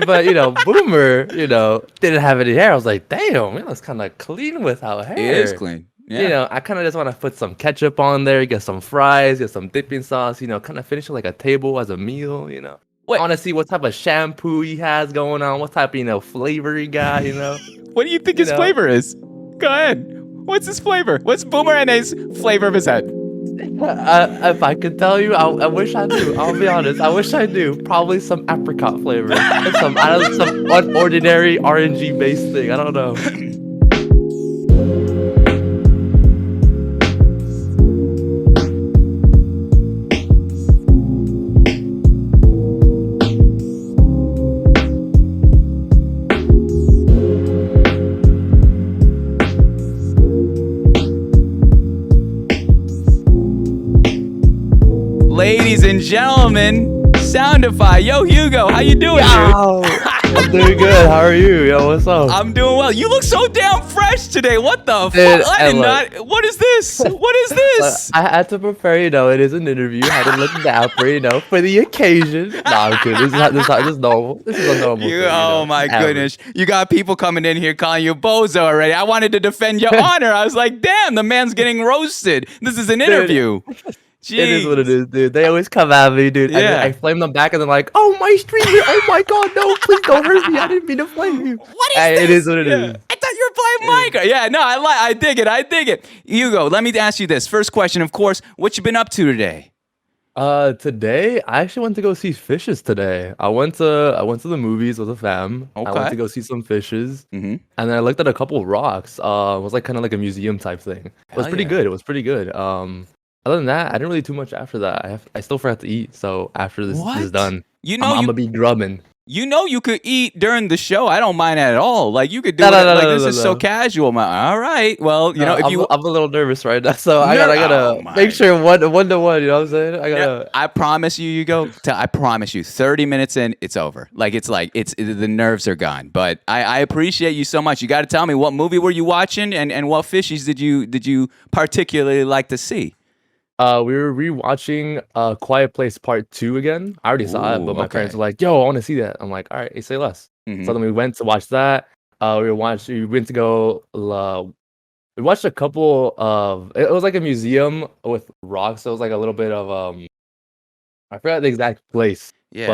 But Boomer, didn't have any hair. I was like, damn, man, that's kind of clean without It is hair. clean. Yeah. I kind of just want to put some ketchup on there, get some fries, get some dipping sauce, kind of finish it like a table as a meal. I What want to see what type of shampoo he has going on, what type of, flavor he got. what do you think You his know. flavor is? Go ahead. What's his flavor? What's Boomer and his flavor of his head? If I could tell you, I wish I knew. I'll be honest. I wish I knew. Probably some apricot flavor. Some unordinary RNG based thing. I don't know. Ladies and gentlemen, Soundify. Yo, Hugo, how you doing, Yo, I'm doing good. How are you? Yo, what's up? I'm doing well. You look so damn fresh today. What the Dude, fuck? I did not. What is this? What is this? I had to prepare. It is an interview. I had to look dapper, for the occasion. Nah, I'm kidding. This is normal. This is a normal thing. Oh my goodness. You got people coming in here calling you bozo already. I wanted to defend your honor. I was like, damn, the man's getting roasted. This is an interview. Jeez. It is what it is, dude. They always come at me, dude. Yeah. I flame them back, and they're like, "Oh, my streamer! Oh my god, no! Please don't hurt me! I didn't mean to flame you." What is this? It is what it is. I thought you were playing Micah. Yeah, no, I dig it. I dig it. Hugo, let me ask you this. First question, of course. What you been up to today? Today I actually went to go see fishes today. I went to the movies with a fam. I went Okay. to go see some fishes, Mm-hmm. and then I looked at a couple of rocks. It was like kind of like a museum type thing. It was Hell pretty yeah. good. It was pretty good. Other than that, I didn't really do much after that. I still forgot to eat. So after this is What? done, You I'm know gonna be grubbing. you could eat during the show. I don't mind that at all. Like you could do No, it. no, no, Like no, this no, is so no. casual, man. All right. Well, if I'm a little nervous right now, so I Oh gotta my. make sure one to one. You know what I'm saying? I Yeah, gotta. I promise you, I promise you, 30 minutes in, it's over. It's the nerves are gone. But I appreciate you so much. You got to tell me, what movie were you watching, and what fishies did you particularly like to see? We were rewatching Quiet Place Part 2 again. I already saw it, Ooh, but my parents okay. were like, "Yo, I want to see that." I'm like, "All right, say less." Hmm. So then we went to watch that. We went to go. We watched a couple of. It was like a museum with rocks. So it was like a little bit of I forgot the exact place, Yeah.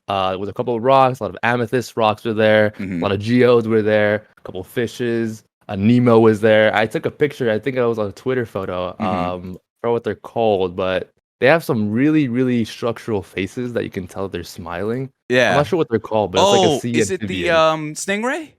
but it was a couple of rocks. A lot of amethyst rocks were there. A Hmm. lot of geodes were there. A couple of fishes. A Nemo was there. I took a picture. I think it was on a Twitter photo. Hmm. I forgot what they're called, but they have some really, really structural faces that you can tell they're smiling. I'm not Yeah. sure what they're called, but it's like a Oh, sea is it the amphibian. stingray?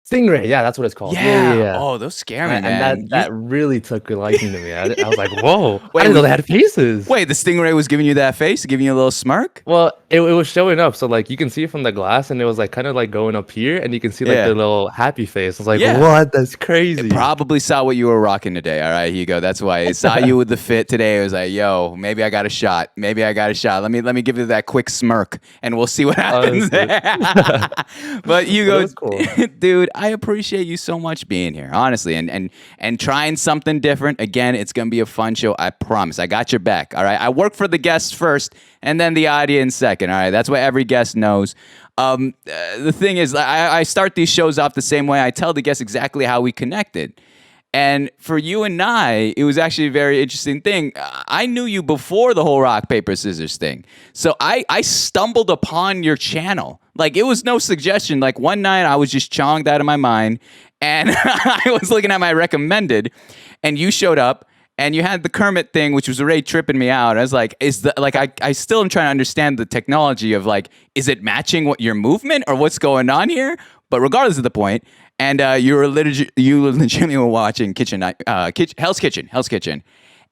Stingray, yeah, that's what it's called. Yeah, yeah, Yeah. yeah. Oh, those scare me, And man. that really took a liking to me. I was like, whoa! I Wait, didn't know they had faces. wait, the stingray was giving you that face, giving you a little smirk? Well, it was showing up, so like you can see it from the glass, and it was like kind of like going up here, and you can see like Yeah. the little happy face. I was like, Yeah. what? That's It crazy. probably saw what you were rocking today. All right, Hugo. That's why it saw you with the fit today. It was like, yo, maybe I got a shot. Maybe I got a shot. Let me give you that quick smirk, and we'll see what happens. Honestly. But Hugo, it was cool. dude, I appreciate you so much being here, honestly, and trying something different. Again, it's gonna be a fun show. I promise. I got your back. All right. I work for the guests first, and then the audience second. All right. That's what every guest knows. The thing is, I start these shows off the same way. I tell the guests exactly how we connected. And for you and I, it was actually a very interesting thing. I knew you before the whole rock, paper, scissors thing. So I stumbled upon your channel. Like, it was no suggestion. Like, one night I was just chonged out of my mind, and I was looking at my recommended, and you showed up. And you had the Kermit thing, which was already tripping me out. I was like, I still am trying to understand the technology of, like, is it matching what your movement or what's going on here? But regardless of the point, and you legitimately were watching Hell's Kitchen,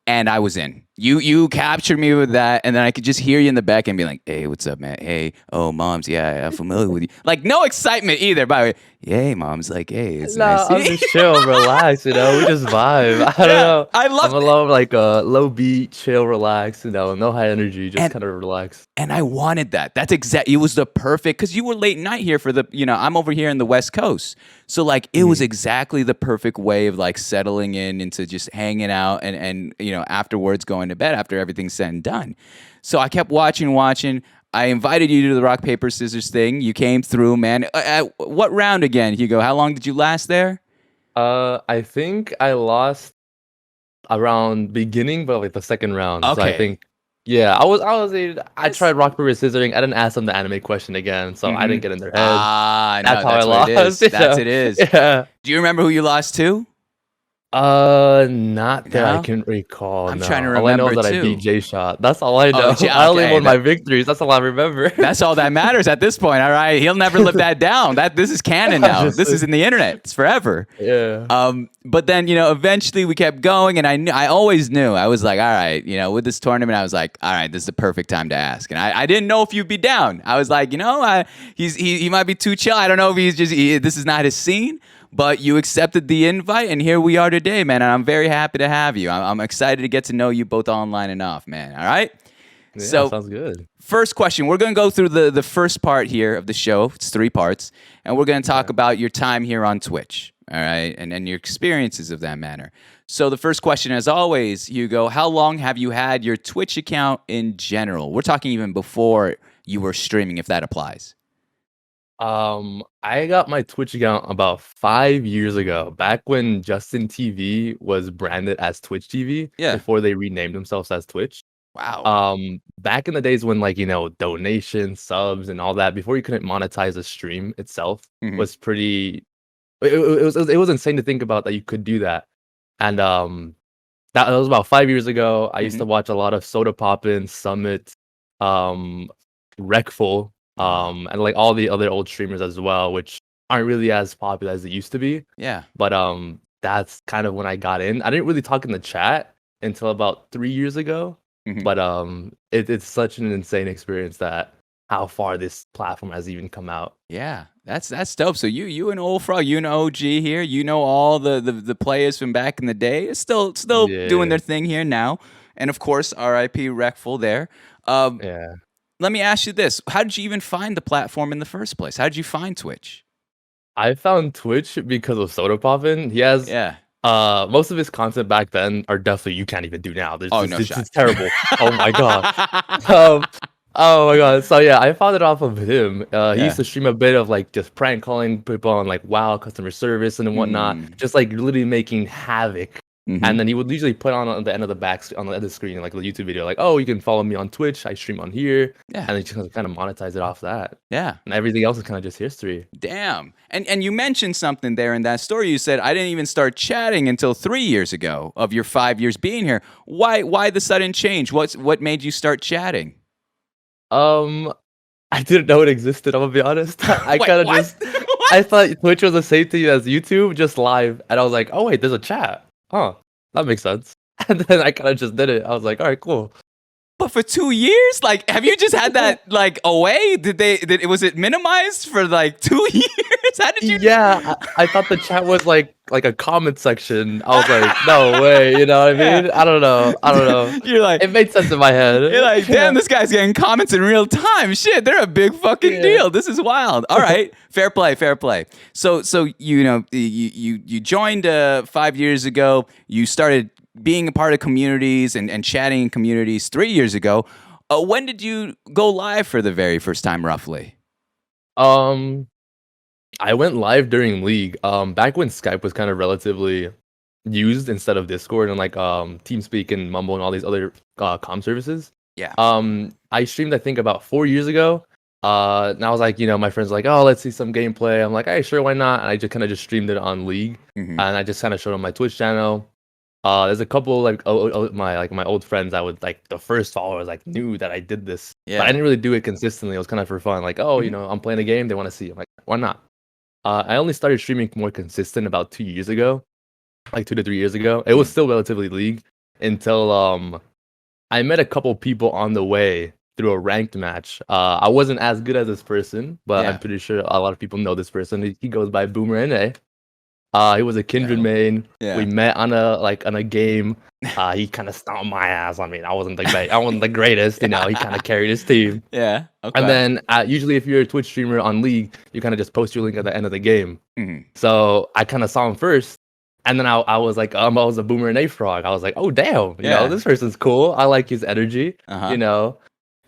and I was in. You captured me with that, and then I could just hear you in the back and be like, "Hey, what's up, man? Hey, oh, mom's, yeah, I'm familiar with you." Like, no excitement either. By the way, yeah, hey, mom's like, "Hey, it's No, nice." I'm just chill, relax. We just vibe. I don't know. I love I'm a low like low beat, chill, relax. No high energy, just and kind of relax. And I wanted that. That's exactly. It was the perfect, because you were late night here for the. I'm over here in the West Coast, so like it was exactly the perfect way of like settling in into just hanging out and afterwards going to bed after everything's said and done. So I kept watching. I invited you to the rock paper scissors thing. You came through, man. What round again, Hugo? How long did you last there? I think I lost around beginning, but like the second round. So I Okay. think, yeah, I tried rock paper scissoring. I didn't ask them the anime question again, so I Mm-hmm. didn't get in their head. Ah, That's no, how I that's what it lost. is. That's Yeah, it is. yeah. Do you remember who you lost to? Not that I No? can recall. I'm trying to No, all I know is remember that I beat too. J Shot. That's all I Oh, know. I only okay. won my victories. That's all I remember. That's all that matters at this point. All right, he'll never live that down. This is canon now. This Obviously. is in the internet. It's forever. Yeah. But then eventually we kept going, and I always knew. I was like, all right, with this tournament, I was like, all right, this is the perfect time to ask. And I didn't know if you'd be down. I was like, he might be too chill. I don't know if this is not his scene. But you accepted the invite, and here we are today, man. And I'm very happy to have you. I'm excited to get to know you both online and off, man. All right. Yeah, So, sounds good. first question. We're going to go through the first part here of the show. It's 3 parts. And we're going to talk about your time here on Twitch. All right. And your experiences of that manner. So the first question, as always, Hugo, how long have you had your Twitch account in general? We're talking even before you were streaming, if that applies. I got my Twitch account about 5 years ago, back when Justin TV was branded as Twitch TV Yeah. before they renamed themselves as Twitch. Wow. Back in the days when donations, subs, and all that, before you couldn't monetize a stream itself, Mhm. was pretty. It was insane to think about that you could do that, and that was about 5 years ago. I used Mhm. to watch a lot of Soda Poppin, Summit, um, Wreckful, and like all the other old streamers as well, which aren't really as popular as they used to be. Yeah. But that's kind of when I got in. I didn't really talk in the chat until about 3 years ago. Mhm. But it's such an insane experience that how far this platform has even come out. Yeah, that's dope. So you and Old Frog, you and OG here, all the players from back in the day, still doing Yeah, their thing here now, and of course, R.I.P. Wreckful there. Um, yeah. Let me ask you this: how did you even find the platform in the first place? How did you find Twitch? I found Twitch because of Soda Poppin. He has Yeah. most of his content back then are definitely you can't even do now. There's Oh, just, no it's shot. just terrible. Oh my god. Um, oh my god. So yeah, I found it off of him. He used Yeah. to stream a bit of like just prank calling people on like WoW customer service and whatnot, Mm. just like literally making havoc. Hmm. And then he would usually put on the end of the on the other screen like a YouTube video, like, "Oh, you can follow me on Twitch. I stream on here," Yeah. and they just kind of monetize it off that. Yeah. And everything else is kind of just history. Damn. And you mentioned something there in that story. You said I didn't even start chatting until 3 years ago of your 5 years being here. Why the sudden change? What made you start chatting? Um, I didn't know it existed. I'm gonna be honest. I Wait, kind of what? just What? I thought Twitch was the same thing as YouTube, just live, and I was like, "Oh wait, there's a chat. Huh, that makes sense." And then I kind of just did it. I was like, "All right, cool." But for 2 years, like, have you just had that like away? Was it minimized for like 2 years? How did you? Yeah, I thought the chat was like a comment section. I was like, "No way," you know what I Yeah. mean? I don't know. I don't know. You're like, It made sense in my head. you're like, damn, this guy's getting comments in real time. Shit, they're a big fucking Yeah. deal. This is wild. All right, fair play, fair play. So you joined 5 years ago. You started being a part of communities and chatting in communities 3 years ago. When did you go live for the very first time, roughly? Um, I went live during League. Back when Skype was kind of relatively used instead of Discord and like TeamSpeak and Mumble and all these other comm services. Yeah. I streamed I think about 4 years ago. And I was like, my friends were like, "Oh, let's see some gameplay." I'm like, "Hey, sure, why not?" And I just kind of just streamed it on League, Hmm. and I just kind of showed on my Twitch channel. There's a couple my old friends that would like the first followers like knew that I did this, but I Yeah. didn't really do it consistently. It was kind of for fun, like, "Oh, Mhm. I'm playing a game, they want to see." I'm like, "Why not?" I only started streaming more consistent about 2 years ago, like 2 to 3 years ago. It was Mhm. still relatively League until I met a couple people on the way through a ranked match. I wasn't as good as this person, but I'm Yeah. pretty sure a lot of people know this person. He goes by Boomer NA. He was a Kindred Oh. main. We Yeah. met on a game. He kind of stomped my ass. I mean, I wasn't the greatest. He kind of carried his team. Yeah. And Okay. then usually, if you're a Twitch streamer on League, you kind of just post your link at the end of the game. Mhm. So I kind of saw him first, and then I was like, I was a Boomer and A frog. I was like, oh damn, Yeah. this person's cool. I like his energy. Uh-huh. You know,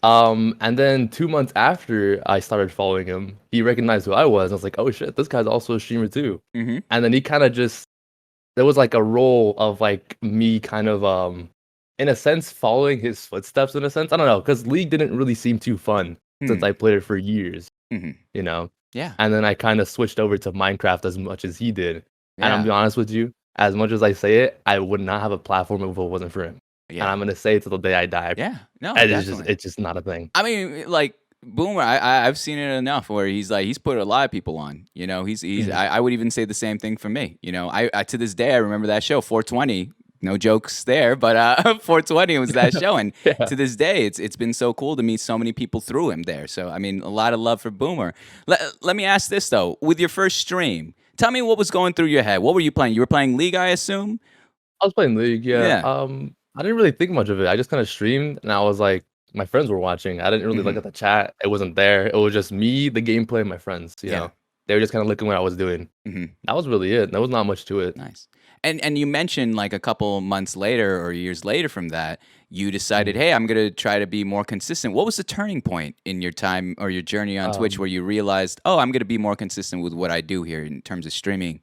And then 2 months after I started following him, he recognized who I was. I was like, "Oh shit, this guy's also a streamer too." Mm-hmm. And then he kind of just there was like a role of like me kind of in a sense following his footsteps in a sense. I don't know, because League didn't really seem too fun since I played it for years, Mm-hmm. you know. Yeah. And then I kind of switched over to Minecraft as much as he did. And I'm Yeah. be honest with you, as much as I say it, I would not have a platform if it wasn't for him. And Yeah. I'm gonna say it till the day I die. Yeah. No, And definitely. it's just not a thing. I mean, like Boomer, I've seen it enough where he's put a lot of people on. You know, he's Mhm. I would even say the same thing for me. You know, I to this day I remember that show 420. No jokes there, but 420 was that show, and Yeah. to this day, it's been so cool to meet so many people through him there. So I mean, a lot of love for Boomer. Let me ask this though: with your first stream, tell me what was going through your head. What were you playing? You were playing League, I assume. I was playing League, yeah. Yeah. I didn't really think much of it. I just kind of streamed, and I was like, my friends were watching. I didn't really look Hmm. at the chat. It wasn't there. It was just me, the gameplay, and my friends. You Yeah. know, they were just kind of looking what I was doing. Hmm. That was really it. There was not much to it. Nice. And you mentioned like a couple months later or years later from that, you decided, Mhm. hey, I'm gonna try to be more consistent. What was the turning point in your time or your journey on Twitch where Um, you realized, oh, I'm gonna be more consistent with what I do here in terms of streaming?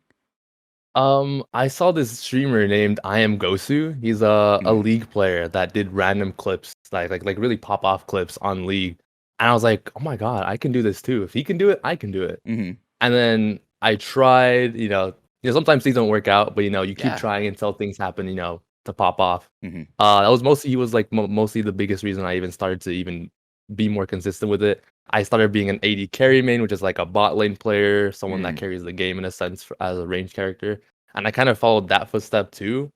I saw this streamer named I am Gosu. He's a Hmm. League player that did random clips, like really pop off clips on League. And I was like, oh my god, I can do this too. If he can do it, I can do it. Hmm. And then I tried, sometimes things don't work out, but you keep Yeah. trying until things happen, to pop off. Hmm. That was mostly he was like mostly the biggest reason I even started to even be more consistent with it. I started being an AD carry main, which is like a bot lane player, someone that Mm. carries the game in a sense as a range character. And I kind of followed that footstep too.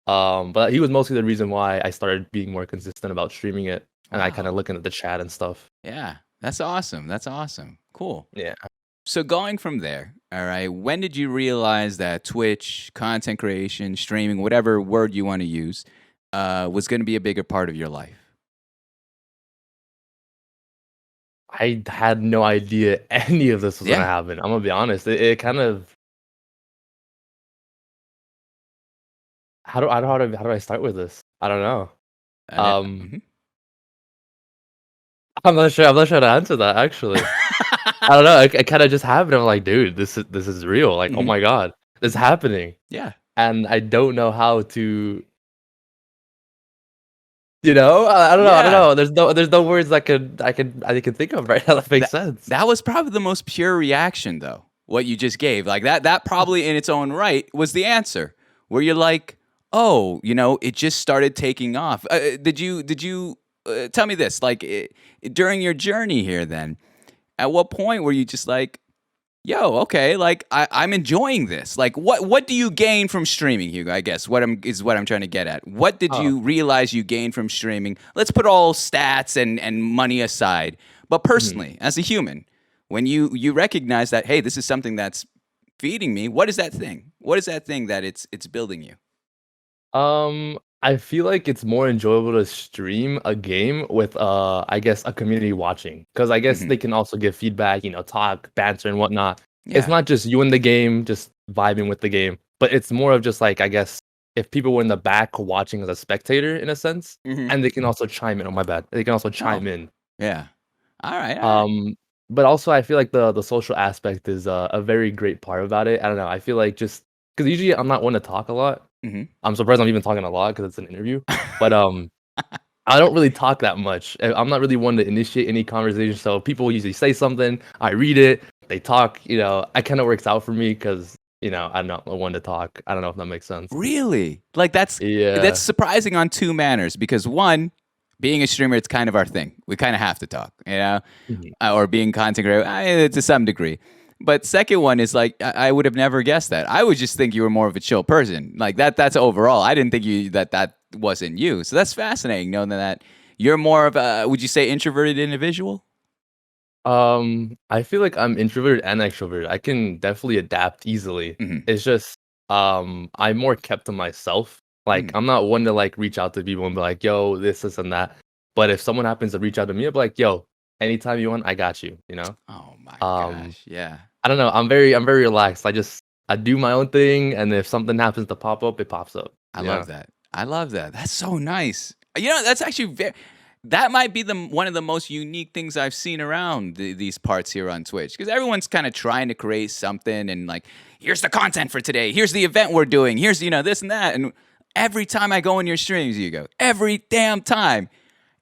But he was mostly the reason why I started being more consistent about streaming it, and I kind of Wow. looking at the chat and stuff. Yeah. That's awesome. That's awesome. Cool. Yeah. So going from there, all right, when did you realize that Twitch, content creation, streaming, whatever word you want to use, was going to be a bigger part of your life? I had no idea any of this was gonna Yeah. happen. I'm gonna be honest. It kind of how do I start with this? I don't know. Um, Mhm. I'm not sure. I'm not sure how to answer that actually. I don't know. It kind of just happened. I'm like, dude, this is real. Like, oh Mhm. my god, this is happening, Yeah. and I don't know how to. I don't know. I don't Yeah. know. There's no words I can think of right now that makes That sense. that was probably the most pure reaction though. What you just gave. Like that probably in its own right was the answer. Where you're like, "Oh, it just started taking off." Did you tell me this like during your journey here then? At what point were you just like, yo, okay, like I'm enjoying this. Like, what do you gain from streaming, Hugo? I guess what I'm trying to get at. What did Oh. you realize you gained from streaming? Let's put all stats and money aside, but Mhm. personally, as a human, when you recognize that, hey, this is something that's feeding me. What is that thing? What is that thing that it's building you? I feel like it's more enjoyable to stream a game with I guess a community watching, because I guess Hmm. they can also give feedback, talk, banter and whatnot. It's Yeah. not just you in the game, just vibing with the game, but it's more of just like I guess if people were in the back watching as a spectator in a sense, Hmm. and they can also chime in. Oh my bad, they can also chime Oh, in. yeah. All right. All right. Um, but also I feel like the social aspect is a very great part about it. I don't know. I feel like just because usually I'm not one to talk a lot. Hmm. I'm surprised I'm even talking a lot because it's an interview. But I don't really talk that much. I'm not really one to initiate any conversation. So people usually say something, I read it, they talk. It kind of works out for me because I'm not the one to talk. I don't know if that makes sense. Really? Like that's Yeah. surprising on two manners because one, being a streamer, it's kind of our thing. We kind of have to talk, Mhm. or being content creator to some degree. But second one is like I would have never guessed that. I would just think you were more of a chill person. Like that. That's overall. I didn't think that wasn't you. So that's fascinating. Knowing that you're more of a would you say introverted individual? I feel like I'm introverted and extroverted. I can definitely adapt easily. Hmm. It's just, I'm more kept to myself. Like, Hmm. I'm not one to like reach out to people and be like, "Yo, this and that." But if someone happens to reach out to me, I'll be like, "Yo, anytime you want, I got you." You know. Oh my Um, gosh. Yeah. I don't know. I'm very relaxed. I do my own thing, and if something happens to pop up, it pops up. I love Yeah. that. I love that. That's so nice. That's actually very. that might be one of the most unique things I've seen around these parts here on Twitch, because everyone's kind of trying to create something and like, here's the content for today, here's the event we're doing, here's this and that, and every time I go in your streams, every damn time,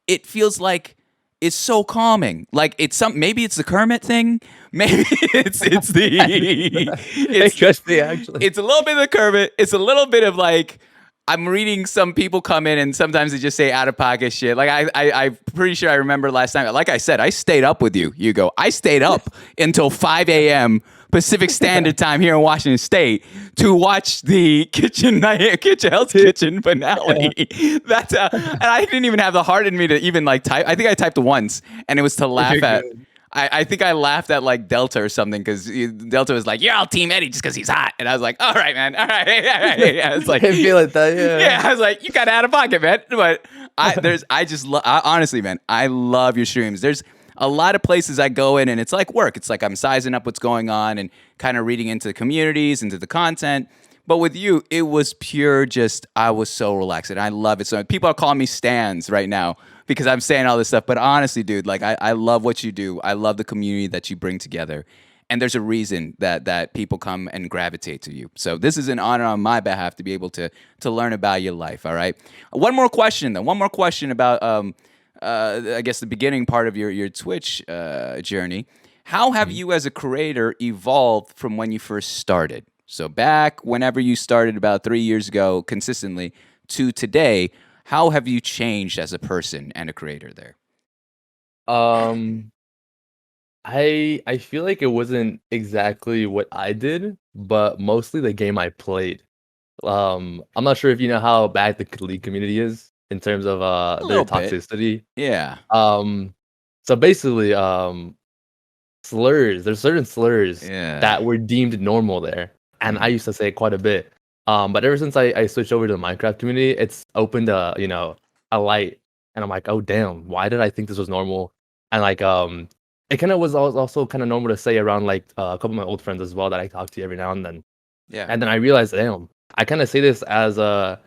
it feels like it's so calming. Like maybe it's the Kermit thing, maybe it's It could be, actually. it's a little bit of the Kermit, it's a little bit of like, I'm reading some people come in and sometimes they just say out of pocket shit. Like I'm pretty sure I remember last time. Like I said, I stayed up with you, Hugo. I stayed up until 5 a.m. Pacific Standard Time here in Washington State to watch the Hell's Kitchen finale. That's and I didn't even have the heart in me to even like type. I think I typed once, and it was to laugh at. I think I laughed at like Delta or something, because Delta was like, "You're all Team Eddie just because he's hot," and I was like, "All right, man, all right." Yeah, it's like, I feel like that, yeah. Yeah, I was like, "You got out of pocket, man." But honestly, man, I love your streams. There's a lot of places I go in, and it's like work. It's like I'm sizing up what's going on and kind of reading into the communities, into the content. But with you, it was pure I was so relaxed, and I love it. So people are calling me Stans right now because I'm saying all this stuff. But honestly, dude, like I love what you do. I love the community that you bring together. And there's a reason that people come and gravitate to you. So this is an honor on my behalf to be able to learn about your life, all right? One more question, though. One more question about, I guess, the beginning part of your Twitch journey. How have you as a creator evolved from when you first started? So back whenever you started about 3 years ago consistently to today, how have you changed as a person and a creator there? I feel like it wasn't exactly what I did, but mostly the game I played. I'm not sure if you know how bad the League community is in terms of their little bit. toxicity. Yeah. So basically, slurs. There's certain slurs Yeah. that were deemed normal there, and I used to say it quite a bit. But ever since I switched over to the Minecraft community, it's opened a light, and I'm like, oh damn, why did I think this was normal? And like it kind of was also kind of normal to say around like a couple of my old friends as well that I talk to every now and then. Yeah. And then I realized, damn, I kind of say this as a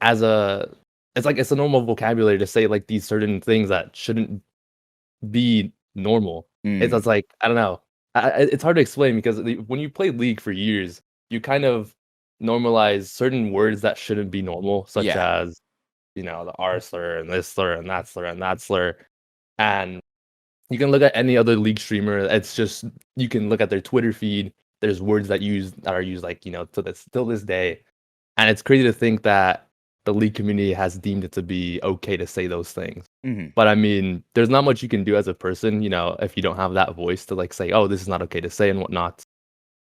it's a normal vocabulary to say like these certain things that shouldn't be normal. It's like, I don't know. It's hard to explain because when you play League for years, you kind of normalize certain words that shouldn't be normal, such as, the R slur and this slur and that slur and that slur. And you can look at any other League streamer. It's just, you can look at their Twitter feed. There's words that are used like, till this day. And it's crazy to think that the League community has deemed it to be okay to say those things. But I mean, there's not much you can do as a person, if you don't have that voice to like say, oh, this is not okay to say and whatnot.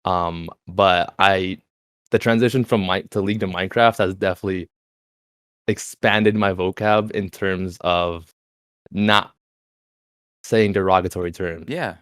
But the transition from League to Minecraft has definitely expanded my vocab in terms of not saying derogatory terms. Yeah.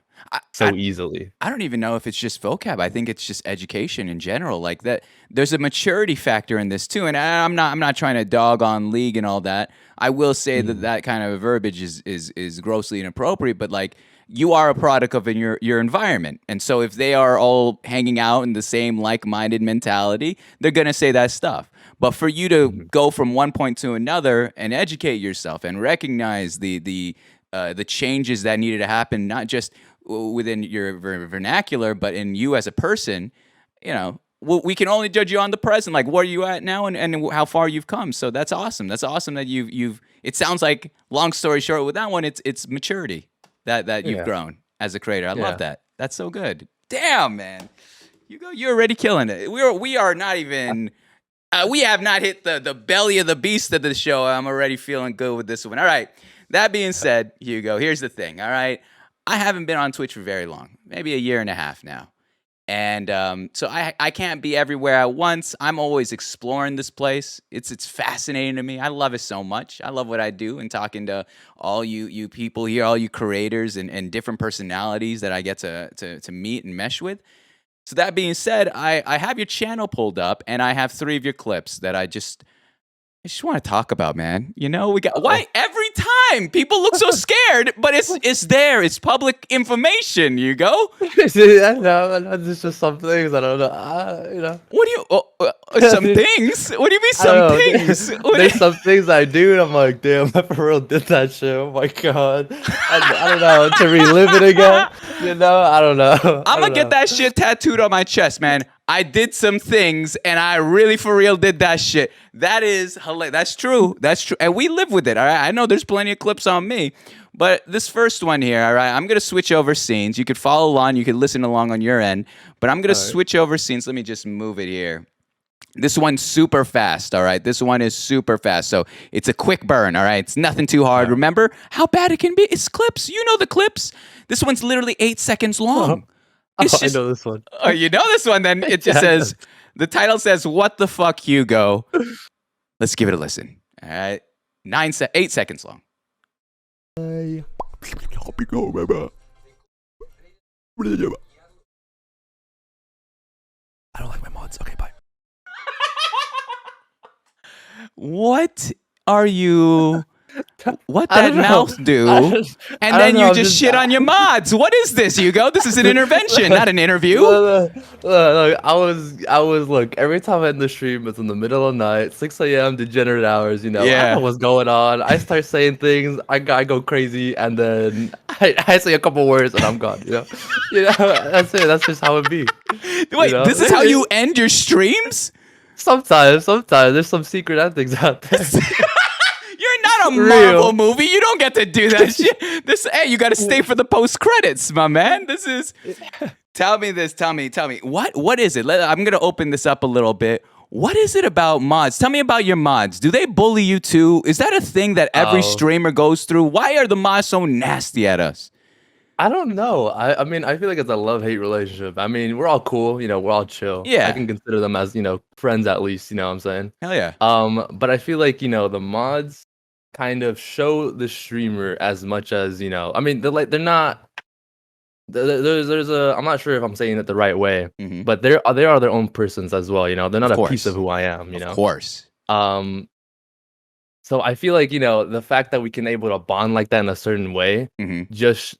Easily. I don't even know if it's just vocab. I think it's just education in general. Like that, there's a maturity factor in this too. And I'm not trying to dog on League and all that. I will say that kind of verbiage is grossly inappropriate. But like, you are a product of your environment, and so if they are all hanging out in the same like-minded mentality, they're gonna say that stuff. But for you to go from one point to another and educate yourself and recognize the changes that needed to happen, not just within your vernacular, but in you as a person, we can only judge you on the present, like where you at now and how far you've come. So that's awesome. That's awesome that you've. It sounds like, long story short, with that one, it's maturity that you've grown as a creator. I love that. That's so good. Damn, man, you're already killing it. We are not even. We have not hit the belly of the beast of the show. I'm already feeling good with this one. All right. That being said, Hugo, here's the thing. All right. I haven't been on Twitch for very long, maybe a year and a half now. And so I can't be everywhere at once. I'm always exploring this place. It's fascinating to me. I love it so much. I love what I do, and talking to all you people here, all you creators and different personalities that I get to meet and mesh with. So that being said, I have your channel pulled up, and I have 3 of your clips that I just want to talk about, man. We got why every time. People look so scared, but it's there. It's public information, Hugo. I know. There's just some things I don't know. What do you, some things? What do you mean I some don't know. things? There's some things I do, and I'm like, damn, I for real did that shit. Oh my god. I don't know, to relive it again. I don't know. I'm gonna get that shit tattooed on my chest, man. I did some things, and I really for real did that shit. That is hilarious. That's true. That's true. And we live with it, all right? I know there's plenty of clips on me. But this first one here, all right, I'm going to switch over scenes. You could follow along. You could listen along on your end. But I'm going to switch over scenes. Let me just move it here. This one's super fast, all right? This one is super fast. So it's a quick burn, all right? It's nothing too hard. Yeah. Remember how bad it can be? It's clips. You know the clips. This one's literally 8 seconds long. I know this one. Oh, you know this one? Then it just says, the title says, "What the fuck, Hugo?" Let's give it a listen. All right, 8 seconds long. I don't like my mods. Okay, bye. What are you? What that mouth do? And then you just shit on your mods. What is this, Hugo? This is an intervention, not an interview. Look, I was look, every time I end the stream, it's in the middle of the night, 6 a.m. degenerate hours, I don't know what's going on. I start saying things, I go crazy, and then I say a couple words and I'm gone, that's it. That's just how it be. Wait, this is how you end your streams? Sometimes there's some secret endings out there. You're not a Marvel movie. You don't get to do that shit. Hey, you got to stay for the post credits, my man. This is. Tell me this. Tell me. What is it? I'm gonna open this up a little bit. What is it about mods? Tell me about your mods. Do they bully you too? Is that a thing that every streamer goes through? Why are the mods so nasty at us? I don't know. I mean, I feel like it's a love-hate relationship. I mean, we're all cool, we're all chill. Yeah. I can consider them as, friends at least, you know what I'm saying? Hell yeah. But I feel like, the mods kind of show the streamer as much as, I mean, they're not, there's a, I'm not sure if I'm saying it the right way, but they are their own persons as well, they're not a piece of who I am, Of course. So I feel like, the fact that we can able to bond like that in a certain way, just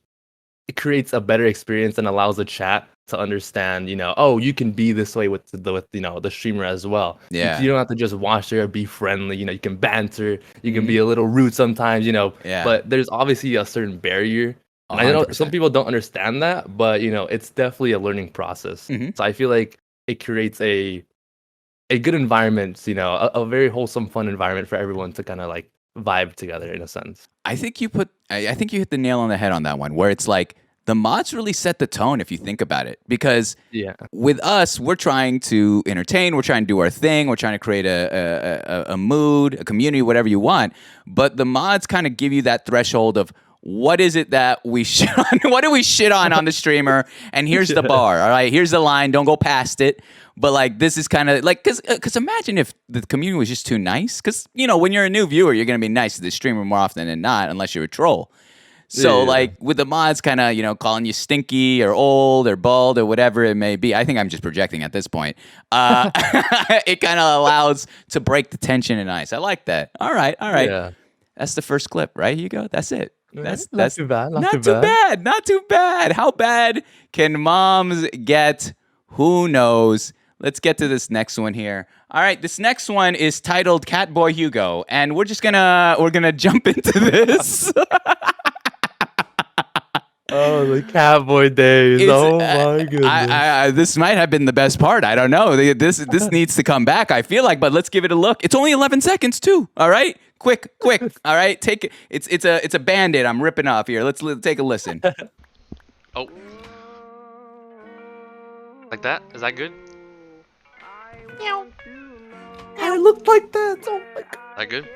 it creates a better experience and allows the chat to understand, you can be this way with the streamer as well. Yeah. You don't have to just watch there, be friendly, you can banter, you can be a little rude sometimes, but there's obviously a certain barrier. And I know some people don't understand that, but it's definitely a learning process. So I feel like it creates a good environment, a very wholesome, fun environment for everyone to kind of like vibe together in a sense. I think you hit the nail on the head on that one, where it's like the mods really set the tone if you think about it. Because with us, we're trying to entertain, we're trying to do our thing, we're trying to create a mood, a community, whatever you want. But the mods kind of give you that threshold of what is it that we shit on? What do we shit on the streamer? And here's the bar, all right? Here's the line, don't go past it. But like, this is kind of like, because imagine if the community was just too nice. Because, when you're a new viewer, you're going to be nice to the streamer more often than not, unless you're a troll. So like with the mods kind of, calling you stinky or old or bald or whatever it may be. I think I'm just projecting at this point. It kind of allows to break the tension and ice. I like that. All right. Yeah. That's the first clip, right, Hugo? That's it. That's not too bad. Not too bad. How bad can moms get? Who knows? Let's get to this next one here. All right, this next one is titled Catboy Hugo, and we're gonna jump into this. Oh, the Catboy days! My goodness! This might have been the best part. I don't know. This needs to come back, I feel like, but let's give it a look. It's only 11 seconds too. All right, quick. All right, take it. It's a Band-Aid I'm ripping off here. Let's take a listen. Oh, like that? Is that good? I looked like that. Oh my god! That good?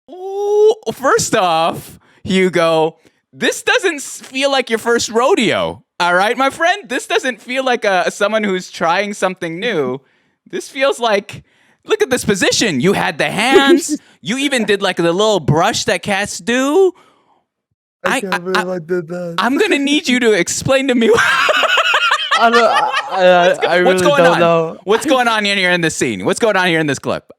Oh, first off, Hugo, this doesn't feel like your first rodeo. All right, my friend? This doesn't feel like someone who's trying something new. This feels like, look at this position. You had the hands. You even did like the little brush that cats do. I can't believe I did that. I'm going to need you to explain to me. I really don't know. What's going on here in this scene? What's going on here in this clip?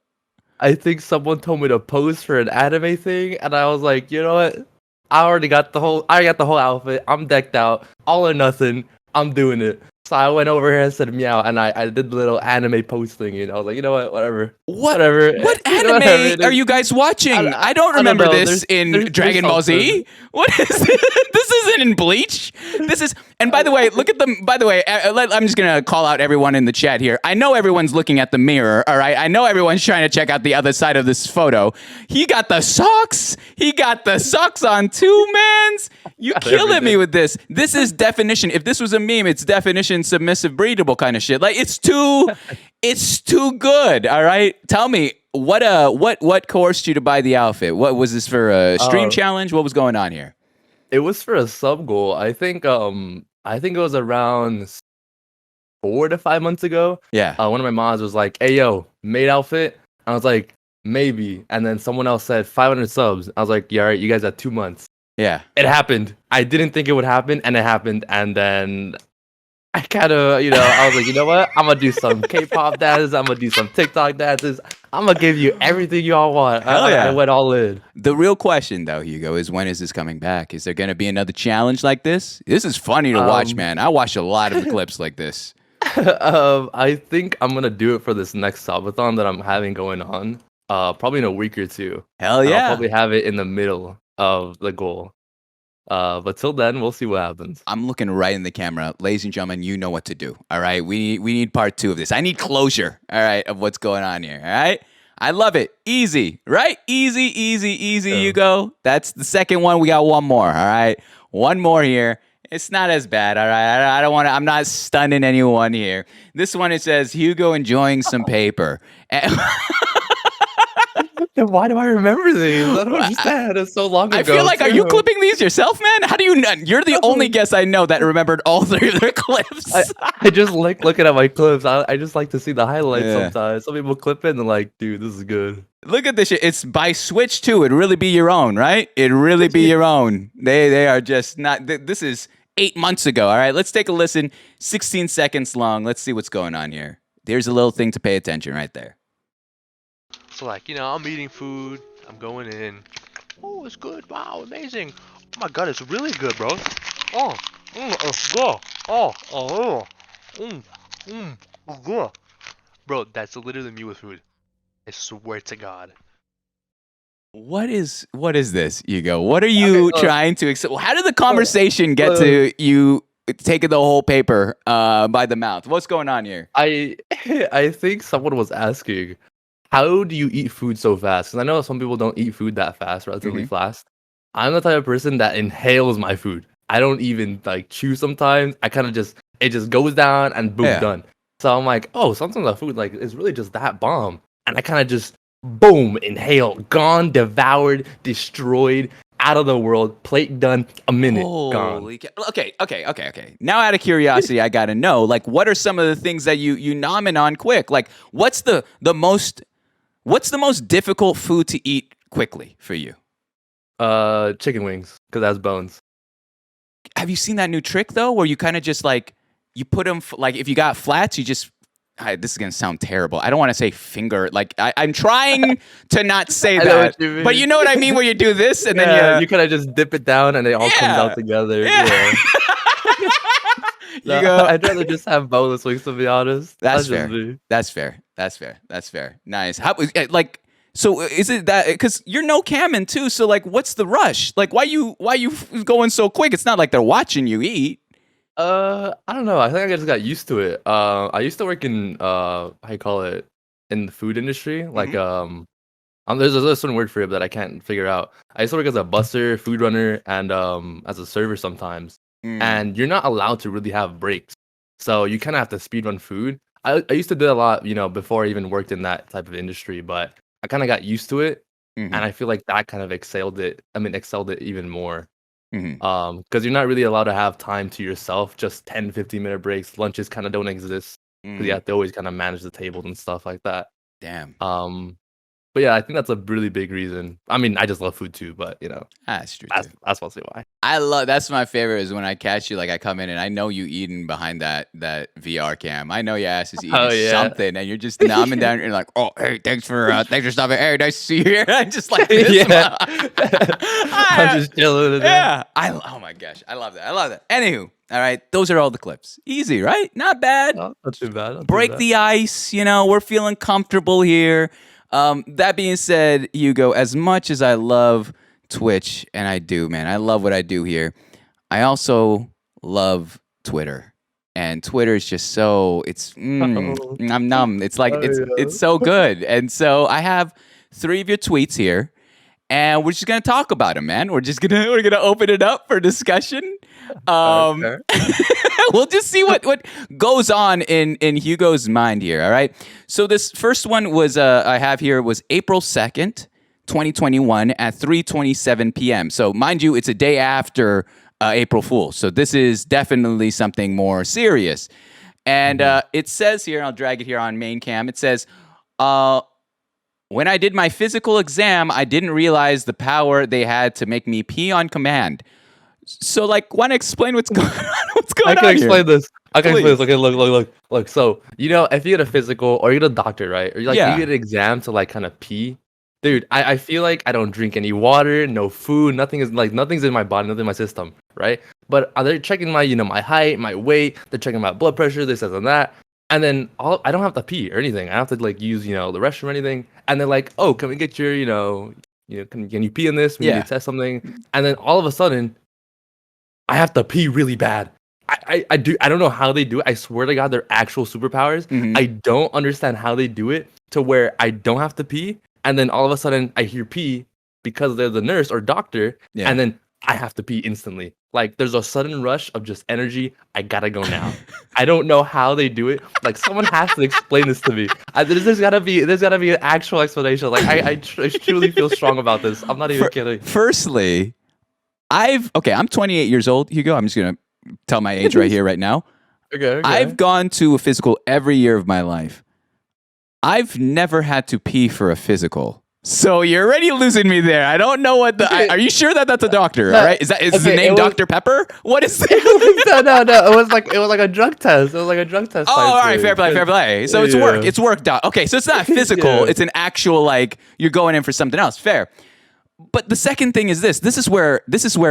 I think someone told me to pose for an anime thing, and I was like, you know what? I got the whole outfit. I'm decked out, all or nothing. I'm doing it. So I went over here and said meow, and I did the little anime pose thing. I was like, you know what? Whatever. Whatever. What Whatever anime it are is. you guys watching? I don't I don't remember know. this in There's Dragon Ball Z. something. What is this? This isn't in Bleach. This is. And by the way, look at them. By the way, I'm just gonna call out everyone in the chat here. I know everyone's looking at the mirror. All right. I know everyone's trying to check out the other side of this photo. He got the socks. He got the socks on too, mans. You killing me with this. This is definition. If this was a meme, it's definition submissive breedable kind of shit. Like it's too good. All right. Tell me what coerced you to buy the outfit? What was this for a stream challenge? What was going on here? It was for a sub goal. I think it was around 4 to 5 months ago. Yeah. One of my moms was like, "Hey yo, maid outfit." I was like, "Maybe." And then someone else said 500 subs. I was like, "Yeah, all right, you guys had 2 months." Yeah. It happened. I didn't think it would happen, and it happened. And then I kind of, I was like, you know what? I'm gonna do some K-pop dances. I'm gonna do some TikTok dances. I'm gonna give you everything y'all want. Hell yeah. I went all in. The real question, though, Hugo, is when is this coming back? Is there going to be another challenge like this? This is funny to watch, man. I watched a lot of the clips like this. I think I'm gonna do it for this next subathon that I'm having going on. Probably in a week or two. Hell And yeah. I'll probably have it in the middle of the goal. But till then, we'll see what happens. I'm looking right in the camera. Ladies and gentlemen, you know what to do. All right. We need part 2 of this. I need closure, all right, of what's going on here. All right. I love it. Easy, right? Easy, Hugo. That's the second one. We got one more. All right. One more here. It's not as bad. All right. I don't want to, I'm not stunning anyone here. This one, it says Hugo enjoying some paper. Then why do I remember these? I don't understand. It's so long ago. I feel like, are you clipping these yourself, man? How do you know? You're the only guest I know that remembered all 3 of their clips. I just like looking at my clips. I just like to see the highlights sometimes. Some people clip it and they're like, dude, this is good. Look at this shit. It's by Switch too. It'd really be your own, right? It'd really be your own. They are just not. This is 8 months ago. All right, let's take a listen. 16 seconds long. Let's see what's going on here. There's a little thing to pay attention right there. So like, I'm eating food. I'm going in. Oh, it's good. Wow, amazing. Oh my god, it's really good, bro. Oh, it's good. It's good. Bro, that's literally me with food. I swear to God. What is this, Hugo? What are you trying to accept? How did the conversation get to you taking the whole paper by the mouth? What's going on here? I think someone was asking, how do you eat food so fast? Because I know some people don't eat food that fast, relatively fast. I'm the type of person that inhales my food. I don't even chew sometimes. I kind of it just goes down and boom, done. So I'm like, oh, sometimes the food is really just that bomb. And I kind of just boom, inhale, gone, devoured, destroyed, out of the world, plate done, a minute, gone. Okay. Now, out of curiosity, I gotta know, what are some of the things that you nomin on quick? What's the most difficult food to eat quickly for you? Chicken wings, because that's bones. Have you seen that new trick though, where you kind of just you put them if you got flats, you just. This is gonna sound terrible. I don't want to say finger. I'm trying to not say that, but you know what I mean. Where you do this and then you kind of just dip it down and it all comes out together. Yeah. I'd rather just have boneless wings, to be honest. That's fair. That's fair. Nice. How so is it that because you're no camming too? So what's the rush? Why you going so quick? It's not like they're watching you eat. I don't know. I think I just got used to it. I used to work in how you call it, in the food industry. There's a certain word for it that I can't figure out. I used to work as a busser, food runner, and as a server sometimes. And you're not allowed to really have breaks, so you kind of have to speed run food. I used to do a lot, before I even worked in that type of industry, but I kind of got used to it, and I feel like that kind of excelled it even more. Because you're not really allowed to have time to yourself, just 10-15 minute breaks. Lunches kind of don't exist because you have to always kind of manage the tables and stuff like that. Damn. But yeah, I think that's a really big reason. I mean, I just love food too, but that's true. That's mostly why. I love that's my favorite is when I catch you like I come in and I know you eating behind that VR cam. I know your ass is eating Oh yeah. something and you're just nomming down and you're like, oh hey, thanks for stopping. Hey, nice to see you here. I just like this. Yeah. I'm just chilling with them. Yeah. Oh my gosh. I love that. I love that. Anywho, all right, those are all the clips. Easy, right? Not bad. Oh, not too bad. Not too Break bad. the ice, we're feeling comfortable here. That being said, Hugo, as much as I love Twitch, and I do, man, I love what I do here, I also love Twitter. And Twitter is just so, it's, Oh. I'm numb. It's like, Oh, it's yeah. so good. And so I have 3 of your tweets here, and we're just going to talk about them, man. We're going to open it up for discussion. Okay. We'll just see what goes on in Hugo's mind here. All right. So this first one was I have here was April 2nd, 2021 at 3:27 p.m. So mind you, it's a day after April Fool's. So this is definitely something more serious. And it says here, I'll drag it here on main cam. It says, when I did my physical exam, I didn't realize the power they had to make me pee on command. So, like, want to explain what's going on? What's going on I can explain here? this. I can Please. explain this. Okay, look. So, if you get a physical or you get a doctor, right? Or Yeah. you get an exam to like kind of pee. Dude, I feel like I don't drink any water, no food, nothing's in my body, nothing in my system, right? But they're checking my, my height, my weight, they're checking my blood pressure, this and that. And then I don't have to pee or anything. I don't have to like use, the restroom or anything. And they're like, oh, can we get your, can you pee in this? We need Yeah. to test something. And then all of a sudden, I have to pee really bad. I don't know how they do it. I swear to God, they're actual superpowers. Mhm. I don't understand how they do it to where I don't have to pee, and then all of a sudden I hear pee because they're the nurse or doctor, Yeah. and then I have to pee instantly. Like there's a sudden rush of just energy. I gotta go now. I don't know how they do it. Like someone has to explain this to me. There's gotta be an actual explanation. Like I truly feel strong about this. I'm not even kidding. Firstly, I'm 28 years old, Hugo. I'm just going to tell my age right here, right now. Okay. I've gone to a physical every year of my life. I've never had to pee for a physical. So you're already losing me there. I don't know what are you sure that that's a doctor? All right. Is the name Dr. Pepper? What is it? No. It was like a drug test. It was like a drug test. Oh, all right. Fair play. So it's work. It's work, doc. Okay. So it's not physical. Yeah. It's an actual, like, you're going in for something else. Fair. But the second thing is this. This is where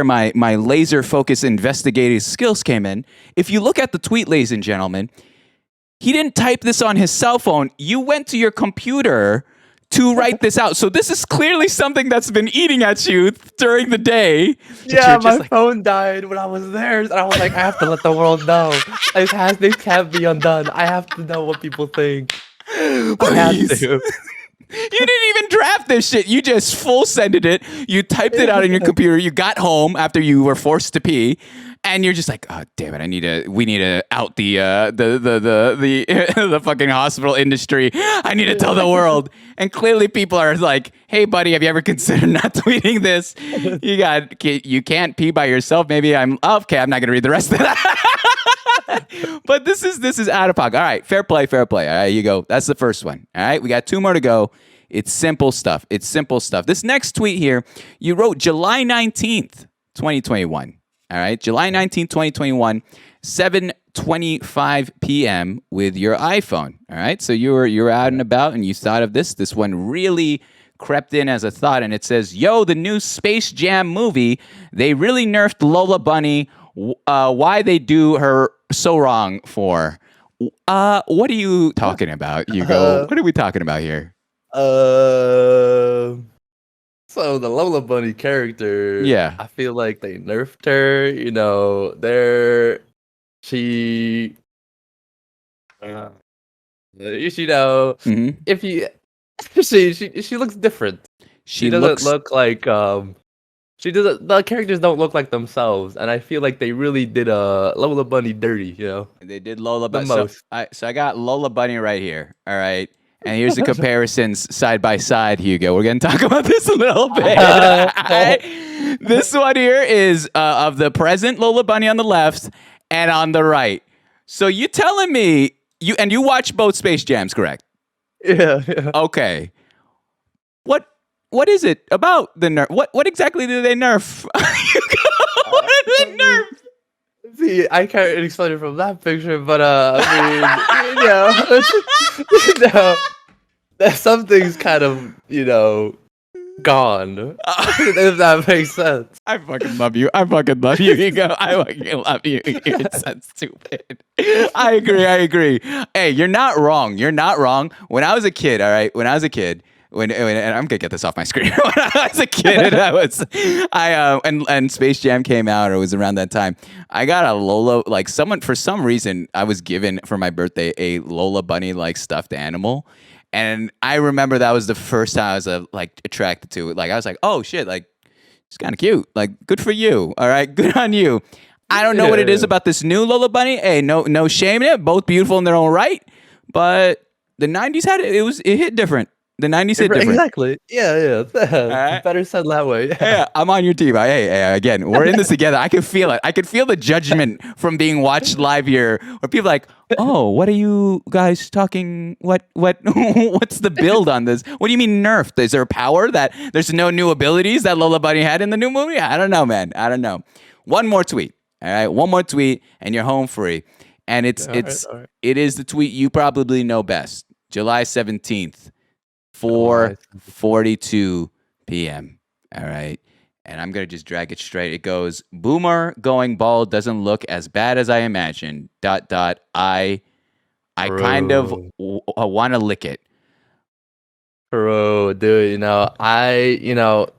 my laser focus investigative skills came in. If you look at the tweet, ladies and gentlemen, he didn't type this on his cell phone. You went to your computer to write this out. So this is clearly something that's been eating at you during the day. Yeah, my phone died when I was there, and I was like, I have to let the world know. This can't be undone. I have to know what people think. I have to. You didn't even draft this shit. You just full sended it. You typed it out on your computer. You got home after you were forced to pee, and you're just like, oh damn it! We need to out the the fucking hospital industry. I need to tell the world. And clearly, people are like, hey buddy, have you ever considered not tweeting this? You can't pee by yourself. Maybe I'm not gonna read the rest of that. But this is out of pocket. All right, fair play. All right, you go. That's the first one. All right, we got 2 more to go. It's simple stuff. This next tweet here, you wrote July 19th, 2021. All right, July 19th, 2021, 7:25 p.m. with your iPhone. All right, so you were out and about and you thought of this. This one really crept in as a thought, and it says, yo, the new Space Jam movie, they really nerfed Lola Bunny. Why they do her so wrong for? What are you talking about, Hugo? What are we talking about here? So the Lola Bunny character, Yeah. I feel like they nerfed her. She, Mhm. if you, she looks different. She doesn't look like the characters don't look like themselves, and I feel like they really did Lola Bunny dirty, They did Lola the Bunny. most. So I got Lola Bunny right here. All right. And here's the comparisons side by side, Hugo. We're going to talk about this a little bit. All right? This one here is of the present Lola Bunny on the left and on the right. So you telling me you watch both Space Jams, correct? Yeah. Okay. What what is it about the nerf? What exactly do they nerf? What do they nerf? See, I can't really explain it from that picture, but I mean, you know, that something's kind of, gone. If that makes sense. I fucking love you. I fucking love you, Ego. I fucking love you. You're so stupid. I agree. Hey, you're not wrong. When I was a kid, all right? When and I'm gonna get this off my screen. When I was a kid, and Space Jam came out, or it was around that time. I got a Lola, like for some reason, I was given for my birthday a Lola Bunny like stuffed animal, and I remember that was the first time I was attracted to it. Like I was like, oh shit, like it's kind of cute. Like good for you. All right, good on you. I don't know what it is about this new Lola Bunny. Hey, no shame in it. Both beautiful in their own right, but the '90s had it. It hit different. The '90s hit different. Exactly. Yeah. Right. Better said that way. Yeah, I'm on your team. Hey, again, we're in this together. I can feel it. I can feel the judgment from being watched live here, where people are like, oh, what are you guys talking? What? What's the build on this? What do you mean nerfed? Is there power that there's no new abilities that Lola Bunny had in the new movie? I don't know, man. I don't know. One more tweet. All right, one more tweet, and you're home free. And it is the tweet you probably know best. July 17th. 4:42 p.m. All right. And I'm going to just drag it straight. It goes, Boomer going bald doesn't look as bad as I imagined. ... I kind of want to lick it. Bro, dude,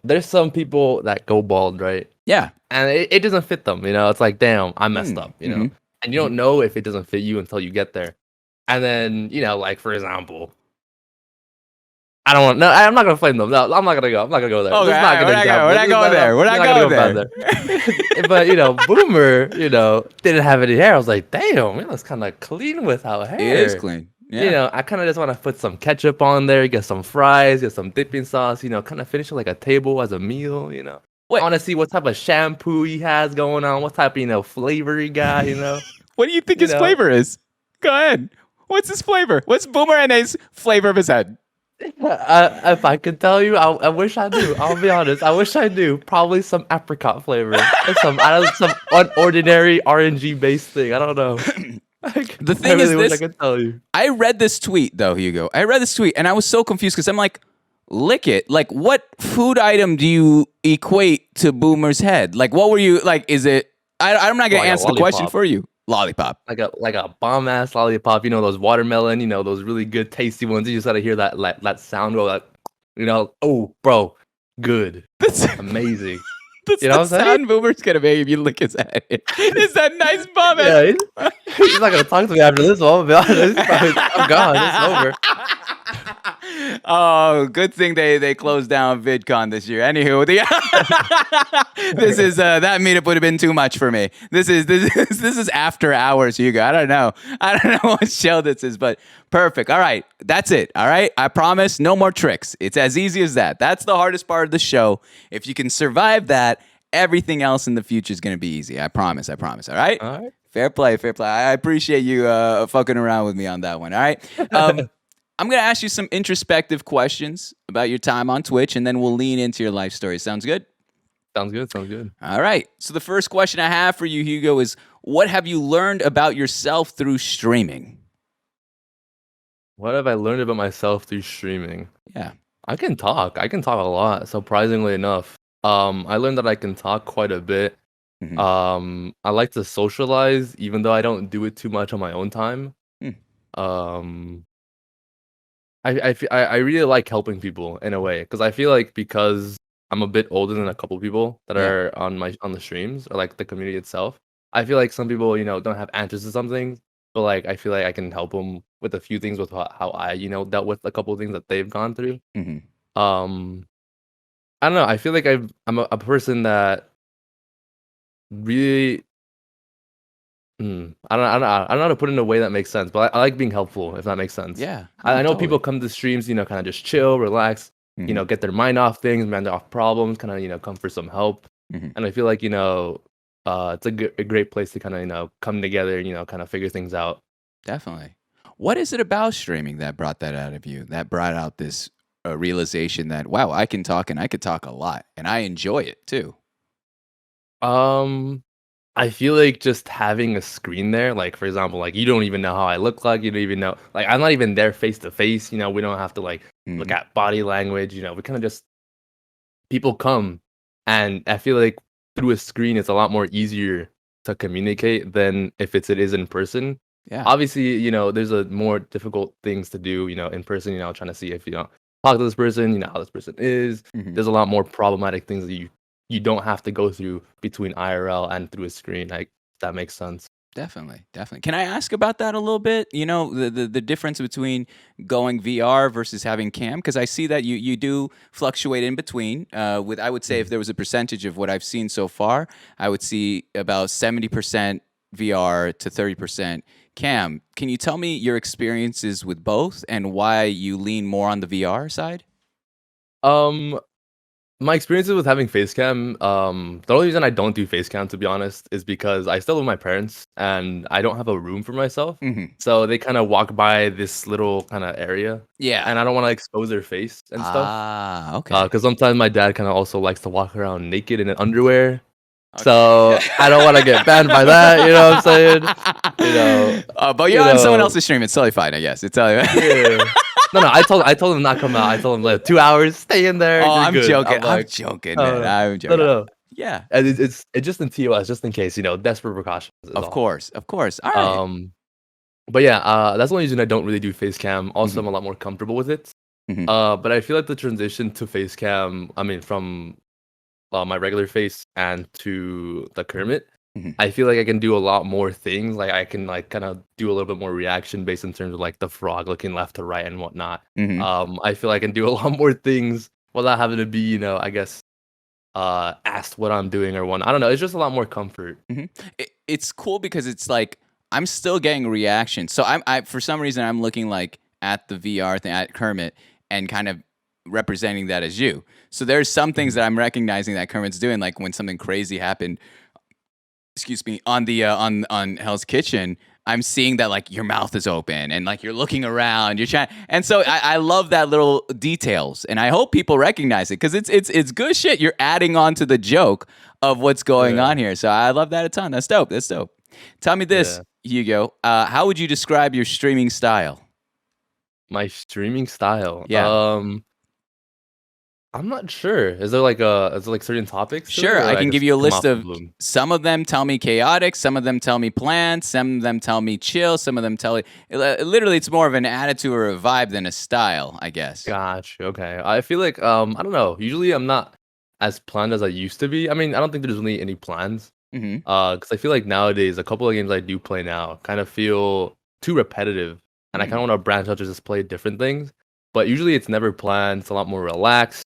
there's some people that go bald, right? Yeah. And it doesn't fit them, It's like, damn, I messed up, And you don't know if it doesn't fit you until you get there. And then, like, for example, I don't want. No, I'm not gonna flame them. No, I'm not gonna go. I'm not gonna go there. Okay, we're not going there. We're not going there. But Boomer, didn't have any hair. I was like, damn, it's kind of clean without hair. It is clean. Yeah. I kind of just want to put some ketchup on there, get some fries, get some dipping sauce. Kind of finish it like a table as a meal. Wait. I want to see what type of shampoo he has going on, what type of flavor he got. What do you think his flavor is? Go ahead. What's his flavor? What's Boomer and his flavor of his head? If I could tell you, I wish I knew. I'll be honest. I wish I knew. Probably some apricot flavor, or some unordinary RNG based thing. I don't know. The thing is, wish I could tell you. I read this tweet though, Hugo. I read this tweet and I was so confused because I'm like, lick it. Like, what food item do you equate to Boomer's head? Like, what were you like? Is it? I'm not gonna answer the question for you. Lollipop, like a bomb ass lollipop, those watermelon, those really good tasty ones. You just gotta hear that sound go, like, oh, bro, good, that's amazing. That's the sound Boomer's gonna make if you lick his head. Is that nice bomb ass? Yeah, he's not gonna talk to me after this one. I'll be honest. I'm gone. It's over. Oh, good thing they closed down VidCon this year. Anywho, this is that meetup would have been too much for me. This is after hours, Hugo. I don't know what show this is, but perfect. All right, that's it. All right, I promise, no more tricks. It's as easy as that. That's the hardest part of the show. If you can survive that, everything else in the future is gonna be easy. I promise. All right. All right. Fair play. I appreciate you fucking around with me on that one. All right. I'm going to ask you some introspective questions about your time on Twitch, and then we'll lean into your life story. Sounds good? Sounds good. All right. So the first question I have for you, Hugo, is what have you learned about yourself through streaming? What have I learned about myself through streaming? Yeah. I can talk a lot, surprisingly enough. I learned that I can talk quite a bit. Mm-hmm. I like to socialize, even though I don't do it too much on my own time. I really like helping people in a way, because I feel like, because I'm a bit older than a couple people that are on the streams, or like the community itself, I feel like some people don't have answers to some things, but like I feel like I can help them with a few things with how I dealt with a couple of things that they've gone through. Mm-hmm. I don't know. I feel like I'm a person that really. I don't know how to put it in a way that makes sense, but I like being helpful, if that makes sense. Yeah. I know people come to streams, kind of just chill, relax, get their mind off things, mind off problems, kind of come for some help. And I feel like, it's a great place to kind of, come together, kind of figure things out. Definitely. What is it about streaming that brought that out of you, that brought out this a realization that, wow, I can talk and I could talk a lot and I enjoy it too? Um, I feel like just having a screen there, like for example, like you don't even know how I look like, you don't even know, like I'm not even there face to face. We don't have to like look Hmm. at body language. We kind of just people come, and I feel like through a screen, it's a lot more easier to communicate than if it is in person. Yeah. Obviously, there's a more difficult things to do, in person, trying to see if talk to this person, how this person is. Hmm. There's a lot more problematic things that you don't have to go through between IRL and through a screen. Like that makes sense. Definitely, definitely. Can I ask about that a little bit? The difference between going VR versus having cam, because I see that you do fluctuate in between. With I would say if Mhm. there was a percentage of what I've seen so far, I would see about 70% VR to 30% cam. Can you tell me your experiences with both and why you lean more on the VR side? Um, My experiences with having face cam, the only reason I don't do face cam, to be honest, is because I still live with my parents and I don't have a room for myself. Hmm. So they kind of walk by this little kind of area, Yeah. and I don't want to expose their face and stuff. Ah, okay. Because sometimes my dad kind of also likes to walk around naked in an underwear. Okay. So I don't want to get banned by that. You know what I'm saying? You know, But you're you on someone know, else's stream. It's totally fine, I guess. It's totally yeah. No, no. I told him not come out. I told him like 2 hours, stay in there. Oh, You're I'm good. joking. I'm I'm like, joking, man. oh, I'm no, joking. no, no. Yeah, And it's just in TOS, just in case, desperate precautions is of all. course, of course. All right. Um, but yeah, that's the only reason I don't really do face cam. Also, Mhm, I'm a lot more comfortable with it. mhm, But I feel like the transition to face cam, I mean, from my regular face and to the Kermit, mhm, I feel like I can do a lot more things. Like I can like kind of do a little bit more reaction based in terms of like the frog looking left to right and whatnot. mhm, I feel I can do a lot more things without having to be, I guess, asked what I'm doing or what. I don't know. It's just a lot more comfort. mhm. It's cool because it's like I'm still getting reactions. So I for some reason I'm looking like at the VR thing at Kermit and kind of representing that as you. So there's some things Mhm. that I'm recognizing that Kermit's doing, like when something crazy happened, excuse me, on the on Hell's Kitchen, I'm seeing that like your mouth is open and like you're looking around, you're trying, and so I love that little details, and I hope people recognize it because it's good shit. You're adding on to the joke of what's going Yeah, on here, so I love that a ton. That's dope. That's dope. Tell me this, yeah. Hugo. How would you describe your streaming style? My streaming style. Yeah. I'm not sure. Is there like certain topics to it, Sure, or I I can give just you a come list off the of bloom? some of them tell me chaotic, some of them tell me planned, some of them tell me chill, some of them tell me literally it's more of an attitude or a vibe than a style, I guess. Gotcha. Okay. I feel like I don't know. Usually I'm not as planned as I used to be. I mean, I don't think there's really any plans. Mhm. Because I feel like nowadays a couple of games I do play now kind of feel too repetitive, and I kind Mm. of want to branch out to just play different things. But usually it's never planned. It's a lot more relaxed,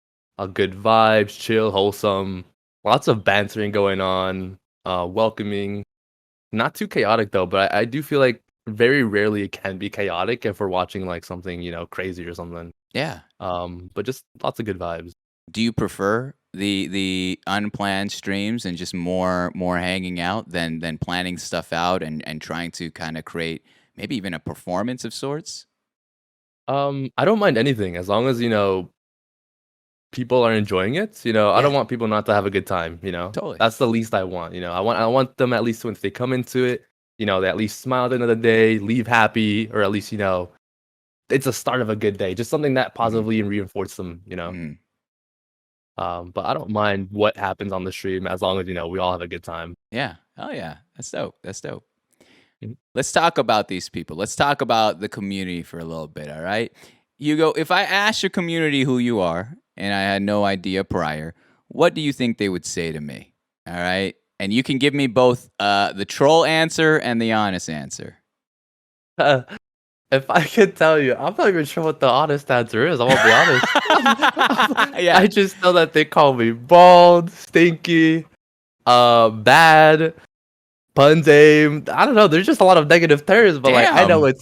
good vibes, chill, wholesome, lots of bantering going on, welcoming. Not too chaotic though, but I do feel like very rarely it can be chaotic if we're watching like something crazy or something. Yeah. But just lots of good vibes. Do you prefer the unplanned streams and just more hanging out than planning stuff out and trying to kind of create maybe even a performance of sorts? I don't mind anything as long as people are enjoying it. I Yeah, don't want people not to have a good time. totally. That's the least I want. I want them at least once they come into it, they at least smile at the end of the day, leave happy, or at least it's a start of a good day. Just something that Mhm, positively reinforces them. mhm. But I don't mind what happens on the stream as long as we all have a good time. Yeah. Oh yeah. That's dope. That's dope. Mhm. Let's talk about these people. Let's talk about the community for a little bit, all right? Hugo, if I asked your community who you are and I had no idea prior, what do you think they would say to me? All right? And you can give me both the troll answer and the honest answer. If I could tell you, I'm not even sure what the honest answer is. I won't be honest. I Yeah. just know that they call me bald, stinky, bad. puns aim. I don't know. There's just a lot of negative terms, but like I know Damn.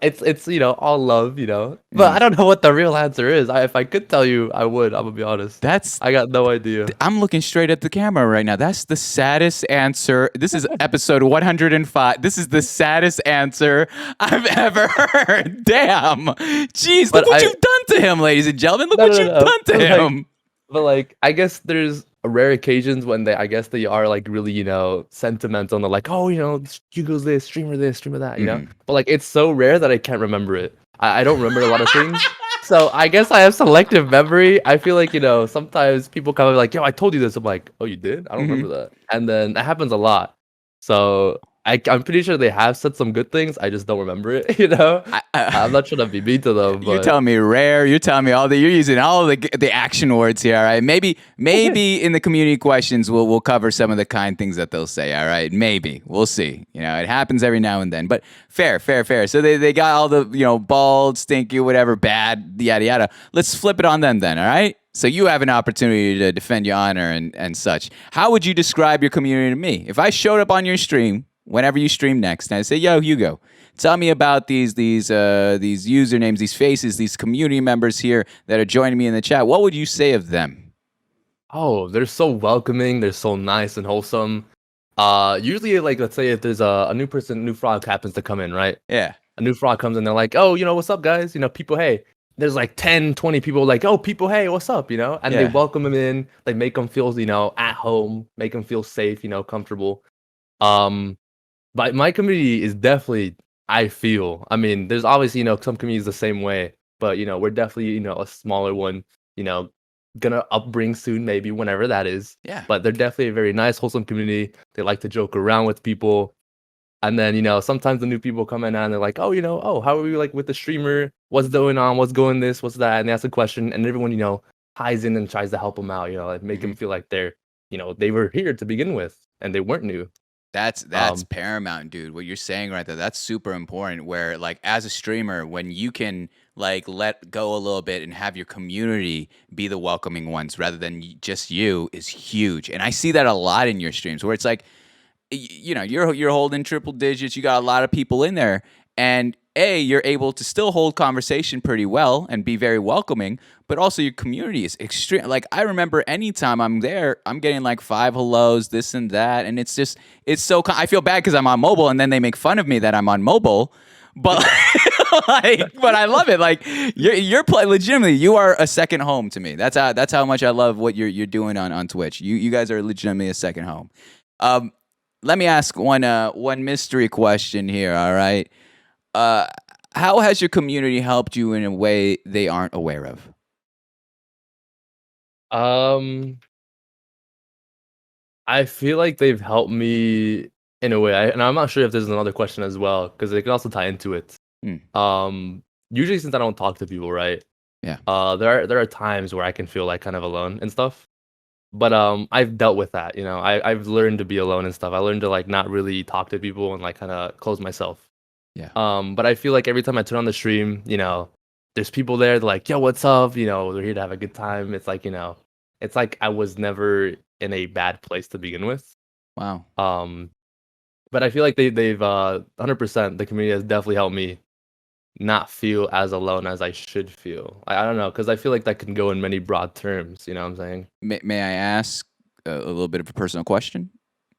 it's all love, But I Mhm. don't know what the real answer is. If I could tell you, I would. I'm gonna be honest. That's I got no idea. I'm looking straight at the camera right now. That's the saddest answer. This is episode 105. This is the saddest answer I've ever heard. Damn. Jeez, look But what you've done to him, ladies and gentlemen. Look no, what no, you've no. done to him. But like I guess there's rare occasions when I guess they are like really, sentimental and they're like, oh, Hugo's this, streamer that. Mhm. But like it's so rare that I can't remember it. I don't remember a lot of things. So I guess I have selective memory. I feel like, sometimes people come up like, yo, I told you this. I'm like, oh, you did? I don't Mhm. remember that. And then that happens a lot. So I'm pretty sure they have said some good things. I just don't remember it. I'm not trying to be mean to them, You're but telling me rare. You're telling me you're using all the action words here. All right, maybe in the community questions we'll cover some of the kind things that they'll say. All right, maybe we'll see. It happens every now and then. But fair. So they got all the bald, stinky, whatever, bad, yada yada. Let's flip it on them then. All right. So you have an opportunity to defend your honor and such. How would you describe your community to me? If I showed up on your stream, whenever you stream next, and I say, yo, Hugo, tell me about these usernames, these faces, these community members here that are joining me in the chat. What would you say of them? oh, they're so welcoming. They're so nice and wholesome. Usually, like, let's say if there's a new frog happens to come in, right? Yeah. A new frog comes in, they're like, oh, what's up, guys? People, hey. There's like 10, 20 people like, oh, people, hey, what's up? And they Yeah. welcome him in. They make him feel, at home, make him feel safe, comfortable. Um, but my community is definitely, I feel, I mean, there's obviously, some communities the same way, but, we're definitely, a smaller one, you know, gonna upbring soon, maybe whenever that is. Yeah. But they're definitely a very nice, wholesome community. They like to joke around with people. And then, sometimes the new people come in and they're like, oh, oh, how are we like with the streamer? What's going on? What's going this? What's that? And they ask a question and everyone, hies in and tries to help them out, like make them feel like they're, they were here to begin with and they weren't new. That's Um, paramount, dude. What you're saying right there, that's super important. Where like as a streamer, when you can like let go a little bit and have your community be the welcoming ones rather than just you is huge. And I see that a lot in your streams where it's like, you're holding triple digits. You got a lot of people in there, and you're able to still hold conversation pretty well and be very welcoming. But also your community is extreme. Like I remember anytime I'm there, I'm getting like 5 hellos, this and that, and it's so. I feel bad because I'm on mobile, and then they make fun of me that I'm on mobile. But but I love it. Like you're legitimately, you are a second home to me. That's how much I love what you're doing on Twitch. You guys are legitimately a second home. Let me ask one mystery question here. All right, how has your community helped you in a way they aren't aware of? um, I feel like they've helped me in a way, and I'm not sure if there's another question as well, because they can also tie into it. Hmm. Usually since I don't talk to people, right? Yeah. There are times where I can feel like kind of alone and stuff. But I've dealt with that, I've learned to be alone and stuff. I learned to like not really talk to people and like kind of close myself. Yeah. But I feel like every time I turn on the stream, there's people there. They're like, "Yo, what's up?" They're here to have a good time. It's like, it's like I was never in a bad place to begin with. Wow. But I feel like they've 100% the community has definitely helped me not feel as alone as I should feel. I don't know, because I feel like that can go in many broad terms. You know what I'm saying? May I ask a little bit of a personal question?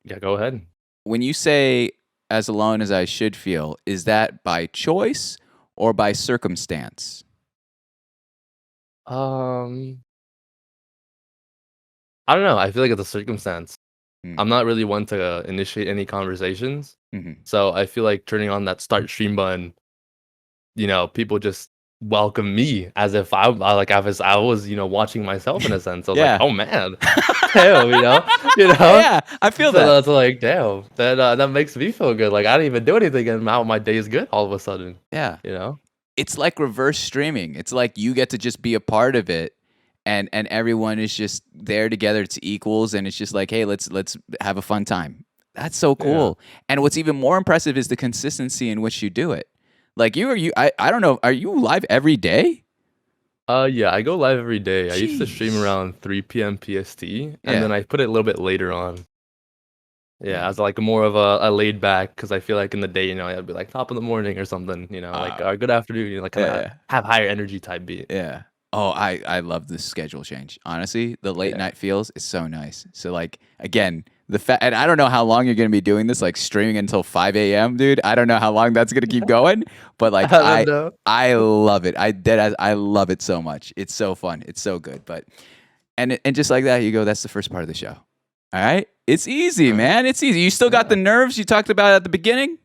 Yeah, go ahead. When you say as alone as I should feel, is that by choice or by circumstance? Um, I don't know. I feel like it's a circumstance. Mm. I'm not really one to initiate any conversations. Mhm. So I feel like turning on that start stream button, people just welcome me as if I was, watching myself in a sense. I was Yeah. like, oh man, damn, Yeah, I feel So that. that's like, damn, that makes me feel good. Like I didn't even do anything, and now my day is good all of a sudden. Yeah. You know? It's like reverse streaming. It's like you get to just be a part of it, and everyone is just there together. It's equals, and it's just like, hey, let's have a fun time. That's so Yeah. cool. And what's even more impressive is the consistency in which you do it. Like I don't know, are you live every day? Yeah, I go live every day. I used to stream Jeez. around 3 p.m. PST, Yeah. and then I put it a little bit later on. Yeah, as like more of a laid back, because I feel like in the day, I'd be like top of the morning or something, like good afternoon, like kind of Yeah. have higher energy type beat. Yeah. Oh, I love this schedule change. Honestly, the late Yeah. night feels is so nice. So like again, the fact, and I don't know how long you're gonna be doing this, like streaming until 5 a.m., dude. I don't know how long that's gonna keep going, but like I don't know. I love it. I love it so much. It's so fun. It's so good. But and just like that, you go. That's the first part of the show. All right, it's easy, Alright. man. It's easy. You still got the Yeah. nerves you talked about at the beginning.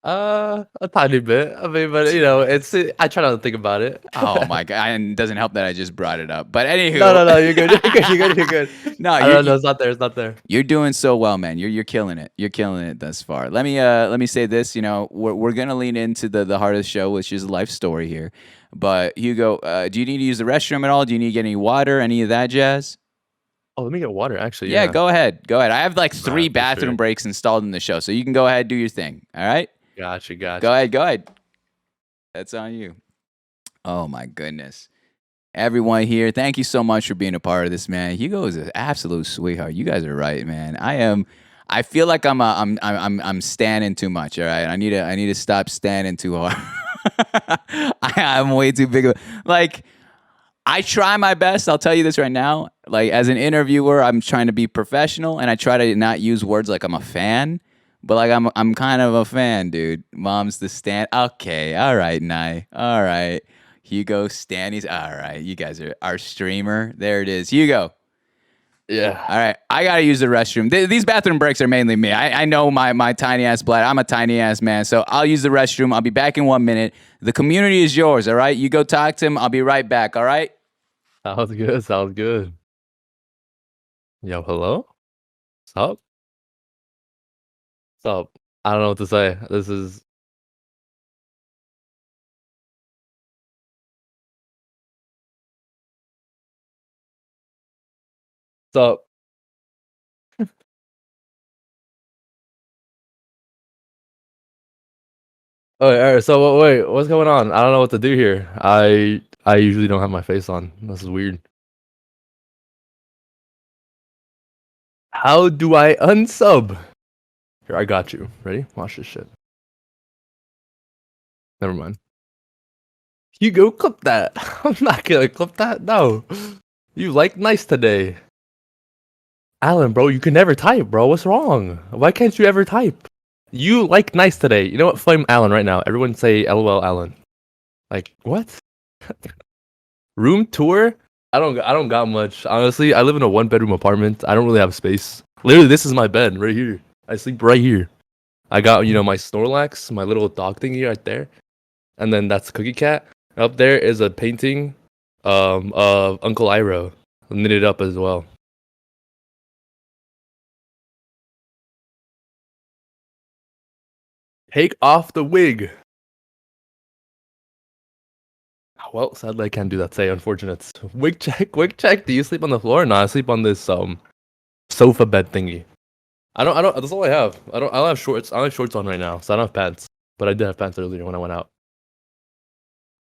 A tiny bit. I mean, but I try not to think about it. Oh my god! And it doesn't help that I just brought it up. But anywho, No, you're good. You're good. You're good. You're good. no, I don't know. It's not there. It's not there. you're doing so well, man. You're killing it. You're killing it thus far. Let me say this. We're gonna lean into the heart of the show, which is life story here. But Hugo, do you need to use the restroom at all? Do you need to get any water, any of that jazz? Oh, let me get water. Actually, Yeah, go ahead. Go ahead. I have like 3 for bathroom sure. breaks installed in the show, so you can go ahead, do your thing. All right? Gotcha. Go Gotcha. ahead. Go ahead. That's on you. Oh my goodness. Everyone here, thank you so much for being a part of this, man. Hugo is an absolute sweetheart. You guys are right, man. I feel like I'm standing too much. All right, I need to stop standing too hard. I'm way too big of like. I try my best. I'll tell you this right now. Like as an interviewer, I'm trying to be professional, and I try to not use words like I'm a fan. But like I'm kind of a fan, dude. Mom's the Stan. Okay, all right, Nye. All right. Hugo Stanny's. All right, you guys are our streamer. There it is. Hugo. Yeah. All right, I gotta use the restroom. These bathroom breaks are mainly me. I know my tiny ass bladder. I'm a tiny ass man, so I'll use the restroom. I'll be back in 1 minute. The community is yours. All right, you go talk to him. I'll be right back. All right. Sounds good. Sounds good. Yo, hello. What's up? What's up? I don't know what to say. This is. What's up? Oh, all right. So wait, what's going on? I don't know what to do here. I usually don't have my face on. This is weird. How do I unsub? Here, I got you. Ready? Watch this shit. Never mind. Hugo, clip that. I'm not gonna clip that. No. You like nice today. Alan, bro, you can never type, bro. What's wrong? Why can't you ever type? You like nice today. You know what? Flame Alan right now. Everyone say LOL Alan. Like, what? Room tour? I don't got much. Honestly, I live in a 1-bedroom apartment. I don't really have space. Literally, this is my bed right here. I sleep right here. I got, my Snorlax, my little dog thingy right there. And then that's Cookie Cat. Up there is a painting of Uncle Iroh knitted up as well. Take off the wig. Well, sadly I can't do that today, unfortunate. Wig check. Do you sleep on the floor? No, I sleep on this sofa bed thingy. I don't that's all I have. I don't have shorts. I don't have shorts on right now, so I don't have pants. But I did have pants earlier when I went out.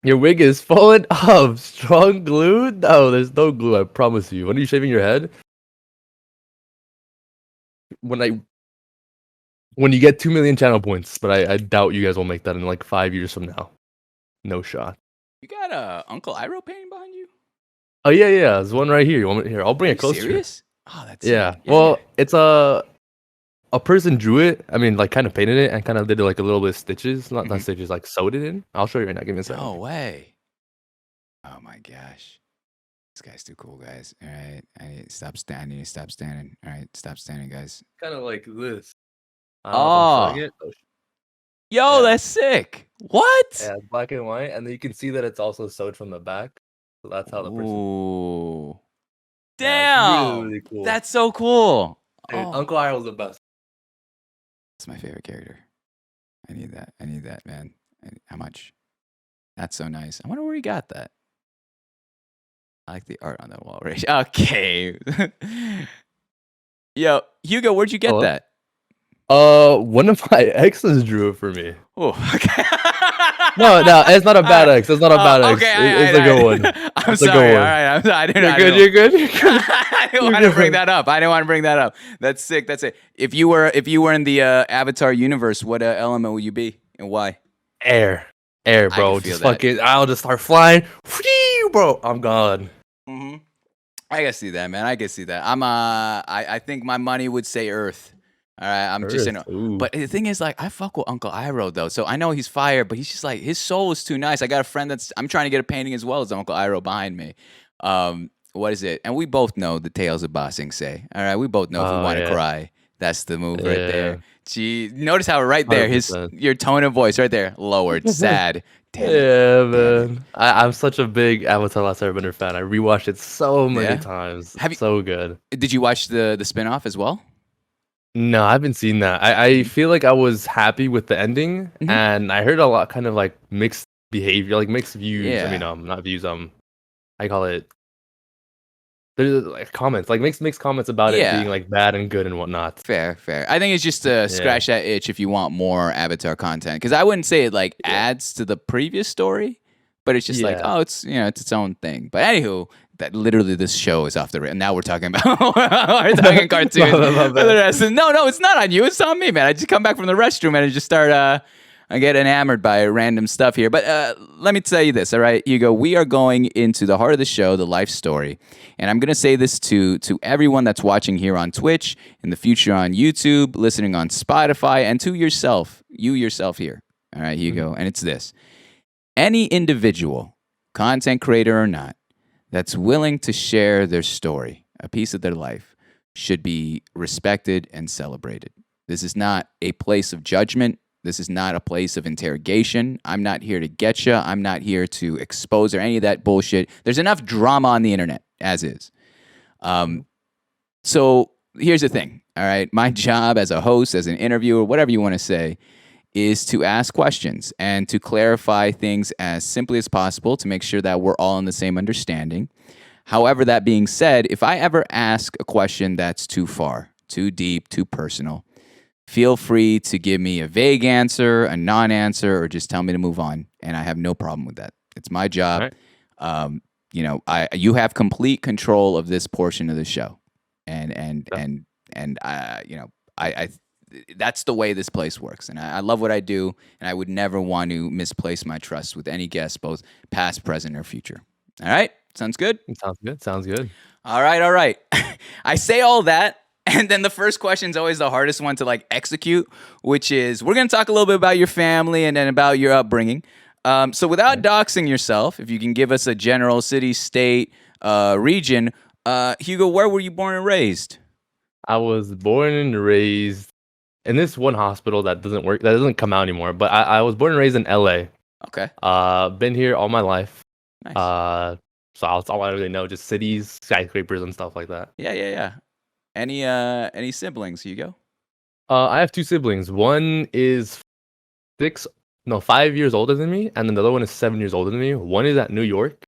Your wig is falling off. Strong glue? No, there's no glue, I promise you. When are you shaving your head? When you get 2 million channel points, but I doubt you guys will make that in like 5 years from now. No shot. You got a Uncle Iroh painting behind you? Oh yeah. There's one right here. You want me here? I'll bring it closer. Serious? Oh, that's Yeah. sick. Well, it's a person drew it. I mean, like kind of painted it and kind of did like a little bit of stitches, not stitches, like sewed it in. I'll show you right now. Give me a second. No way. Oh my gosh. This guy's too cool, guys. All right. I need to stop standing. Stop standing. All right. Stop standing, guys. Kind of like this. I don't know if I'm showing it. Oh, Yo, Yeah. that's sick. What? yeah, it's black and white, and then you can see that it's also sewed from the back. So that's how the person. Ooh. Yeah, it's Damn. really cool. That's so cool. Dude, Oh. Uncle Iroh's the best. That's my favorite character. I need that, man. How much? That's so nice. I wonder where he got that. I like the art on that wall, right? Okay. Yo, Hugo, where'd you get Hello? that? One of my exes drew it for me. Oh, okay. No, it's not a bad X. It's not a bad X. Okay, It's a good one. I'm It's a sorry. good All one. right, I didn't. You're good. I didn't want to bring that up. I didn't want to bring that up. That's sick. That's it. If you were in the Avatar universe, what element would you be and why? Air, I bro. can feel Just that. fucking. I'll just start flying. Whee, bro. I'm gone. Mm-hmm. I can see that, man. I can see that. I think my money would say Earth. All right, I'm just saying. Earth, ooh. But the thing is, like, I fuck with Uncle Iroh though, so I know he's fire. But he's just like, his soul is too nice. I got a friend I'm trying to get a painting as well as Uncle Iroh behind me. What is it? And we both know the Tales of Ba Sing Se. All right, we both know if we Oh, want to yeah. cry, that's the move right Yeah. there. Gee, notice how right there, 100%. your tone of voice right there, lowered, sad. Damn it. Yeah, Damn it. man. I'm such a big Avatar: Last Airbender fan. I rewatched it so many Yeah? times. Have you- So good. Did you watch the spinoff as well? No, I haven't seen that. I feel like I was happy with the ending, Mhm. and I heard a lot kind of like mixed behavior, like mixed views. I Yeah. mean, not views. I call it. There's like comments, like mixed comments about it Yeah. being like bad and good and whatnot. Fair. I think it's just to scratch that itch if you want more Avatar content. Because I wouldn't say it like adds to the previous story, but it's just like, Yeah. oh, it's it's its own thing. But anywho, that literally this show is off the rail. Now we're talking about we're talking cartoons. My bad. No, it's not on you. It's on me, man. I just come back from the restroom and I just start. I get enamored by random stuff here. But let me tell you this, all right, Hugo? We are going into the heart of the show, the life story. And I'm going to say this to everyone that's watching here on Twitch, in the future on YouTube, listening on Spotify, and to yourself, you yourself here. All right, Hugo? And it's this. Any individual, content creator or not, that's willing to share their story, a piece of their life, should be respected and celebrated. This is not a place of judgment. This is not a place of interrogation. I'm not here to get you. I'm not here to expose or any of that bullshit. There's enough drama on the internet as is. So here's the thing, all right? My job as a host, as an interviewer, whatever you want to say, is to ask questions and to clarify things as simply as possible to make sure that we're all in the same understanding. However, that being said, if I ever ask a question that's too far, too deep, too personal, feel free to give me a vague answer, a non-answer, or just tell me to move on, and I have no problem with that. It's my job. Right. You have complete control of this portion of the show, and that's the way this place works, and I love what I do, and I would never want to misplace my trust with any guest, both past, present, or future. All right, sounds good. Sounds good. All right. I say all that. And then the first question is always the hardest one to like execute, which is we're going to talk a little bit about your family and then about your upbringing. So without doxing yourself, if you can give us a general city, state, region, Hugo, where were you born and raised? I was born and raised in this one hospital that doesn't come out anymore. But I was born and raised in LA. Okay. Been here all my life. Nice. So that's all I really know, just cities, skyscrapers, and stuff like that. Yeah. Any siblings, Hugo? I have two siblings. One is 5 years older than me, and then the other one is 7 years older than me. One is at New York,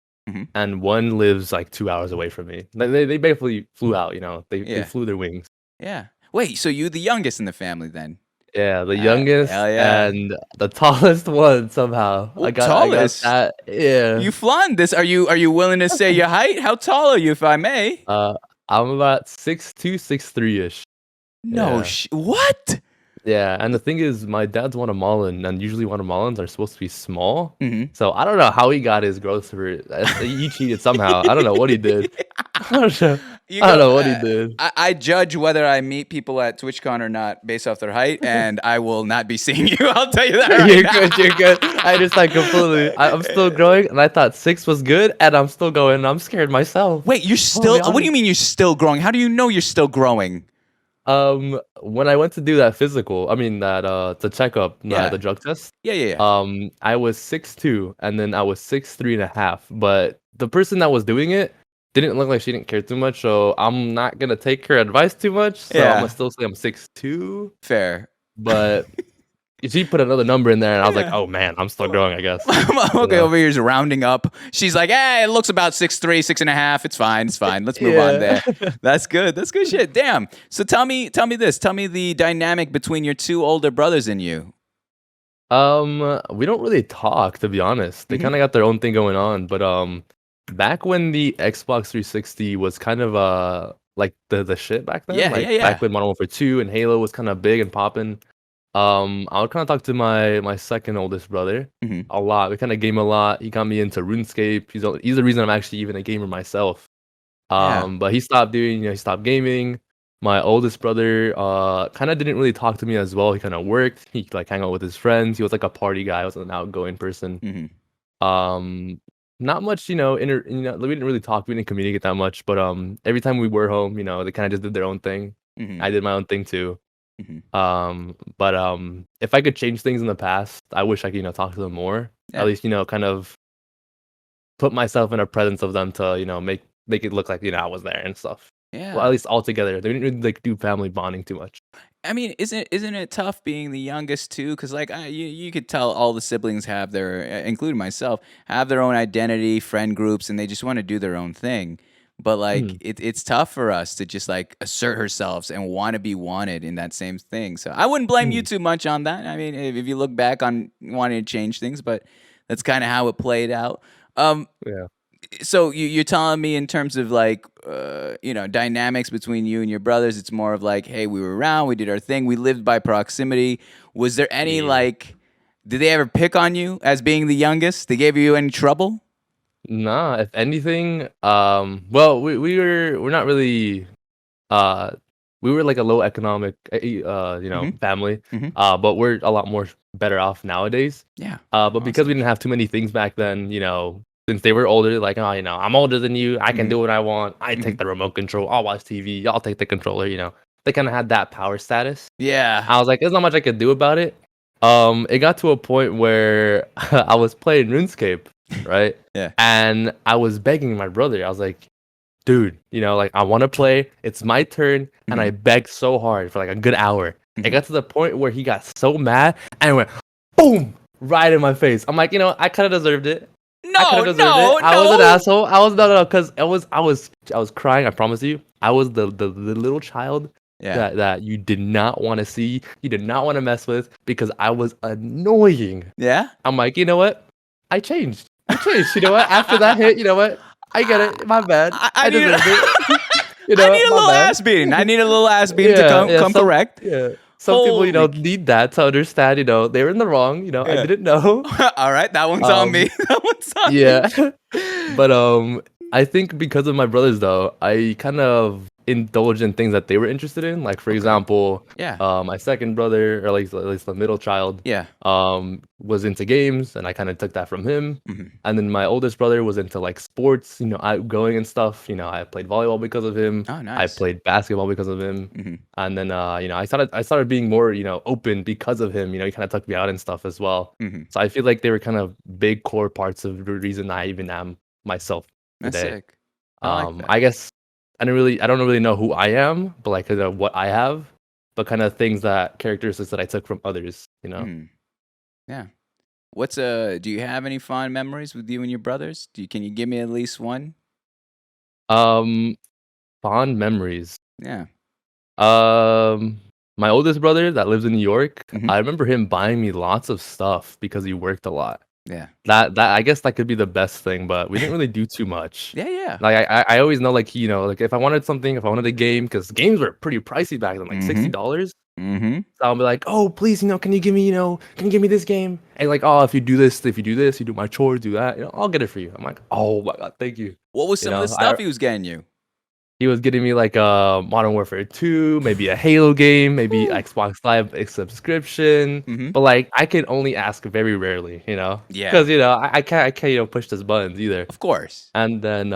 and one lives like 2 hours away from me. They basically flew out, they flew their wings. Yeah. Wait, so you the youngest in the family then? Yeah, the youngest hell yeah. and the tallest one somehow. Ooh, I got tallest? that. Yeah. You flaunt this. Are you willing to say your height? How tall are you, if I may? I'm about 6'2", 6'3" ish. No, Yeah. What? Yeah, and the thing is, my dad's Guatemalan, and usually Guatemalans are supposed to be small. Mm-hmm. So I don't know how he got his growth rate. He cheated somehow. I don't know what he did. I don't know what he did. I judge whether I meet people at TwitchCon or not based off their height, and I will not be seeing you. I'll tell you that right now. You're good. I just completely. I'm still growing, and I thought 6 was good, and I'm still going. I'm scared myself. Wait, you're still? What do you mean you're still growing? How do you know you're still growing? When I went to do that physical, the checkup, the drug test. Yeah. I was 6'2", and then I was 6'3.5". But the person that was doing it didn't look like she didn't care too much, so I'm not gonna take her advice too much. So I'm gonna still say I'm 6'2". Fair. But she put another number in there, and I was like, oh man, I'm still growing, I guess. Okay, over here's rounding up. She's like, hey, it looks about 6'3", 6.5". It's fine. Let's move on there. That's good shit. Damn. So tell me this. Tell me the dynamic between your two older brothers and you. We don't really talk, to be honest. They Hmm. kind of got their own thing going on, but back when the Xbox 360 was kind of like the shit back then, Yeah, yeah, like back yeah. when Modern Warfare 2 and Halo was kind of big and popping. I would kind of talk to my second oldest brother Hmm. a lot. We kind of game a lot. He got me into RuneScape. He's the reason I'm actually even a gamer myself. Yeah. But he stopped he stopped gaming. My oldest brother, kind of didn't really talk to me as well. He kind of worked. He like hang out with his friends. He was like a party guy. He was an outgoing person. Hmm. Um, Not much, we didn't really talk. We didn't communicate that much. But every time we were home, they kind of just did their own thing. Hmm. I did my own thing too. Hmm. But if I could change things in the past, I wish I could, talk to them more. At Yeah. least, kind of put myself in a presence of them to, make it look like, I was there and stuff. Well, at Yeah. least all together. They didn't really like do family bonding too much. I mean, isn't it tough being the youngest too? Because like you could tell all the siblings have their, including myself, have their own identity, friend groups, and they just want to do their own thing. But like Mhm. it's tough for us to just like assert ourselves and want to be wanted in that same thing. So I wouldn't blame you Mhm. too much on that. I mean, if you look back on wanting to change things, but that's kind of how it played out. Um, Yeah. so you're telling me in terms of like dynamics between you and your brothers, it's more of like, hey, we were around, we did our thing, we lived by proximity. Was there any Yeah. like, did they ever pick on you as being the youngest? They gave you any trouble? Nah, if anything, well, we're not really uh we were like a low economic Mm-hmm. family. Mm-hmm. But we're a lot more better off nowadays. Yeah. But because we Awesome. didn't have too many things back then, since they were older, like, oh, I'm older than you, I can Mm-hmm. do what I want. I Mm-hmm. take the remote control, I'll watch TV, I'll take the controller. They kind of had that power status. Yeah. I was like, there's not much I could do about it. It got to a point where I was playing RuneScape, right? Yeah. And I was begging my brother. I was like, dude, like I want to play. It's my turn. And I Mm-hmm. begged so hard for like a good hour. It Mm-hmm. got to the point where he got so mad and went boom right in my face. I'm like, I kind of deserved it. I kind No, of deserved it. no, I was an no. asshole. I was no, because I was crying. I promise you. I was the little child Yeah. that you did not want to see. You did not want to mess with because I was annoying. Yeah. I'm like, you know what? I changed. I changed. You know what? After that hit, you know what? I get it. My bad. I I need deserved it. I need a My little bad. ass beating. I need a little ass beating to Yeah, come yeah. come correct. Some people, Holy. need that to understand. They were in the wrong. I Yeah. didn't know. All right, that one's on me. Um, That one's on me. yeah. But I think because of my brothers though, I kind of indulged in things that they were interested in. Like for Okay. example, Yeah. my second brother, or at least the middle child, Yeah. was into games, and I kind of took that from him. Mhm. And then my oldest brother was into like sports, outgoing and stuff. I played volleyball because of him. Oh, I nice. played basketball because of him. Mhm. And then I started being more, open because of him. He kind of took me out and stuff as well. Mhm. So I feel like they were kind of big core parts of the reason I even am myself That's today. sick. I like that. I guess I don't really know who I am, but like what I have, but kind of characteristics that I took from others. Mhm. Yeah. Do you have any fond memories with you and your brothers? Can you give me at least one? Um, Fond memories. Yeah. Um, my oldest brother that lives in New York, Mhm. I remember him buying me lots of stuff because he worked a lot. Yeah. That I guess that could be the best thing, but we didn't really do too much. Yeah, yeah. Like I always know like like if I wanted something, if I wanted a game, because games were pretty pricey back then, like Mhm. $60. Mhm. So I'll be like, oh please, can you give me this game? And like, oh if you do this, you do my chores, do that, I'll get it for you. I'm like, oh my god, thank you. What was some of the I stuff he was getting you? He was getting me like a Modern Warfare 2, maybe a Halo game, maybe Ooh. Xbox Live a subscription. Mhm. But like I can only ask very rarely, Yeah. because I can't push those buttons either. Of course. And then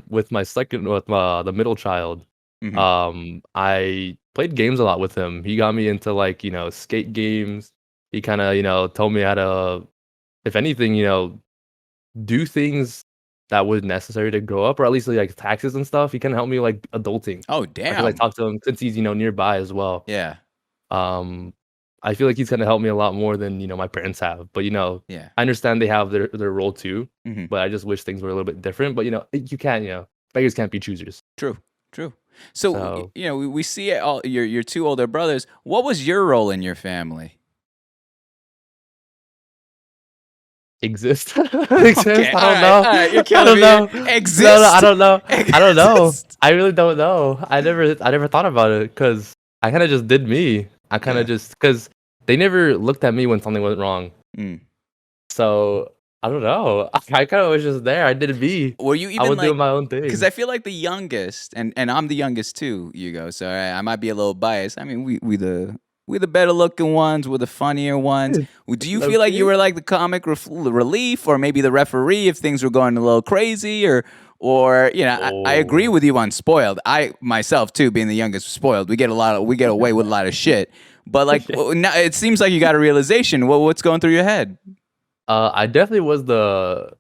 with the middle child, Mhm. I played games a lot with him. He got me into like skate games. He kind of told me how to, if anything, do things that was necessary to grow up, or at least like taxes and stuff. He can help me like adulting. Oh, I feel like damn. talk to him since he's nearby as well. Yeah. Um, I feel like he's gonna help me a lot more than my parents have. But Yeah. I understand they have their role too. Mhm. But I just wish things were a little bit different. But you can't beggars can't be choosers. True. True. So, So we see all your two older brothers. What was your role in your family? exist. Okay, Exist. I don't know. all right, you're I killing don't me know. here. No, I Exist? don't know. I don't know. Exist. I really don't know. I never thought about it because I kind of just did me. I kind of Yeah. just because they never looked at me when something went wrong. Mm. So I don't know. I kind of was just there. I did me. Were you I even was doing like, my own because thing. I feel like the youngest, and I'm the youngest too, Hugo. So I might be a little biased. I mean, we the better looking ones, we're the funnier ones. Do you Low feel like you key. were like the comic relief, or maybe the referee if things were going a little crazy, or I agree Oh. with you on spoiled. I myself too, being the youngest, was spoiled. We get away with a lot of shit. But like now, it seems like you got a realization. What's going through your head? I definitely was the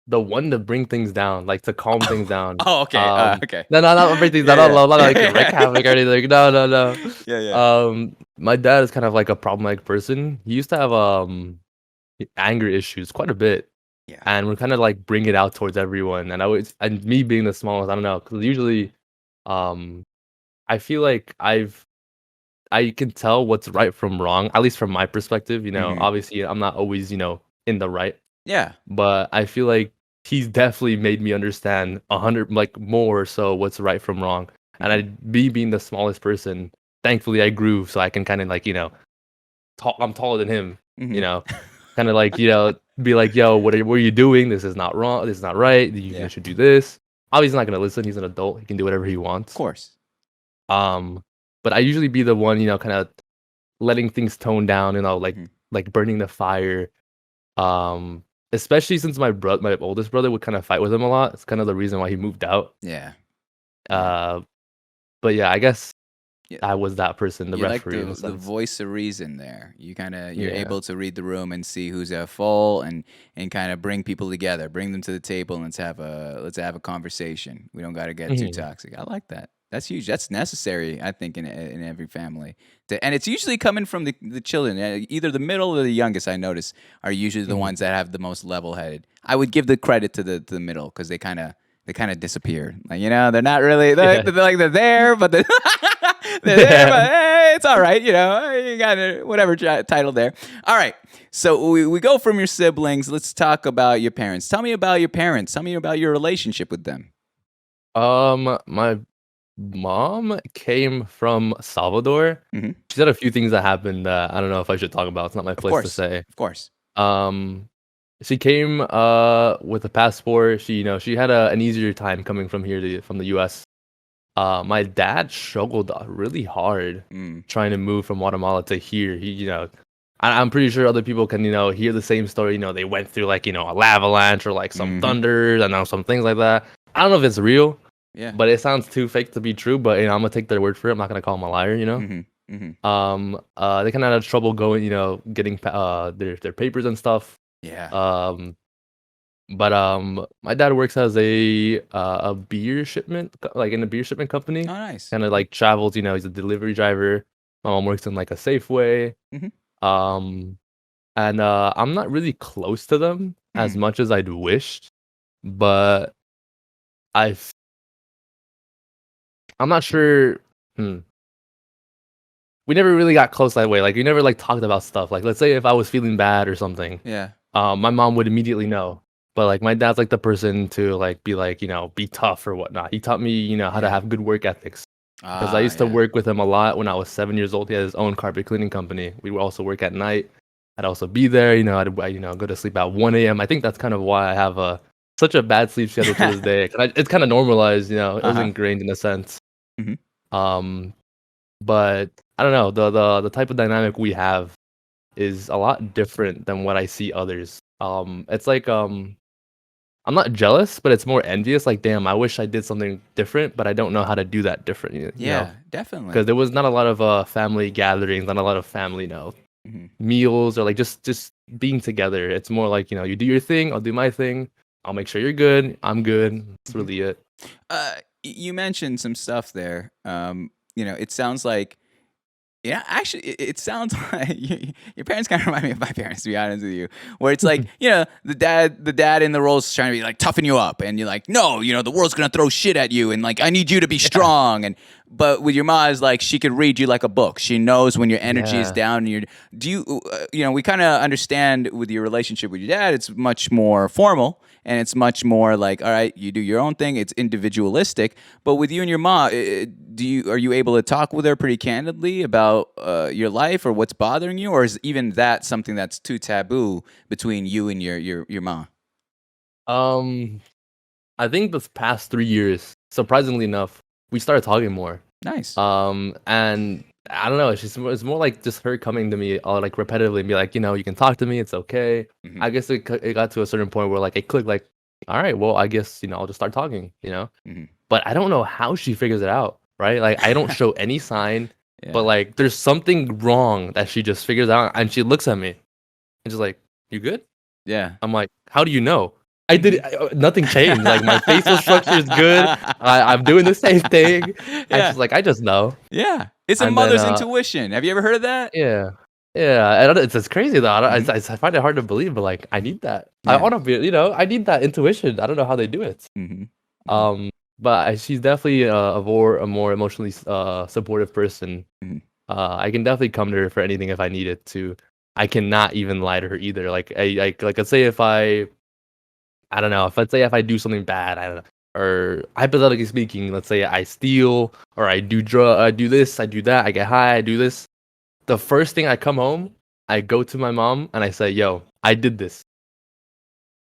one to bring things down, like to calm things down. Oh, okay, Um, okay. no, no, not bring things Yeah, down. yeah, Not like yeah, wreak havoc or anything. No, no, no. yeah, yeah. My dad is kind of like a problematic person. He used to have anger issues quite a bit, Yeah. and would kind of like bring it out towards everyone. And I was, and me being the smallest, I don't know, because usually, um, I feel like I can tell what's right from wrong, at least from my perspective. Hmm. Obviously, I'm not always in the right, Yeah. but I feel like he's definitely made me understand 100 like more so what's right from wrong. And Hmm. me being the smallest person, thankfully I grew so I can kind of like I'm taller than him, you Hmm. know, kind of like be like, yo, what are you doing? This is not wrong. This is not right. You Yeah. should do this. Obviously, he's not gonna listen. He's an adult. He can do whatever he Of wants. course. Um, but I usually be the one, kind of letting things tone down. Hmm. Like burning the fire. Especially since my oldest brother would kind of fight with him a lot. It's kind of the reason why he moved out. Yeah. Yeah. Uh, but yeah, I guess Yeah. I was that person, the You're like referee in a the sense. voice of reason there. You're Yeah. able to read the room and see who's at fault, and kind of bring people together, bring them to the table, and let's have a conversation. We don't got to get too Mhm. toxic. I like that. That's huge. That's necessary, I think, in every family. And it's usually coming from the children. Either the middle or the youngest, I notice, are usually the Mhm. ones that have the most level headed. I would give the credit to the middle because they kind of disappear. Like they're not really Yeah. they're there, but they're there, but Yeah. hey, it's all right. You got whatever title there. All right. So we go from your siblings. Let's talk about your parents. Tell me about your parents. Tell me about your relationship with them. My mom came from Salvador. Hmm. She said a few things that happened that I don't know if I should talk about. It's not my Of place to course. say. Of course. Um, she came with a passport. She had an easier time coming from from the US. My dad struggled really hard Mm. trying to move from Guatemala to here. I'm pretty sure other people can, hear the same story. They went through like, a lava avalanche or like some Hmm. thunder and some things like that. I don't know if it's real, Yeah. but it sounds too fake to be true. But I'm gonna take their word for it. I'm not gonna call them a liar. Hmm. Hmm. They kind of had trouble going, getting their papers and stuff. Yeah. Um, but my dad works as a beer shipment, like in a beer shipment company. Oh, nice. Kind of like travels, he's a delivery driver. My mom works in like a Safeway. Hmm. Um, and I'm not really close to them as Mm. much as I'd wished, but I I'm not sure. Hmm. We never really got close that way. Like we never like talked about stuff. Like let's say if I was feeling bad or something, Yeah. my mom would immediately know. But like my dad's like the person to like be like, be tough or whatnot. He taught me, how to Yeah. have good work ethics. Because I Ah, used to yeah. work with him a lot when I was 7 years old. He had his own carpet cleaning company. We would also work at night. I'd also be there, go to sleep at 1 a.m. I think that's kind of why I have such a bad sleep schedule to this day. It's kind of normalized, it was Uh-huh. ingrained in a sense. Hmm. Um, but I don't know, the type of dynamic we have is a lot different than what I see others. It's like I'm not jealous, but it's more envious. Like, damn, I wish I did something different, but I don't know how to do that different. Yeah, Because definitely. there was not a lot of family gatherings, not a lot of family, Hmm. meals or like just being together. It's more like you do your thing, I'll do my thing. I'll make sure you're good. I'm good. That's Hmm. really it. You mentioned some stuff there. It sounds like, yeah, actually, it sounds like your parents kind of remind me of my parents, to be honest with you. Where it's like, the dad in the roles is trying to be like toughen you up, and you're like, no, the world's gonna throw shit at you, and like I need you to be Yeah. strong. And But with your ma, is like she could read you like a book. She knows when your energy is Yeah. down. And you're, do you, we kind of understand with your relationship with your dad, it's much more formal and it's much more like, all right, you do your own thing. It's individualistic. But with you and your ma, are you able to talk with her pretty candidly about your life or what's bothering you, or is even that something that's too taboo between you and your ma? Um, I think this past 3 years, surprisingly enough, we started talking more. Nice. And I don't know, it's more like just her coming to me like repetitively and be like, you can talk to me, it's okay. Mhm. I guess it got to a certain point where like it clicked, like, all right, well, I guess I'll just start talking. Mhm. But I don't know how she figures it out, right? Like I don't show any sign, but Yeah. like there's something wrong that she just figures out, and she looks at me and just like, you good? Yeah. I'm like, how do you know? I did nothing changed. Like my facial structure is good. I'm doing the same thing. And Yeah. she's like, I just know. Yeah. It's a And then mother's intuition. Have you ever heard of that? yeah, yeah. I don't, it's crazy though. Mhm. I find it hard to believe, but like I need that. I Yeah. want to be, I need that intuition. I don't know how they do it. Mhm. Mhm. Um, but she's definitely a more emotionally supportive person. Mhm. I can definitely come to her for anything if I need it to. I cannot even lie to her either. Like let's say if I don't know. If let's say if I do something bad, I don't know, or hypothetically speaking, let's say I steal or I do this, I do that, I get high, I do this. The first thing I come home, I go to my mom and I say, "Yo, I did this,"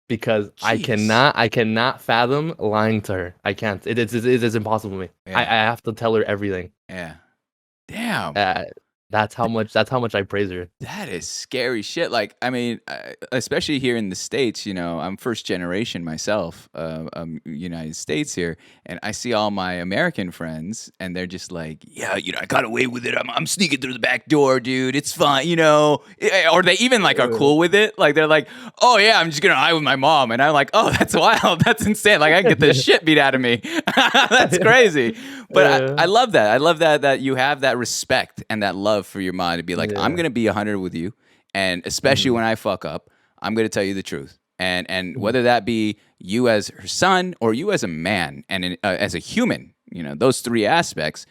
because Jeez. I cannot fathom lying to her. I can't. It is impossible for me. I Yeah. have to tell her everything. Yeah. Damn. Uh, that's how much I praise her. That is scary shit. Like, I mean, especially here in the States, I'm first generation myself, United States here, and I see all my American friends, and they're just like, yeah, I got away with it. I'm sneaking through the back door, dude. It's fine. Or they even like are cool with it. Like, they're like, oh, yeah, I'm just going to hide with my mom. And I'm like, oh, that's wild. That's insane. Like, I can get the shit beat out of me. That's crazy. But I Yeah, love that. I love that you have that respect and that love for your mom to be like, I'm yeah. gonna be 100 with you, and especially Mhm, when I fuck up, I'm gonna tell you the truth. And mhm. whether that be you as her son or you as a man and as a human, those three aspects.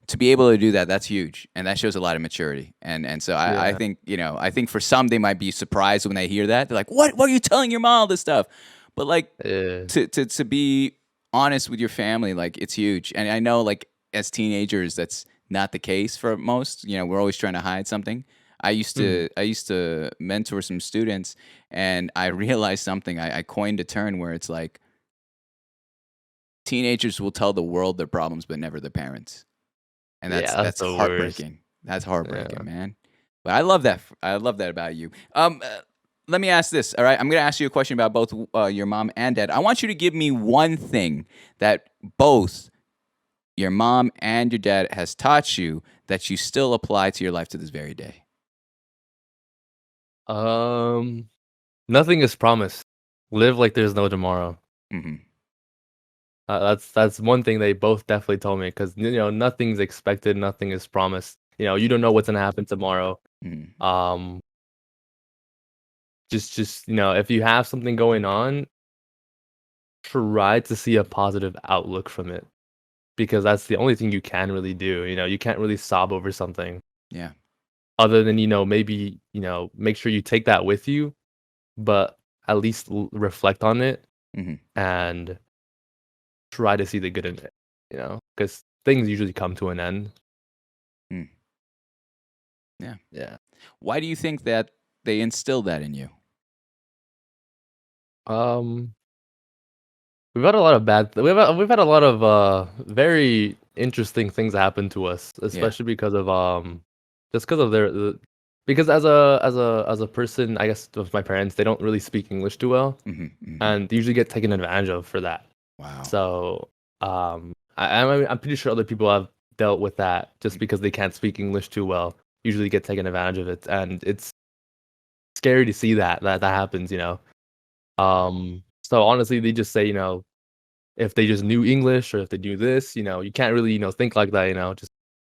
To be able to do that, that's huge, and that shows a lot of maturity. And so I Yeah, think I think for some they might be surprised when they hear that. They're like, "What? What are you telling your mom all this stuff?" But like yeah, to be honest with your family, like it's huge. And I know like as teenagers that's not the case for most. We're always trying to hide something. mhm. I used to mentor some students, and I realized something. I coined a term where it's like teenagers will tell the world their problems but never their parents. And Yeah, that's that's the worst. heartbreaking. That's heartbreaking, Yeah. man. But I love that. I love that about you. Let me ask this. All right, I'm going to ask you a question about both your mom and dad. I want you to give me one thing that both your mom and your dad has taught you that you still apply to your life to this very day. Um, Nothing is promised. Live like there's no tomorrow. Hmm. That's one thing they both definitely told me, because nothing's expected, nothing is promised. You don't know what's gonna happen tomorrow. Hmm. Um, just if you have something going on, try to see a positive outlook from it, because that's the only thing you can really do. You can't really sob over something Yeah. other than maybe make sure you take that with you, but at least reflect on it Hmm. and try to see the good in it, because things usually come to an end. Mm. Yeah. Yeah. Why do you think that they instilled that in you? Um, we've had a lot of we've had a lot of very interesting things happen to us, Yeah. especially because of just because of because as a person, I guess with my parents, they don't really speak English too well, Hmm. Hmm. and they usually get taken advantage of for that. Wow. So I'm pretty sure other people have dealt with that just because they can't speak English too well. Usually get taken advantage of it, and it's scary to see that happens. So honestly, they just say, if they just knew English or if they do this, you can't really, think like that. Just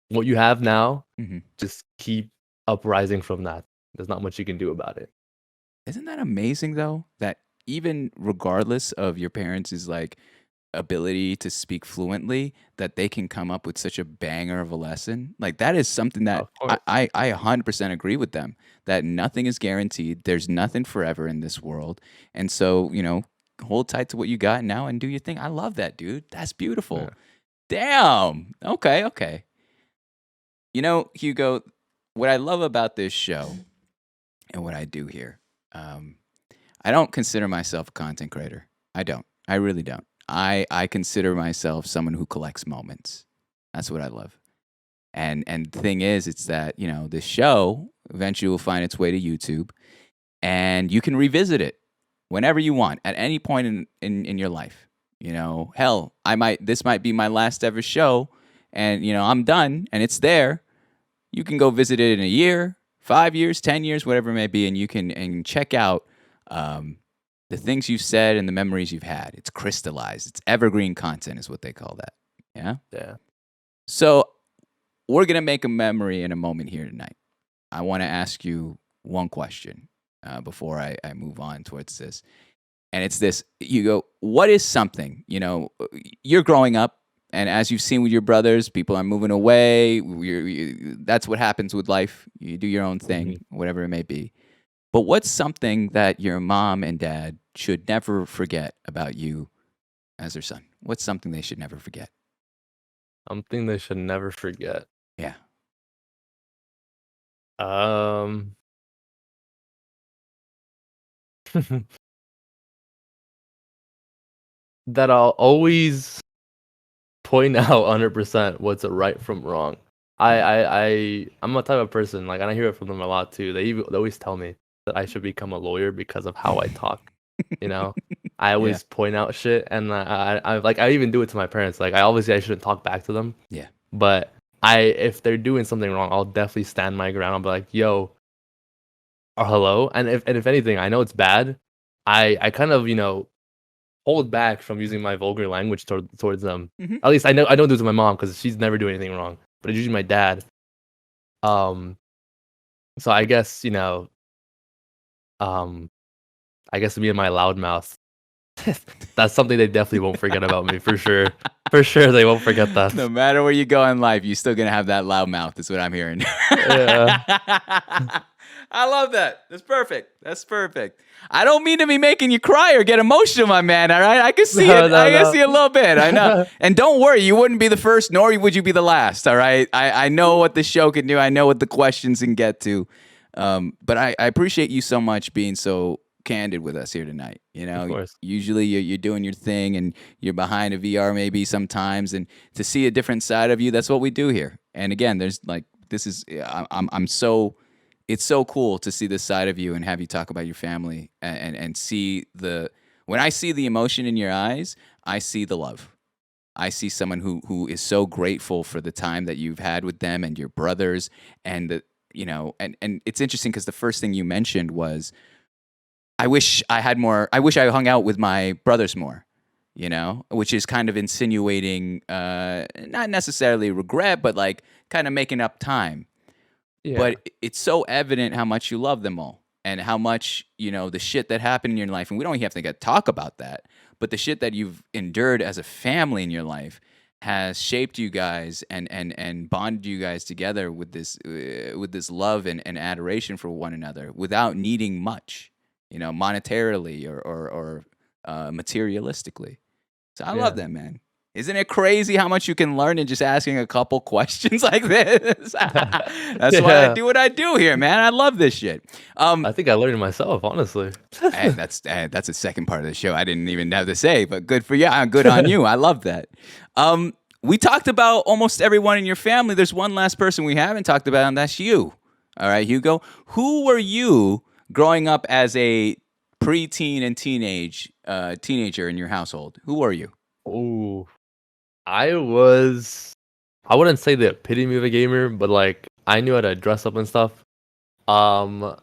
what you have now, Hmm. just keep uprising from that. There's not much you can do about it. Isn't that amazing though? That even regardless of your parents is like ability to speak fluently that they can come up with such a banger of a lesson. Like that is something that Of course. I 100% agree with them, that nothing is guaranteed. There's nothing forever in this world. And so, hold tight to what you got now and do your thing. I love that, dude. That's beautiful. Yeah. Damn. Okay. Hugo, what I love about this show and what I do here, I don't consider myself a content creator. I don't. I really don't. I consider myself someone who collects moments. That's what I love. And the thing is, it's that, this show eventually will find its way to YouTube, and you can revisit it whenever you want, at any point in your life. Hell, this might be my last ever show, and I'm done and it's there. You can go visit it in a year, 5 years, 10 years, whatever it may be, and you can check out the things you've said and the memories you've had. It's crystallized. It's evergreen content is what they call that. Yeah? Yeah. So we're going to make a memory in a moment here tonight. I want to ask you one question before I move on towards this. And it's this, Hugo, what is something, you're growing up, and as you've seen with your brothers, people are moving away. That's what happens with life. You do your own thing, whatever it may be. But what's something that your mom and dad should never forget about you as their son? What's something they should never forget? Something they should never forget. Yeah. That I'll always point out 100% what's a right from wrong. I'm a type of person, like, and I hear it from them a lot too. They always tell me that I should become a lawyer because of how I talk. I always point out shit, and I even do it to my parents. Like, I shouldn't talk back to them. Yeah. But if they're doing something wrong, I'll definitely stand my ground. I'll be like, yo, or hello. And if anything, I know it's bad. I kind of, hold back from using my vulgar language towards them. Mm-hmm. At least I don't do it to my mom because she's never doing anything wrong. But it's usually my dad. So I guess, I guess me and my loudmouth, that's something they definitely won't forget about me, for sure. For sure, they won't forget that. No matter where you go in life, you're still going to have that loud mouth, is what I'm hearing. Yeah. I love that. That's perfect. I don't mean to be making you cry or get emotional, my man, all right? I can see it. I can see a little bit. I know. And don't worry, you wouldn't be the first, nor would you be the last, all right? I know what the show can do. I know what the questions can get to. But I appreciate you so much being so candid with us here tonight. Of course. Usually you're doing your thing and you're behind a VR maybe sometimes, and to see a different side of you, that's what we do here. And again, there's like, it's so cool to see this side of you and have you talk about your family and see when I see the emotion in your eyes, I see the love. I see someone who is so grateful for the time that you've had with them and your brothers, and and it's interesting because the first thing you mentioned was, I wish I hung out with my brothers more, which is kind of insinuating, not necessarily regret, but like kind of making up time. Yeah. But it's so evident how much you love them all, and how much, the shit that happened in your life. And we don't even have to talk about that, but the shit that you've endured as a family in your life has shaped you guys and bonded you guys together with this love and adoration for one another without needing much, monetarily or materialistically. So I love that, man. Isn't it crazy how much you can learn in just asking a couple questions like this? That's why I do what I do here, man. I love this shit. I think I learned it myself, honestly. That's the second part of the show I didn't even have to say, but good for you. Good on you. I love that. We talked about almost everyone in your family. There's one last person we haven't talked about, and that's you. All right, Hugo. Who were you growing up as a preteen and teenager in your household? Who were you? Ooh. I wouldn't say the epitome of a gamer, but like, I knew how to dress up and stuff. I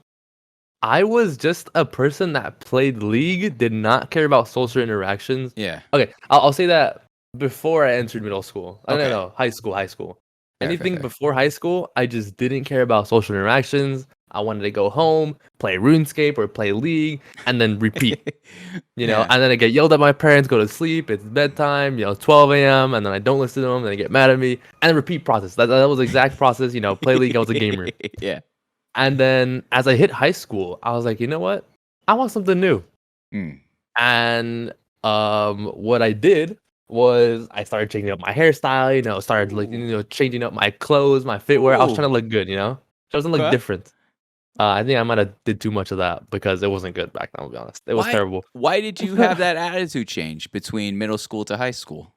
was just a person that played League, did not care about social interactions. Yeah. Okay, I'll say that before I entered middle school. Okay. No, high school. Fair. Anything before high school, I just didn't care about social interactions. I wanted to go home, play RuneScape or play League, and then repeat. Yeah. And then I get yelled at by my parents, go to sleep, it's bedtime, 12 a.m., and then I don't listen to them, and they get mad at me, and then repeat process. That was the exact process, play League, I was a gamer. Yeah. And then as I hit high school, I was like, you know what? I want something new. Mm. And what I did was I started changing up my hairstyle, started like, changing up my clothes, my footwear. I was trying to look good, doesn't look Okay. different. I think I might have did too much of that because it wasn't good back then, I'll be honest. It was terrible. Why did you have that attitude change between middle school to high school?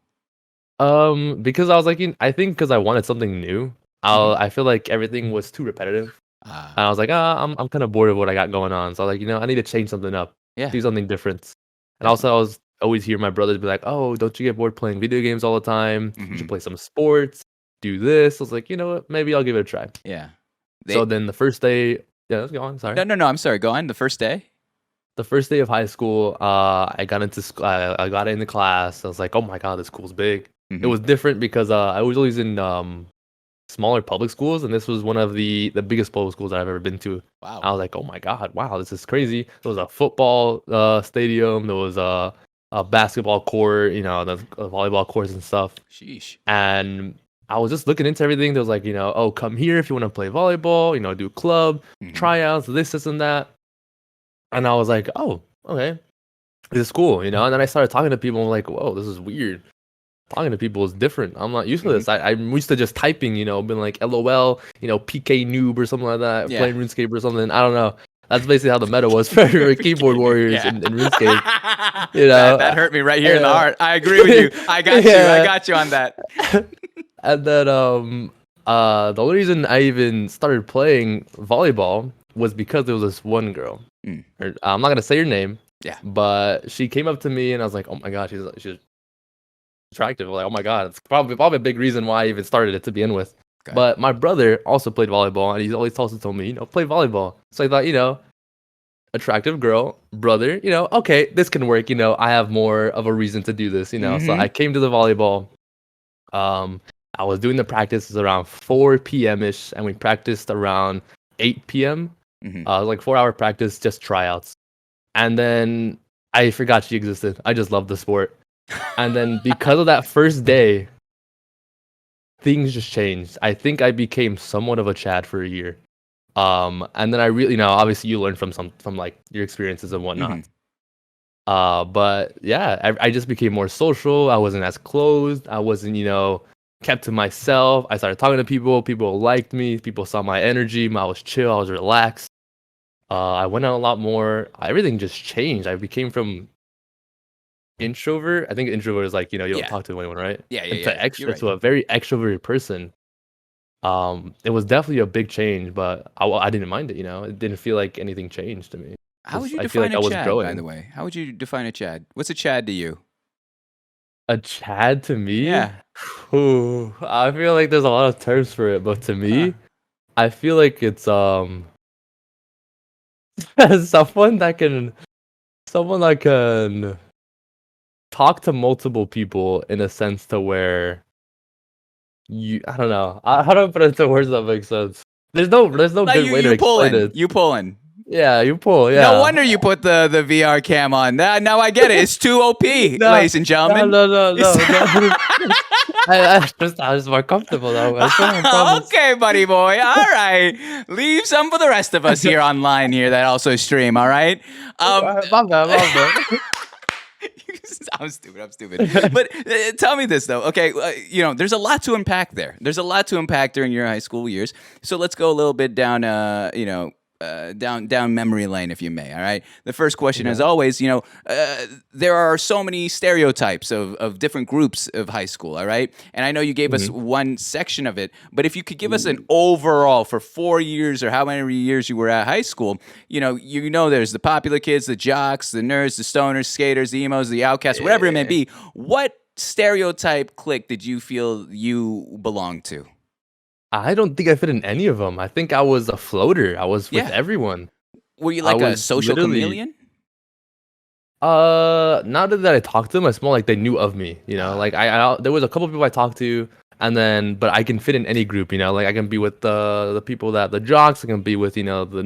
Because I was like, I think because I wanted something new. I feel like everything was too repetitive. And I was like, I'm kind of bored of what I got going on. So I was like, I need to change something up, Yeah. do something different. And also, I was always hear my brothers be like, "Oh, don't you get bored playing video games all the time? You should play some sports, do this." I was like, you know what? Maybe I'll give it a try. Yeah. So then the first day, let's go on. Sorry. No. I'm sorry. Go on. The first day. The first day of high school, I got into I got into class. I was like, "Oh my god, this school's big." It was different because I was always in smaller public schools, and this was one of the biggest public schools that I've ever been to. Wow. I was like, oh my god, wow, this is crazy. There was a football stadium, there was a basketball court, the volleyball courts and stuff. Sheesh. And I was just looking into everything. There was like, oh, come here if you want to play volleyball, do club tryouts, this and that. And I was like, oh, okay, this is cool, And then I started talking to people, and I'm like, whoa, this is weird. Talking to people is different. I'm not used to this. I'm used to just typing, being like LOL, PK noob or something like that, playing RuneScape or something. I don't know. That's basically how the meta was for keyboard warriors in RuneScape. That hurt me right here in the heart. I agree with you. I got you. I got you on that. And then the only reason I even started playing volleyball was because there was this one girl. I'm not gonna say her name. Yeah. But she came up to me and I was like, oh my god, she's attractive. Like, oh my god, it's probably a big reason why I even started it to begin with. Okay. But my brother also played volleyball, and he's always also told me, play volleyball. So I thought, attractive girl, brother, okay, this can work. I have more of a reason to do this. So I came to the volleyball. I was doing the practices around 4 p.m. ish, and we practiced around 8 p.m. It was like 4-hour practice, just tryouts. And then I forgot she existed. I just loved the sport. And then because of that first day, things just changed. I think I became somewhat of a Chad for a year. And then I really, obviously you learn from like your experiences and whatnot. But yeah, I just became more social. I wasn't as closed. I wasn't, kept to myself. I started talking to people. People liked me. People saw my energy. I was chill. I was relaxed. I went out a lot more. Everything just changed. I became from introvert. I think introvert is like, you don't talk to anyone, right? Yeah. To a very extroverted person. It was definitely a big change, but I didn't mind it. It didn't feel like anything changed to me. How would you define a Chad, by the way? How would you define a Chad? What's a Chad to you? A Chad to me? Yeah. Ooh, I feel like there's a lot of terms for it, but to me, I feel like it's someone that can talk to multiple people in a sense to where I don't know. How do I put it into words that make sense? There's no like good way to explain it. You pulling. Yeah, you pull. Yeah. No wonder you put the VR cam on. Now I get it. It's too OP, ladies and gentlemen. No. I was more comfortable though. Okay, buddy boy. All right. Leave some for the rest of us here online here that also stream. All right. My bad. I'm stupid. But tell me this though. Okay, there's a lot to unpack there. There's a lot to unpack during your high school years. So let's go a little bit down, down memory lane, if you may. All right. The first question, as always, there are so many stereotypes of different groups of high school. All right. And I know you gave us one section of it, but if you could give us an overall for 4 years or how many years you were at high school, there's the popular kids, the jocks, the nerds, the stoners, skaters, the emos, the outcasts, whatever it may be. What stereotype clique did you feel you belonged to? I don't think I fit in any of them. I think I was a floater. I was with everyone. Were you like a social chameleon? Not that I talked to them. It's more like they knew of me. Like I there was a couple of people I talked to, And then, but I can fit in any group, you know, like I can be with the people the jocks, I can be with, you know, the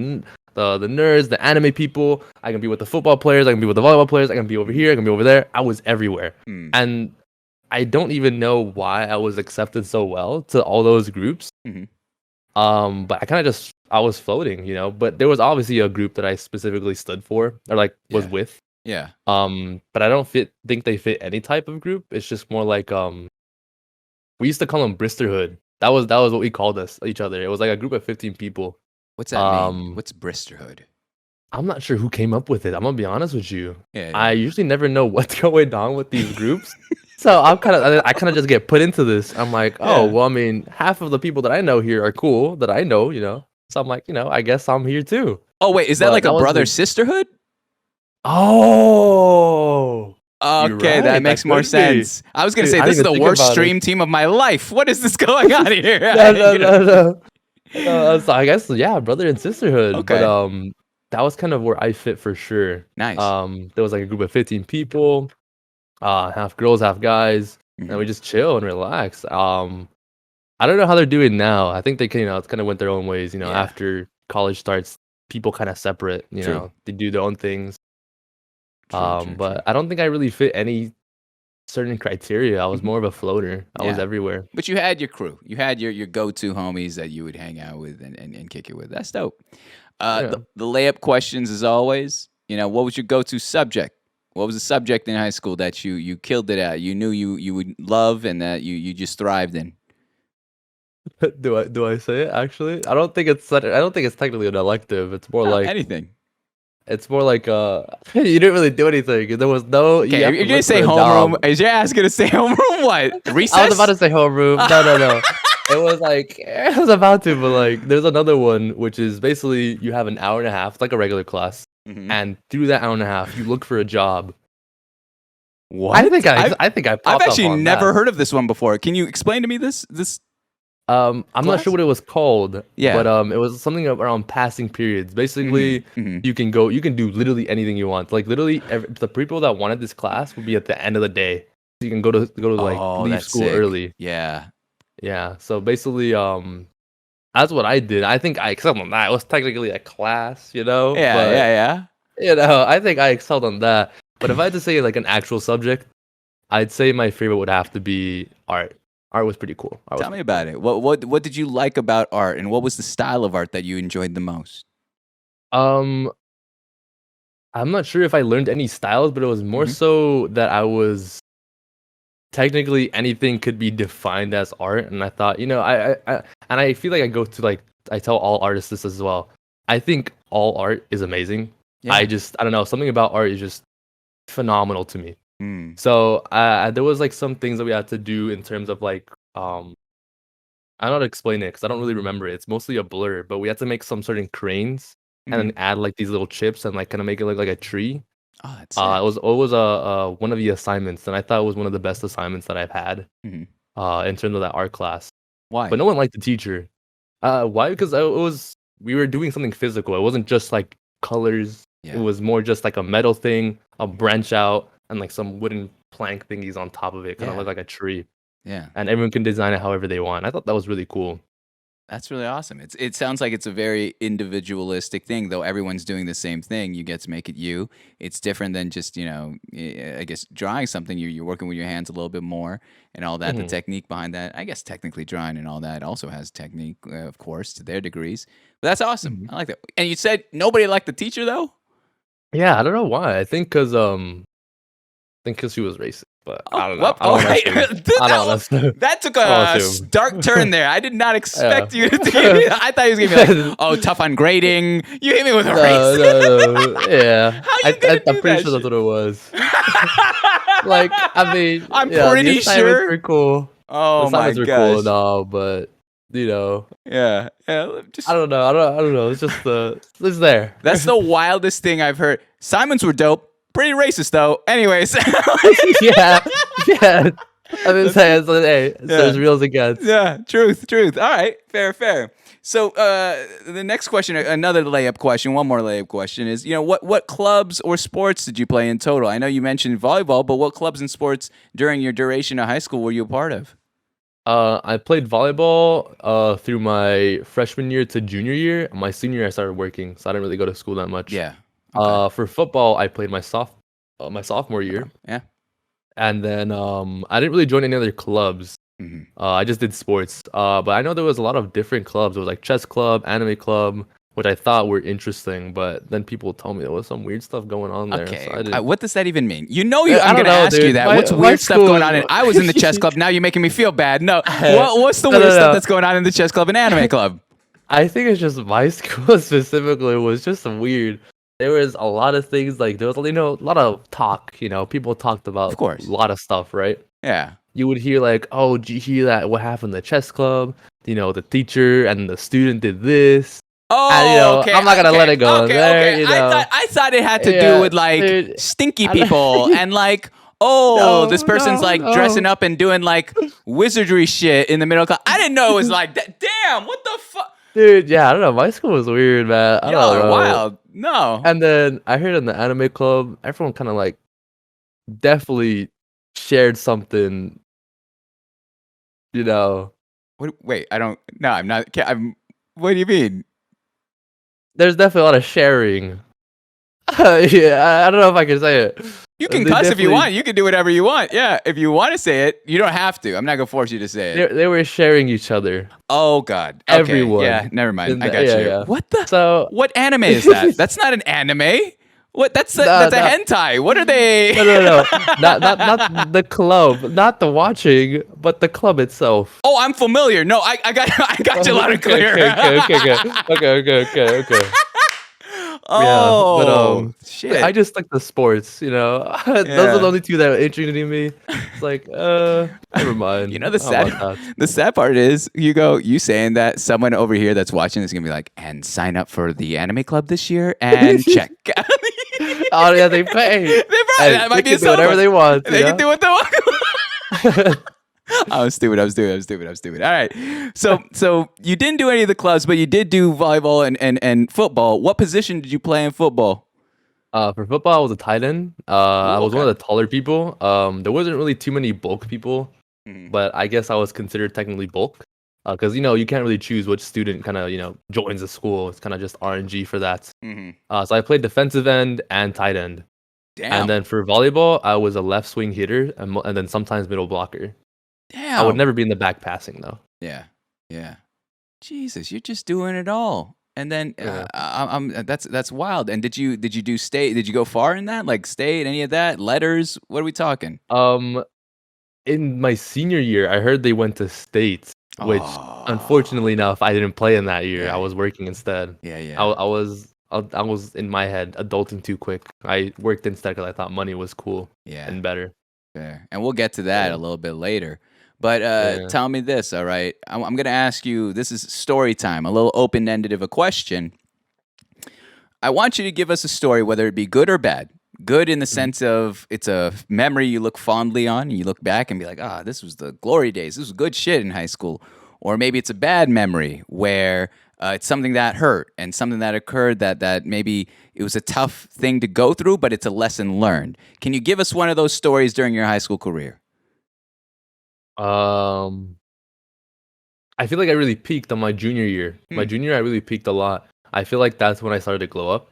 nerds, the anime people, I can be with the football players, I can be with the volleyball players, I can be over here, I can be over there. I was everywhere. Mm. And I don't even know why I was accepted so well to all those groups. Mm-hmm. But I was floating, you know, but there was obviously a group that I specifically stood for or like was Yeah. with. Yeah. But I don't think they fit any type of group. It's just more like we used to call them Bristerhood. That was what we called each other. It was like a group of 15 people. What's that mean? What's Bristerhood? I'm not sure who came up with it. I'm gonna be honest with you. Yeah. I usually never know what's going on with these groups. So I kind of just get put into this. I'm like, oh, Yeah. well, I mean, half of the people that I know here are cool that I know, you know. So I'm like, you know, I guess I'm here too. Oh wait, is that But like a was brother the- sisterhood? Oh, Okay, You're that right, makes that more could be. sense. I was gonna Dude, say I this is didn't the even think worst about it. stream team of my life. What is this going on here? no. So I guess yeah, brother and sisterhood. Okay. But that was kind of where I fit for sure. Nice. There was like a group of 15 people, half girls, half guys, and we just chill and relax. I don't know how they're doing now. I think they can, you know, it's kind of went their own ways. You know, Yeah. after college starts, people kind of separate. You True. know, they do their own things. True. But I don't think I really fit any certain criteria. I was Mhm. more of a floater. I was Yeah. everywhere. But you had your crew. You had your go-to homies that you would hang out with and kick it with. That's dope. Yeah. The layup questions, as always. You know, what was your go-to subject? What was the subject in high school that you killed it at? You knew you would love and that you just thrived in. Do I say it actually? I don't think it's technically an elective. It's more Oh, like anything. you didn't really do anything. There was no. Okay, have you're to gonna look say for a homeroom. job. Is your ass gonna say homeroom? What? Recess? I was about to say homeroom. No. It was like I was about to, but like there's another one which is basically you have an hour and a half, it's like a regular class, Mhm. and through that hour and a half you look for a job. What? I think I I've popped up actually on never that. heard of this one before. Can you explain to me this? I'm not class? sure what it was called. Yeah. But it was something around passing periods. Basically, Mhm. you can do literally anything you want. Like literally, the people that wanted this class would be at the end of the day. So you can go to like Oh, leave that's school sick. early. Yeah. Yeah. So basically, that's what I did. I think I excelled on that. It was technically a class, you know. But, Yeah. You know, I think I excelled on that. But if I had to say like an actual subject, I'd say my favorite would have to be art. Art was pretty cool. Tell me about it. What did you like about art, and what was the style of art that you enjoyed the most? Um, I'm not sure if I learned any styles, but it was more Mhm. so that I was technically anything could be defined as art, and I thought, you know, I feel like I go to like I tell all artists this as well. I think all art is amazing. Yeah. I don't know, something about art is just phenomenal to me. Mm. So there was like some things that we had to do in terms of like I don't know how to explain it because I don't really remember it. It's mostly a blur, but we had to make some certain cranes and then add like these little chips and like kind of make it look like a tree. Oh, that's It was one of the assignments, and I thought it was one of the best assignments that I've had. Mhm. In terms of that art class, Why? but no one liked the teacher. Why? Because we were doing something physical. It wasn't just like colors. Yeah. It was more just like a metal thing, a branch out, and like some wooden plank thingies on top of it, kind of Yeah. look like a tree. Yeah. And everyone can design it however they want. I thought that was really cool. That's really awesome. It sounds like it's a very individualistic thing, though everyone's doing the same thing. You get to make it you. It's different than just, you know, I guess drawing something. You're working with your hands a little bit more and all that. The Mhm. technique behind that. I guess technically drawing and all that also has technique, of course, to their degrees. But that's awesome. Mhm. I like that. And you said nobody liked the teacher, though? Yeah, I don't know why. I think because she was racist, but I don't know. Well, I don't wanna okay. assume. I don't wanna assume. That took I a don't assume. stark turn there. I did not expect Yeah. you to do I thought he was going to be like, oh, tough on grading. You hit me with a race. No. Yeah. How you gonna do I'm pretty that sure that's shit? what it was. Like, I mean, I'm yeah, pretty the assignments sure. were cool. Oh The my assignments were cool gosh. and all, but you know, Yeah. Just I don't know. I don't know. It's just it's there. that's the wildest thing I've heard. Simons were dope. Pretty racist though. Anyways. yeah. I've been saying, so, hey, it's Yeah. as real as it gets. Yeah, truth. All right, fair. So the next question, another layup question, one more layup question is, you know, what clubs or sports did you play in total? I know you mentioned volleyball, but what clubs and sports during your duration of high school were you a part of? I played volleyball through my freshman year to junior year. My senior year, I started working, so I didn't really go to school that much. Yeah. Okay. For football, I played my sophomore No year, problem. Yeah. and then I didn't really join any other clubs. Hmm. I just did sports. But I know there was a lot of different clubs. There was like chess club, anime club, which I thought were interesting. But then people told me there was some weird stuff going on there, so Okay. I didn't. What does that even mean? You know, I'm I don't gonna know, ask you dude. that. My What's my weird stuff going school. on? I was in the chess club. Now you're making me feel bad. No. No, What's the no, weird stuff no. that's going on in the chess club and anime club? I think it's just my school specifically was just weird. There was a lot of things like there was a lot of talk. People talked Of about a course. lot of stuff, right? Yeah. You would hear like, "Oh, did you hear that? What happened in the chess club? The teacher and the student did this." And Oh, okay, I'm not gonna let it go there. okay. I thought it had to do Yeah, with like dude. stinky I don't- people and like, oh, this No, person's no, like dressing no. up and doing like wizardry shit in the middle class. I didn't know it was like that. Damn, what the fuck? Dude, yeah, I don't know. My school was weird, man. I Y'all don't are know. wild. No. And then I heard in the anime club, everyone kind of like definitely shared something, you know. Wait, I don't. No, I'm not. I'm. What do you mean? There's definitely a lot of sharing. Yeah, I don't know if I can say it. You can They cuss if you definitely want. You can do whatever you want. Yeah, if you want to say it, you don't have to. I'm not gonna force you to say it. they were sharing each other. Oh God. Okay. Everyone. Yeah. Never mind. I got Yeah, you. yeah. What the? So What anime is that? That's not an anime. What? That's a no, no, hentai. What are they? no. Not the club, not the watching, but the club itself. Oh, I'm familiar. No, I got I got you loud and clear. Okay. Yeah, but Oh I shit. just like the sports. Those are the Yeah. only two that are interesting me. It's like, never mind. You know the How sad about that? the sad part is you saying that someone over here that's watching is gonna be like, and sign up for the anime club this year and check. Oh yeah, they pay. They probably, Hey, that might they be a can do whatever selling they want. point. They can do what they want. I was stupid. All right. So you didn't do any of the clubs, but you did do volleyball and football. What position did you play in football? For football, I was a tight end. I Ooh, was one okay. of the taller people. There wasn't really too many bulk people, Mhm. but I guess I was considered technically bulk. Because you can't really choose which student kind of joins the school. It's kind of just RNG for that. Mhm. So I played defensive end and tight end. And Damn. then for volleyball, I was a left swing hitter and then sometimes middle blocker. I would Damn. never be in the back passing though. Yeah. Yeah. Jesus, you're just doing it all. And then Yeah. that's wild. And did you do state? Did you go far in that? Like state? Any of that? Letters? What are we talking? In my senior year, I heard they went to states, which unfortunately Oh. enough, I didn't play in that year. I Yeah. was working instead. Yeah. I, Yeah. I was I was in my head adulting too quick. I worked instead because I thought money was cool Yeah. and better. Fair. And we'll get to that Yeah. a little bit later. But Yeah. tell me this, all right? I'm going to ask you, this is story time, a little open-ended of a question. I want you to give us a story, whether it be good or bad. Good in the sense of it's a memory you look fondly on, and you look back and be like, this was the glory days. This was good shit in high school. Or maybe it's a bad memory where it's something that hurt and something that occurred that maybe it was a tough thing to go through, but it's a lesson learned. Can you give us one of those stories during your high school career? Um, I feel like I really peaked on my junior year. My junior year, I really peaked a lot. I feel like that's when I started to glow up.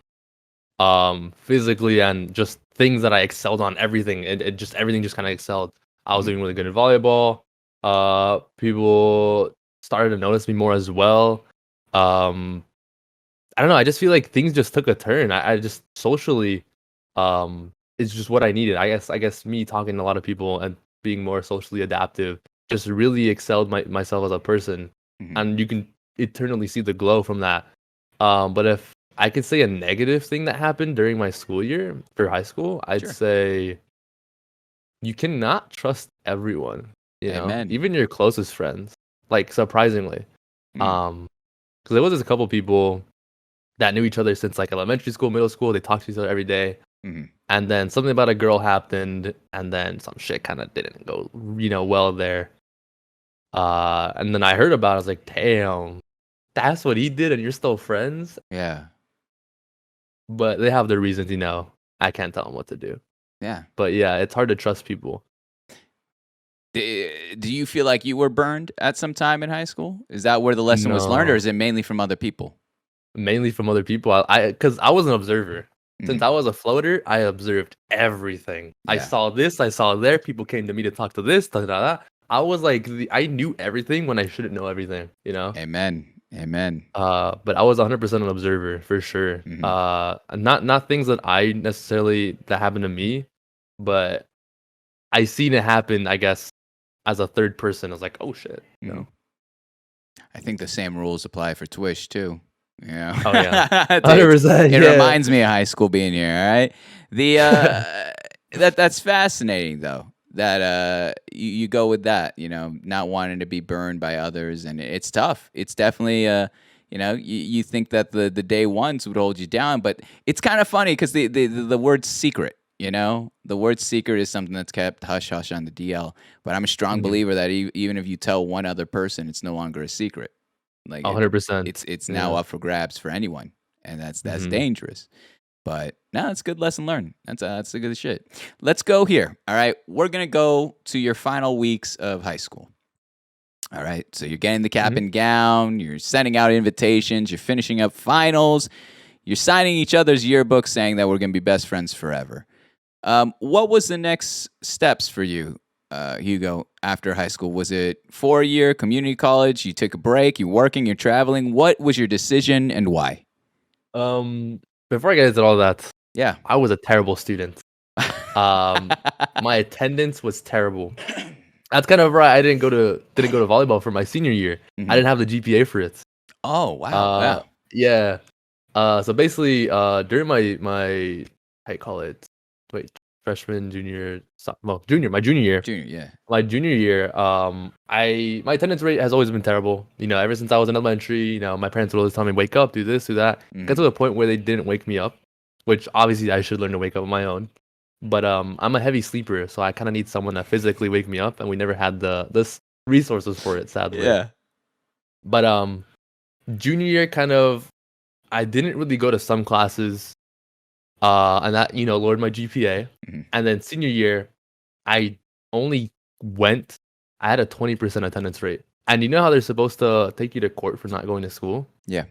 Physically and just things that I excelled on, everything. It just everything just kind of excelled. I was doing really good in volleyball. People started to notice me more as well. I don't know. I just feel like things just took a turn. I just socially, it's just what I needed. I guess me talking to a lot of people and being more socially adaptive just really excelled myself as a person, Mhm. and you can eternally see the glow from that. But if I could say a negative thing that happened during my school year for high school, I'd Sure. say you cannot trust everyone. Amen. Even your closest friends. Like surprisingly, Mm. because there was just a couple people that knew each other since like elementary school, middle school. They talked to each other every day. Mhm. And then something about a girl happened, and then some shit kind of didn't go, well there. And then I heard about it. I was like, damn, that's what he did, and you're still friends? Yeah. But they have their reasons, I can't tell them what to do. Yeah. But yeah, it's hard to trust people. Do you feel like you were burned at some time in high school? Is that where the lesson was learned, or No, is it mainly from other people? mainly from other people. Because I was an observer. Since Mhm. I was a floater, I observed everything. I Yeah. saw this, I saw there. People came to me to talk to this, da da da. I was like, I knew everything when I shouldn't know everything. Amen. Amen. But I was 100% an observer for sure. Mhm. Not things that I necessarily that happened to me, but I seen it happen. I guess as a third person, I was like, oh shit, Mhm. I think the same rules apply for Twitch too. Yeah, Oh yeah, hundred it's, percent, it yeah. reminds me of high school being here. All right, the that's fascinating though. That you go with that, not wanting to be burned by others, and it's tough. It's definitely you think that the day ones would hold you down, but it's kind of funny because the word secret. The word secret is something that's kept hush hush on the DL. But I'm a strong Mhm. believer that even if you tell one other person, it's no longer a secret. Like 100%. it's now Yeah. up for grabs for anyone, and that's Mhm. dangerous. But no, it's good lesson learned. That's a good shit. Let's go here. All right, we're gonna go to your final weeks of high school. All right, so you're getting the cap Mhm. and gown. You're sending out invitations. You're finishing up finals. You're signing each other's yearbooks, saying that we're gonna be best friends forever. What was the next steps for you, Hugo, after high school? Was it 4-year community college? You took a break? You working? You're traveling? What was your decision and why? Um, Before I get into all that, Yeah. I was a terrible student. My attendance was terrible. That's kind of right. I didn't go to volleyball for my senior year. I Mhm. didn't have the GPA for it. Oh wow! Uh, Wow. yeah. So basically, during my how you call it? Wait, freshman, junior, well, junior, Junior. Yeah. my junior year, my attendance rate has always been terrible. Ever since I was in elementary, my parents would always tell me, "Wake up, do this, do that." Get to Mhm. the point where they didn't wake me up, which obviously I should learn to wake up on my own. But I'm a heavy sleeper, so I kind of need someone to physically wake me up, and we never had the resources for it, sadly. Yeah. But junior year, kind of, I didn't really go to some classes, and that lowered my GPA. Mhm. And then senior year, I only went. I had a 20% attendance rate, and you know how they're supposed to take you to court for not going to school. Yeah.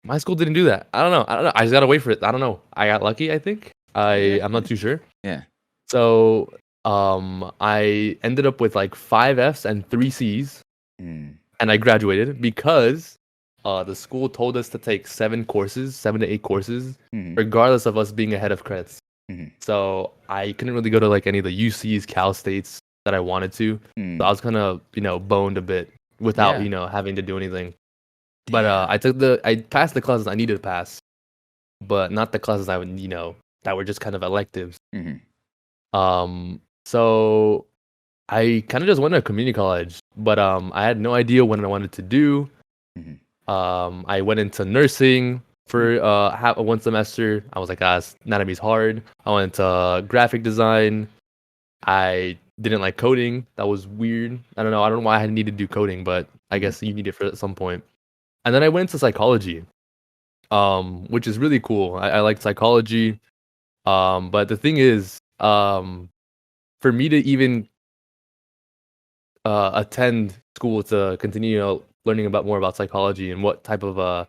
My school didn't do that. I don't know. I just gotta wait for it. I don't know. I got lucky. I think. Yeah. I'm not too sure. Yeah. So I ended up with like 5 Fs and 3 Cs, Mm. and I graduated because the school told us to take 7 courses, 7 to 8 courses, Mhm. regardless of us being ahead of credits. Mhm. So I couldn't really go to like any of the UCs, Cal States that I wanted to. So I Mm. was kind of boned a bit without Yeah. having to do anything. But Damn. I passed the classes I needed to pass, but not the classes I would that were just kind of electives. Mhm. So I kind of just went to community college, but I had no idea what I wanted to do. Mhm. I went into nursing Mm. for one semester. I was like, anatomy's hard. I went into graphic design. I didn't like coding. That was weird. I don't know. I don't know why I needed to do coding, but I Mhm. guess you need it for at some point. And then I went into psychology, which is really cool. I like psychology. But the thing is, for me to even attend school to continue, learning about more about psychology and what type of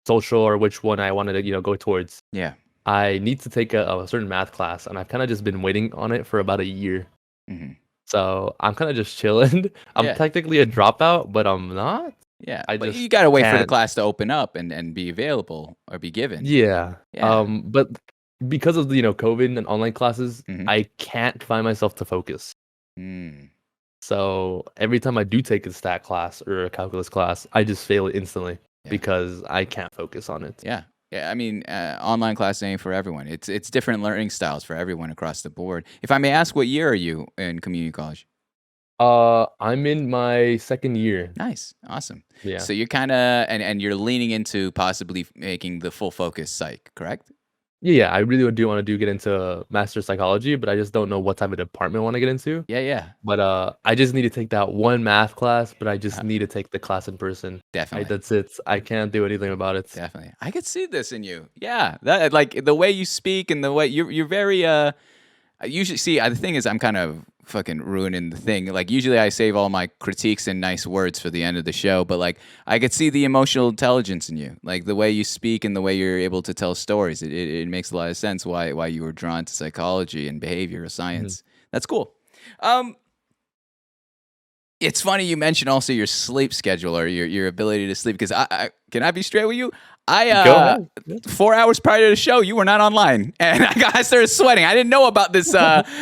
social or which one I wanted to, go towards, Yeah. I need to take a certain math class, and I've kind of just been waiting on it for about a year. Mhm. So I'm kind of just chilling. I'm Yeah. technically a dropout, but I'm not. Yeah. I But just you got to wait for the can't. class to open up and be available or be given. Yeah. Yeah. But because of the COVID and online classes, Mhm. I can't find myself to focus. Mm. So every time I do take a stat class or a calculus class, I just fail it instantly Yeah. because I can't focus on it. Yeah. Yeah, I mean, online class ain't for everyone. It's different learning styles for everyone across the board. If I may ask, what year are you in community college? I'm in my second year. Nice, awesome. Yeah. So you're kind of and you're leaning into possibly making the full focus psych, correct? Yeah, I really do want to get into master psychology, but I just don't know what type of department I want to get into. Yeah, yeah, But I just need to take that one math class, but I just uh, need to take the class in person. definitely, That's it. I can't do anything about it. definitely. I could see this in you. Yeah, that like the way you speak and the way you're very. I usually see. The thing is, I'm kind of fucking ruining the thing. Like usually I save all my critiques and nice words for the end of the show, but like I could see the emotional intelligence in you, like the way you speak and the way you're able to tell stories. It makes a lot of sense why you were drawn to psychology and behavioral science. That's cool. It's funny you mentioned also your sleep schedule or your ability to sleep because I can I be straight with you? Go I ahead. 4 hours prior to the show, you were not online, and I started sweating. I didn't know about this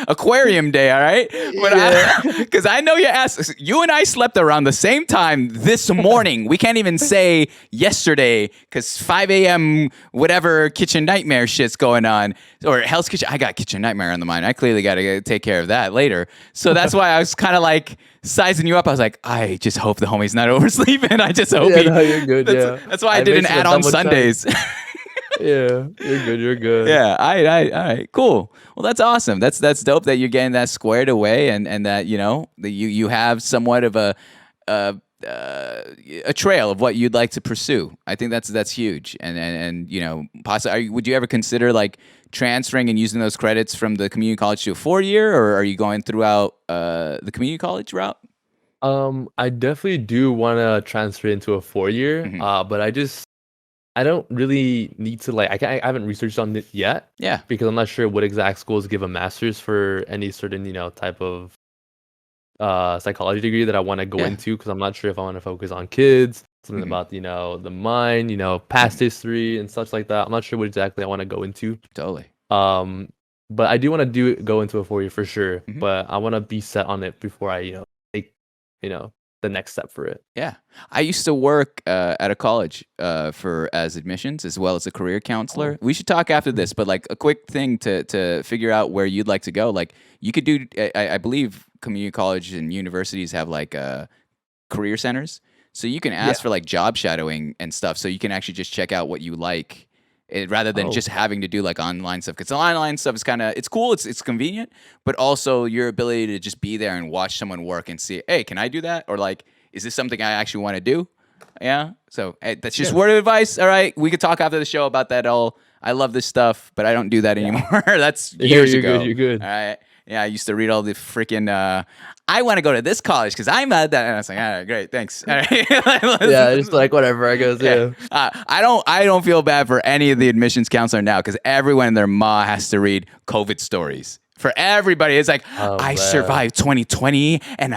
aquarium day. All right, but because I know you asked, you and I slept around the same time this morning. We can't even say yesterday because 5 a.m. whatever kitchen nightmare shit's going on or Hell's Kitchen. I got kitchen nightmare on the mind. I clearly got to take care of that later. So that's why I was kind of like sizing you up. I was like, I just hope the homie's not oversleeping. I just hope Yeah, no, you're good. that's why I didn't add on Sundays. Yeah, you're good. You're good. Yeah, all right, cool. Well, that's awesome. That's dope that you're getting that squared away, and that that you have somewhat of a trail of what you'd like to pursue. I think that's huge, and possibly would you ever consider like transferring and using those credits from the community college to a 4-year, or are you going throughout the community college route? I definitely do want to transfer into a 4-year, but I don't really need to I haven't researched on it yet. Yeah, because I'm not sure what exact schools give a master's for any certain type of psychology degree that I want to go into, because I'm not sure if I want to focus on kids, something about the mind, past history and such like that. I'm not sure what exactly I want to go into. Totally. But I do want to go into a 4-year for sure. But I want to be set on it before I take the next step for it. Yeah, I used to work at a college as admissions as well as a career counselor. We should talk after this, but like a quick thing to figure out where you'd like to go. Like you could do, I believe community college and universities have like career centers, so you can ask for like job shadowing and stuff. So you can actually just check out what you like. Rather than just having to do like online stuff, because the online stuff is it's cool, it's convenient, but also your ability to just be there and watch someone work and see, hey, can I do that? Or like, is this something I actually want to do? Yeah. So hey, that's just word of advice. All right, we could talk after the show about that. I love this stuff, but I don't do that anymore. That's years ago. You're good. All right. Yeah, I used to read all the freaking. I want to go to this college because I'm at that, and I was like, all right, great, thanks. All right. Yeah, just like whatever, I guess. Yeah. I don't feel bad for any of the admissions counselor now because everyone and their ma has to read COVID stories. For everybody, it's like I survived 2020, and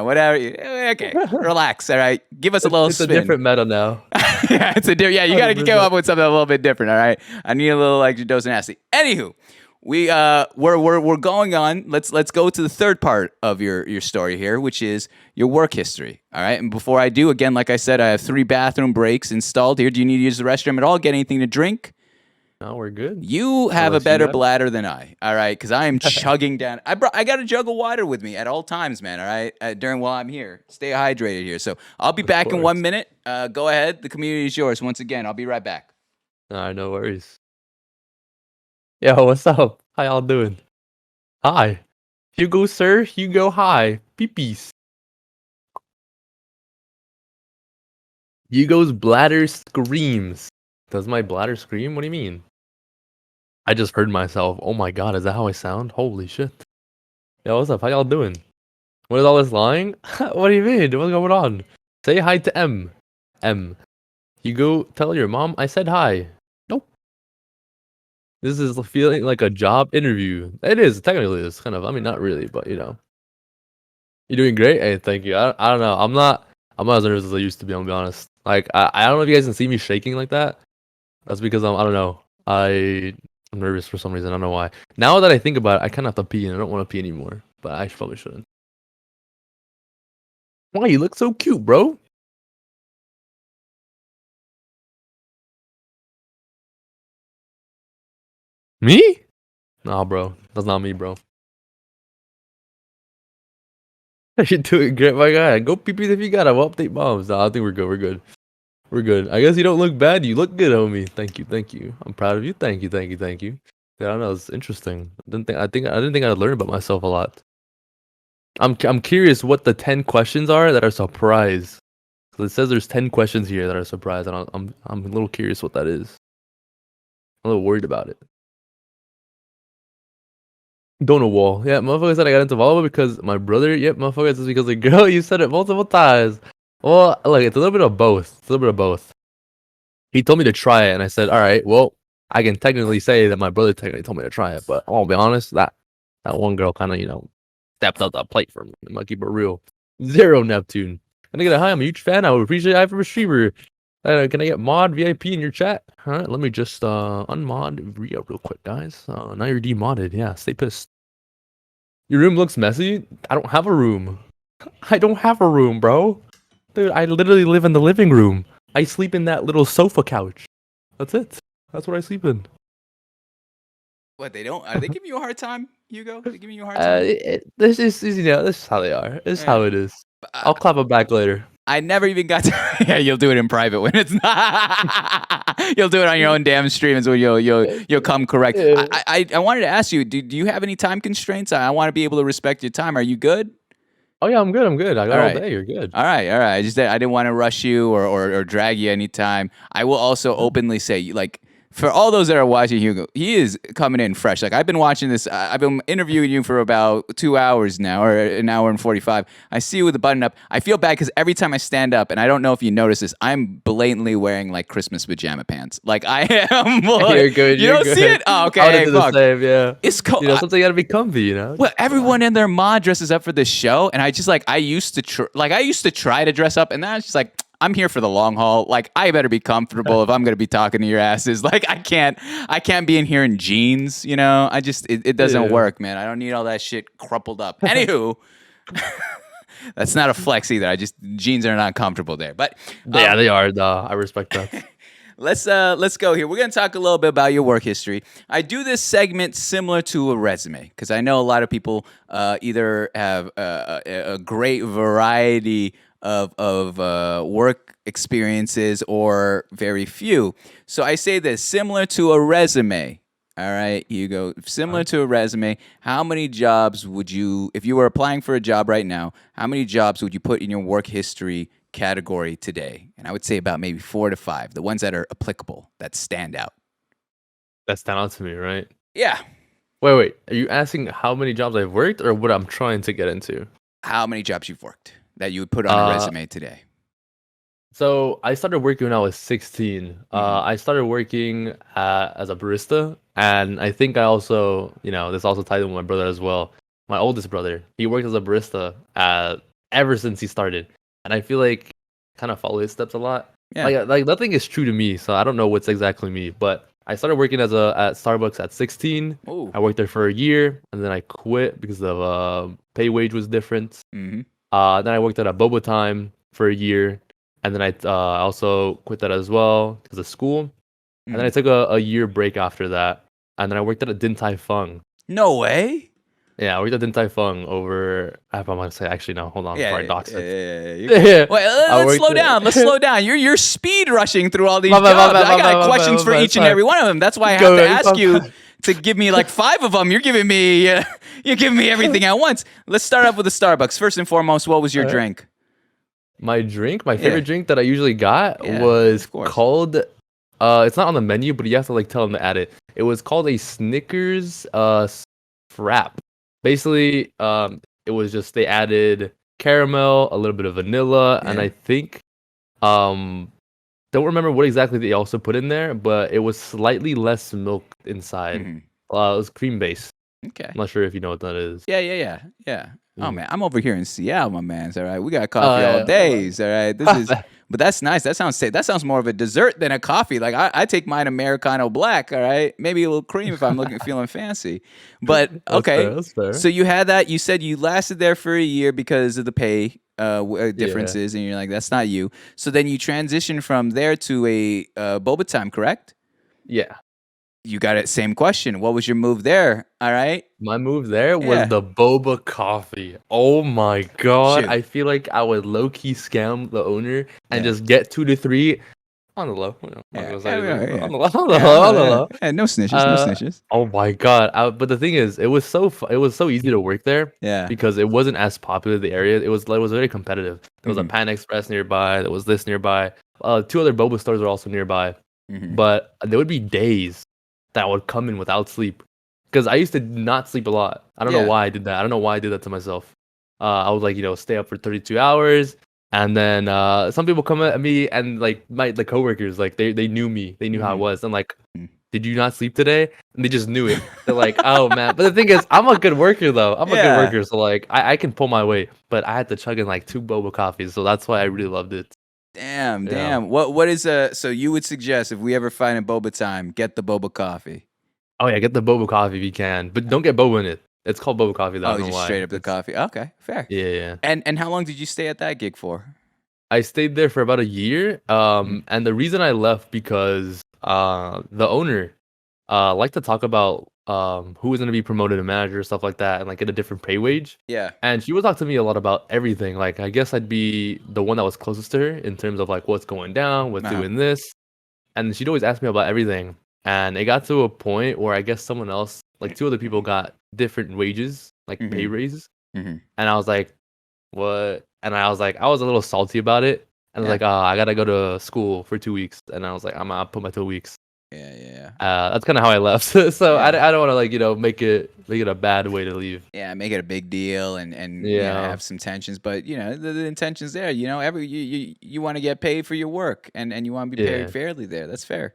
whatever. Okay, relax. All right, give us a little. It's spin. a different meta now. Yeah, it's a different. Yeah, you got to come up with something a little bit different. All right, I need a little like dose of nasty. Anywho. We're going on. Let's go to the third part of your story here, which is your work history. All right. And before I do, again, like I said, I have 3 bathroom breaks installed here. Do you need to use the restroom at all? Get anything to drink? No, we're good. You have a better bladder than I. All right, because I am chugging down. I got a jug of water with me at all times, man. All right, while I'm here, stay hydrated here. So I'll be back in 1 minute. Go ahead. The community is yours once again. I'll be right back. All right, no worries. Yo, what's up? How y'all doing? Hi. Hugo, sir. Hugo, hi. Peepees. Hugo's bladder screams. Does my bladder scream? What do you mean? I just heard myself. Oh my god, is that how I sound? Holy shit. Yo, what's up? How y'all doing? What is all this lying? What do you mean? What's going on? Say hi to M. M. Hugo, tell your mom I said hi. Nope. This is feeling like a job interview. It is, technically. It's kind of, I mean, not really, but You're doing great. Hey, thank you. I don't know. I'm not as nervous as I used to be, I'm gonna be honest. Like, I don't know if you guys can see me shaking like that. That's because I don't know. I'm nervous for some reason. I don't know why. Now that I think about it, I kind of have to pee, and I don't want to pee anymore. But I probably shouldn't. Why, you look so cute, bro. Me? Nah, bro. That's not me, bro. You're doing great, my guy. Go pee-pee if you got it. We'll update moms. Nah, I think we're good. We're good. We're good. I guess you don't look bad. You look good, homie. Thank you. Thank you. I'm proud of you. Thank you. Thank you. Thank you. Yeah, I don't know. It's interesting. I didn't think I'd learn about myself a lot. I'm curious what the 10 questions are that are surprise. So it says there's 10 questions here that are surprise, and I'm a little curious what that is. I'm a little worried about it. Donut wall. Yeah, motherfucker said I got into volleyball because my brother. Yep, motherfucker says because of girl. You said it multiple times. Well, look, it's a little bit of both. It's a little bit of both. He told me to try it, and I said, all right, well, I can technically say that my brother technically told me to try it, but I'll be honest, that one girl kind of, stepped up that plate for me. I'm gonna keep it real. Zero Neptune. Can I get a hi? I'm a huge fan. I would appreciate it from a streamer. Can I get mod VIP in your chat? All right, let me just unmod Rio real quick, guys. Now you're demodded. Yeah, stay pissed. Your room looks messy. I don't have a room. I don't have a room, bro. Dude, I literally live in the living room. I sleep in that little sofa couch. That's it. That's what I sleep in. What, they don't? Are they giving you a hard time, Hugo? They giving you a hard time? This is how they are. This is how it is. I'll clap it back later. I never even got to. Yeah, you'll do it in private when it's not. You'll do it on your own damn stream. Is when you'll come correct. Yeah. I wanted to ask you. Do you have any time constraints? I want to be able to respect your time. Are you good? Oh yeah, I'm good. I got All all right. day. You're good. All right. I didn't want to rush you or drag you anytime. I will also openly say, like, for all those that are watching Hugo, he is coming in fresh. Like, I've been watching this. I've been interviewing you for about 2 hours now, or an hour and 45. I see you with the button up. I feel bad because every time I stand up, and I don't know if you notice this, I'm blatantly wearing like Christmas pajama pants. Like, I am. Like, You're good. You You're don't good. see it? Oh, okay. I would Hey, do the fuck. same. Yeah. It's cold. Something gotta be comfy. Well, everyone in their mod dresses up for this show, and I just I used to try to dress up, and then I was just like, I'm here for the long haul. Like, I better be comfortable if I'm gonna be talking to your asses. Like, I can't be in here in jeans. It doesn't work, man. I don't need all that shit crumpled up. Anywho, that's not a flex either. Jeans are not comfortable there, but yeah, they are. I respect that. Let's go here. We're gonna talk a little bit about your work history. I do this segment similar to a resume because I know a lot of people either have a great variety of work experiences or very few. So I say this similar to a resume. All right, Hugo. Similar to a resume, how many jobs would you, if you were applying for a job right now, how many jobs would you put in your work history category today? And I would say about maybe 4 to 5, the ones that are applicable, that stand out. That stand out to me, right? Yeah. Wait. Are you asking how many jobs I've worked or what I'm trying to get into? How many jobs you've worked that you would put on a resume today? So I started working when I was 16. I started working as a barista, and I think I also, this also ties in with my brother as well. My oldest brother, he worked as a barista ever since he started, and I feel like kind of follow his steps a lot. Yeah. Like nothing is true to me, so I don't know what's exactly me. But I started working at Starbucks at 16. Ooh. I worked there for a year, and then I quit because of pay wage was different. Mm-hmm. Then I worked at a Boba Time for a year. And then I also quit that as well because of school. And then I took a year break after that. And then I worked at a Din Tai Fung. No way. Yeah, I worked at Din Tai Fung over. I'm going to say, actually, no, hold on. Before I dox it. Yeah. Wait, let's slow down. Let's slow down. You're speed rushing through all these jobs. I got questions for each and every one of them. That's why I have to ask you to give me like 5 of them. You're giving me everything at once. Let's start off with the Starbucks. First and foremost, what was your drink? My favorite drink that I usually got was called, it's not on the menu, but you have to tell them to add it. It was called a Snickers Frap. Basically, it was just, they added caramel, a little bit of vanilla, and I think, don't remember what exactly they also put in there, but it was slightly less milk inside. It was cream based. Okay. I'm not sure if you know what that is. Yeah. Oh man, I'm over here in Seattle, my man. All right, we got coffee all days. All right, but that's nice. That sounds more of a dessert than a coffee. Like I take mine Americano black. All right, maybe a little cream if I'm feeling fancy. But okay, that's fair. So you had that. You said you lasted there for a year because of the pay differences, and you're like, that's not you. So then you transitioned from there to a Boba Time, correct? Yeah. You got it. Same question. What was your move there? All right. My move there was the boba coffee. Oh my god! Shoot. I feel like I would low key scam the owner and just get 2 to 3 on the low. On the low. No snitches. Oh my god! But the thing is, it was so easy to work there. Yeah. Because it wasn't as popular the area. It was very competitive. There was a Pan Express nearby. There was this nearby. 2 other boba stores were also nearby. But there would be days that I would come in without sleep because I used to not sleep a lot. I don't know Yeah. why I did that. I don't know why I did that to myself. I would like stay up for 32 hours, and then some people come at me and like my the coworkers like they knew me, they knew how I Mhm. was. I'm like, Mm. did you not sleep today? And they just knew it. They're like, oh man. But the thing is, I'm a good worker though. I'm a good Yeah. worker, so like I can pull my weight. But I had to chug in like 2 boba coffees, so that's why I really loved it. Damn, Yeah. damn. What is so you would suggest if we ever find a boba time, get the boba coffee. Oh yeah, get the boba coffee if you can, but don't get boba in it. It's called boba coffee though. I Oh, don't know just why. straight up the coffee. Okay, fair. Yeah, yeah. And how long did you stay at that gig for? I stayed there for about a year. Mhm. And the reason I left because the owner liked to talk about who was gonna be promoted to manager, stuff like that, and like get a different pay wage. Yeah. And she would talk to me a lot about everything. Like I guess I'd be the one that was closest to her in terms of like what's going down, what's Uh-huh. doing this. And she'd always ask me about everything. And it got to a point where I guess someone else, like two other people, got different wages, like pay Mhm. raises. Mhm. And I was like, what? And I was like, I was a little salty about it. And I was Yeah. like, I gotta go to school for 2 weeks. And I was like, I'll put my 2 weeks. Yeah, yeah. That's kind of how I left. So Yeah. I don't want to like make it a bad way to leave. Yeah, make it a big deal and Yeah, have some tensions, but the intention's there. Every you want to get paid for your work and you want to be paid yeah, fairly there. That's fair.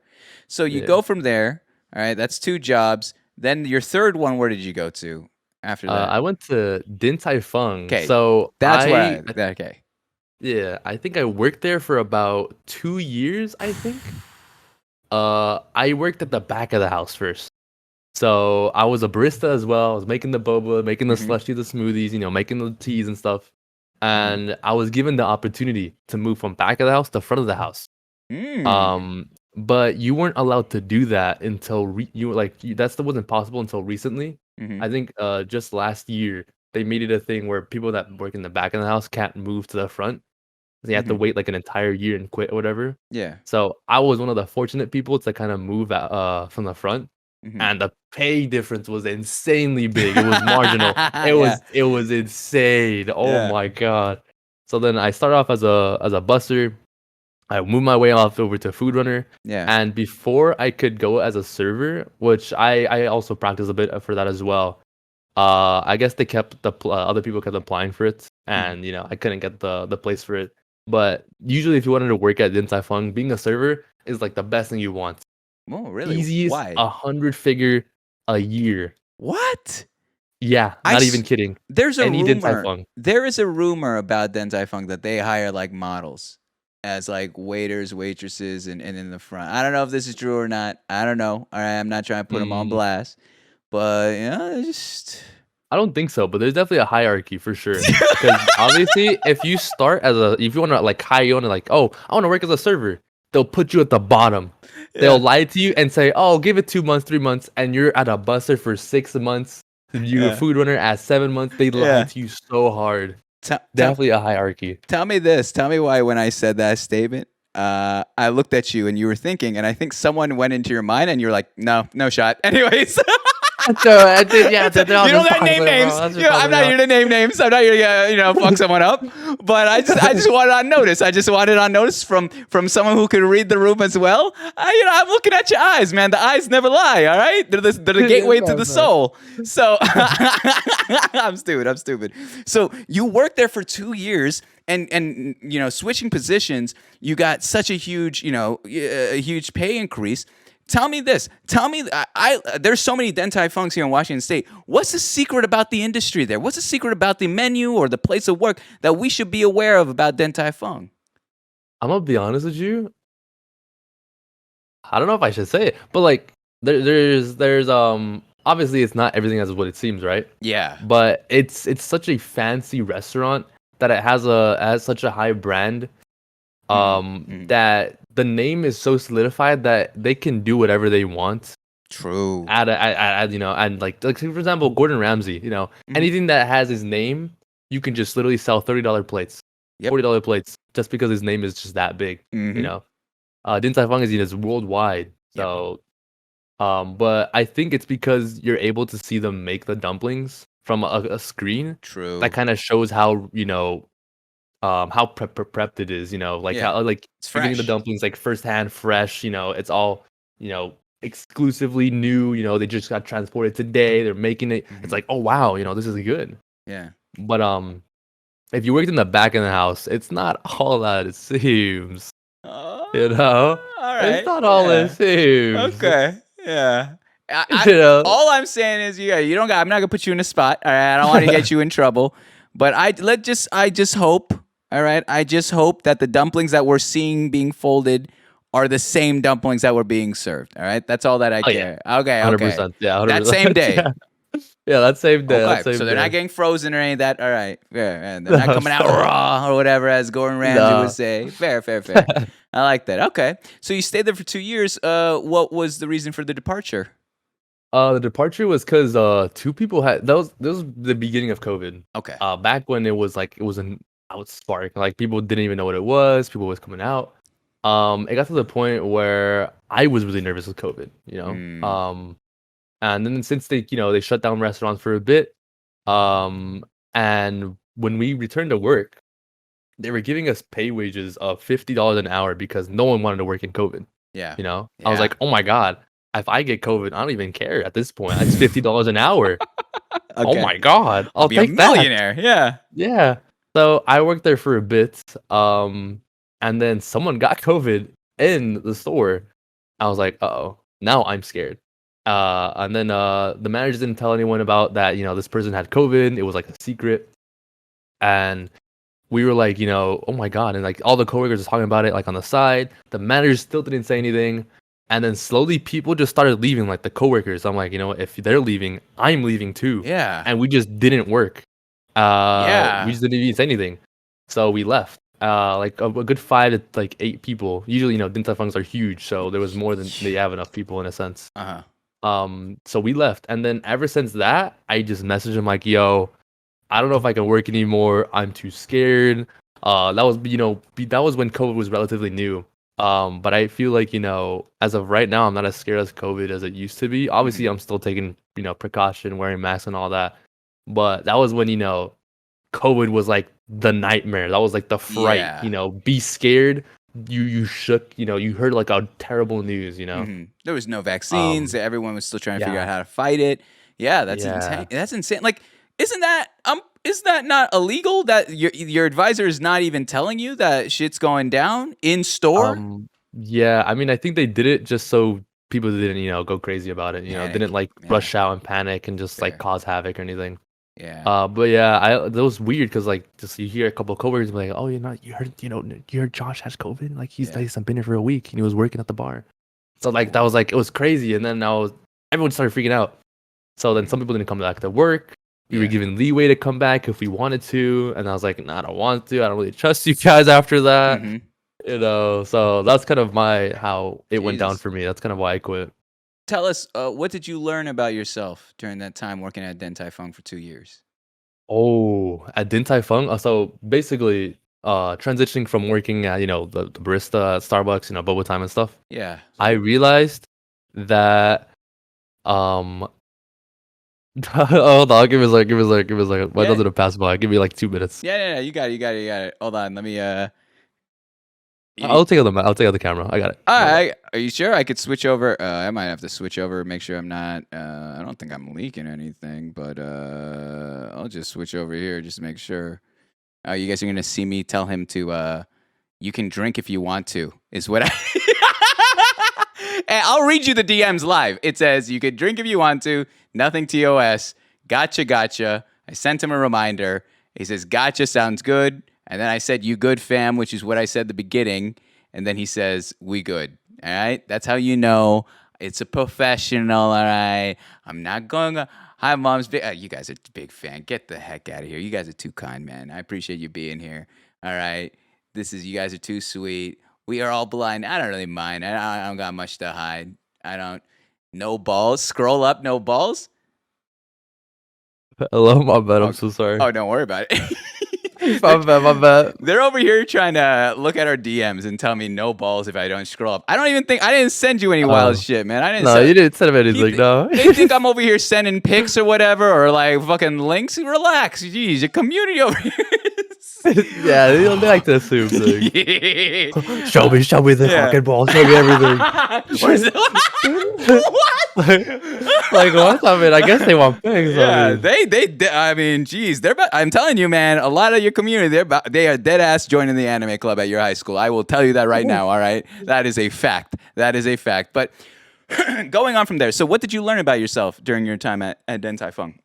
So you yeah. go from there. All right, that's 2 jobs. Then your third one, where did you go to after that? I went to Din Tai Fung. Okay, So that's why. Okay. yeah, I think I worked there for about 2 years. I think. I worked at the back of the house first. So I was a barista as well. I was making the boba, making the Mhm. slushy, the smoothies, making the teas and stuff. Mhm. And I was given the opportunity to move from back of the house to front of the house. Mm. But you weren't allowed to do that until you were like that still wasn't possible until recently. Mhm. I think just last year they made it a thing where people that work in the back of the house can't move to the front. They have to Mhm. wait like an entire year and quit or whatever. Yeah. So I was one of the fortunate people to kind of move from the front, Mhm. and the pay difference was insanely big. It was marginal. It Yeah. was it was insane. Oh Yeah. my god. So then I started off as a busser. I moved my way off over to food runner, Yeah. and before I could go as a server, which I also practiced a bit for that as well. I guess they kept other people kept applying for it, Mhm. and I couldn't get the place for it. But usually, if you wanted to work at Din Tai Fung, being a server is like the best thing you want. Oh, really? Easiest Why? 100 figure a year. What? Yeah, I not even s- kidding. there's a Any Din Tai rumor. Fung. There is a rumor about Den Tai Fung that they hire like models as like waiters, waitresses, and in the front. I don't know if this is true or not. I don't know. All right, I'm not trying to put them on Mm, blast, but it's just I don't think so, but there's definitely a hierarchy for sure. Because obviously, if you want to like hire you on like, oh, I want to work as a server, they'll put you at the bottom. They'll yeah, lie to you and say, oh, give it 2 months, 3 months, and you're at a busser for 6 months. You're a yeah, food runner at 7 months. They lie yeah. to you so hard. Tell, tell, Definitely a hierarchy. tell me this. Tell me why when I said that statement, I looked at you and you were thinking, and I think someone went into your mind and you're like, no, no shot. Anyways. So I did, yeah, they're all You don't just gotta name toxic, bro. names. That's You just know, I'm toxic, not bro. here to name names. I'm not here to fuck someone up. But I just wanted on notice. I just wanted on notice from someone who could read the room as well. I'm looking at your eyes, man. The eyes never lie. All right, they're the gateway to the soul. So I'm stupid. I'm stupid. So you worked there for 2 years. And switching positions, you got such a huge a huge pay increase. Tell me this. Tell me, there's so many Den Tai Funks here in Washington State. What's the secret about the industry there? What's the secret about the menu or the place of work that we should be aware of about Den Tai Fung? I'm gonna be honest with you. I don't know if I should say it, but like there's obviously it's not everything as what it seems, right? Yeah. But it's such a fancy restaurant that it has such a high brand Mm. that the name is so solidified that they can do whatever they want True. and like say for example Gordon Ramsay, Mhm. anything that has his name, you can just literally sell $30 plates, Yep. $40 plates just because his name is just that big, you Hmm. know. Din Tai Fung is worldwide. Yep. So but I think it's because you're able to see them make the dumplings from a screen that True. kind of shows how how prepped it is, like Yeah. how like It's you're getting the fresh. dumplings like firsthand fresh, it's all, you know, exclusively new. They just got transported today. They're making it. It's like, oh wow, this is good. Yeah. But if you worked in the back of the house, it's not all that it seems. Oh, You know, all it's right. not all it Yeah. seems. Okay. Yeah. You know, All I'm saying is, you don't got. I'm not gonna put you in a spot. All right. I don't want to get you in trouble. But I just hope. All right. I just hope that the dumplings that we're seeing being folded are the same dumplings that were being served. All right. That's all that I oh yeah, care. Okay. Okay. 100%. Yeah, That 100%. same day. Yeah, yeah, that same day. That Okay, same so they're not day. getting frozen or any of that. All right, fair. And they're not No, coming out raw or whatever, as Gordon Ramsay would no. say. Fair, fair, fair. I like that. Okay, so you stayed there for 2 years. What was the reason for the departure? The departure was because two people had that was the beginning of COVID. Okay. Back when it was an outspark. Like people didn't even know what it was. People was coming out. It got to the point where I was really nervous with COVID. And then since they shut down restaurants for a bit, and when we returned to work, they were giving us pay wages of $50 an hour because no one wanted to work in COVID. Yeah. I was Yeah. like, oh my god, if I get COVID, I don't even care at this point. It's $50 an hour. Oh Okay. my god, I'll I'll be a take that. millionaire. Yeah. Yeah. So I worked there for a bit, and then someone got COVID in the store. I was like, uh-oh, now I'm scared. And then the manager didn't tell anyone about that. This person had COVID. It was like a secret, and we were like, oh my god, and like all the coworkers were talking about it, like on the side. The manager still didn't say anything, and then slowly people just started leaving, like the coworkers. I'm like, if they're leaving, I'm leaving too. Yeah. And we just didn't work. Yeah. We just didn't even say anything, so we left. Like a good 5 to 8 people. Usually, Din Tai Fungs are huge, so there was more than they have enough people in a sense. So we left, and then ever since that, I just messaged him like, yo, I don't know if I can work anymore. I'm too scared. That was that was when COVID was relatively new. But I feel like as of right now, I'm not as scared as COVID as it used to be. Obviously, I'm still taking precaution, wearing masks and all that. But that was when COVID was like the nightmare. That was like the fright. Yeah. Be scared. You shook. You heard like a terrible news. There was no vaccines. Everyone was still trying to figure yeah. out how to fight it. Yeah, that's Yeah. insane. That's insane. Like, isn't that not illegal? That your advisor is not even telling you that shit's going down in store? Yeah, I mean, I think they did it just so people didn't, go crazy about it. Panic. Didn't like Yeah. rush out and panic and just Fair. like cause havoc or anything. Yeah. But yeah, that was weird because like just you hear a couple of coworkers be like, oh, you heard Josh has COVID, like he's been here for a week and he was working at the bar. So like that was like it was crazy, and then everyone started freaking out. So then some people didn't come back to work. We were given leeway to come back if we wanted to, and I was like, nah, I don't want to. I don't really trust you guys after that. So that's kind of how it went down Jesus. for me. That's kind of why I quit. Tell us, what did you learn about yourself during that time working at Din Tai Fung for 2 years? Oh, at Din Tai Fung. So basically, transitioning from working at the barista at Starbucks, boba time and stuff. Yeah. I realized that hold on, give me a second. Why doesn't it pass by? Give me like 2 minutes. Yeah. You got it. Hold on. Let me. I'll take out the camera. I got it. All right. Are you sure? I could switch over. I might have to switch over. Make sure I'm not. I don't think I'm leaking anything, but I'll just switch over here just to make sure. You guys are gonna see me tell him to. You can drink if you want to. Is what I. And I'll read you the DMs live. It says you could drink if you want to. Nothing TOS. Gotcha. I sent him a reminder. He says, gotcha, sounds good. And then I said, you good, fam, which is what I said at the beginning. And then he says, we good. All right? That's how you know it's a professional, all right? I'm not going, hi, mom's big. You guys are a big fan. Get the heck out of here. You guys are too kind, man. I appreciate you being here. All right? You guys are too sweet. We are all blind. I don't really mind. I don't got much to hide. No balls. Scroll up, no balls. Hello, my bad. I'm so sorry. Oh, don't worry about it. My bad. They're over here trying to look at our DMs and tell me no balls if I don't scroll up. I didn't send you any wild shit, man. You didn't send him anything, no. They think I'm over here sending pics or whatever, or like fucking links. Relax. Jeez, a community over here. Yeah, they like to assume things. Yeah. Show me the Yeah. fucking ball. Show me everything. Where's what? Like what? I mean, I guess they want pics. Yeah, I mean, they. I mean, geez, I'm telling you, man. A lot of your community, they are dead ass joining the anime club at your high school. I will tell you that right now. All right, that is a fact. That is a fact. But going on from there, so what did you learn about yourself during your time at Din Tai Fung?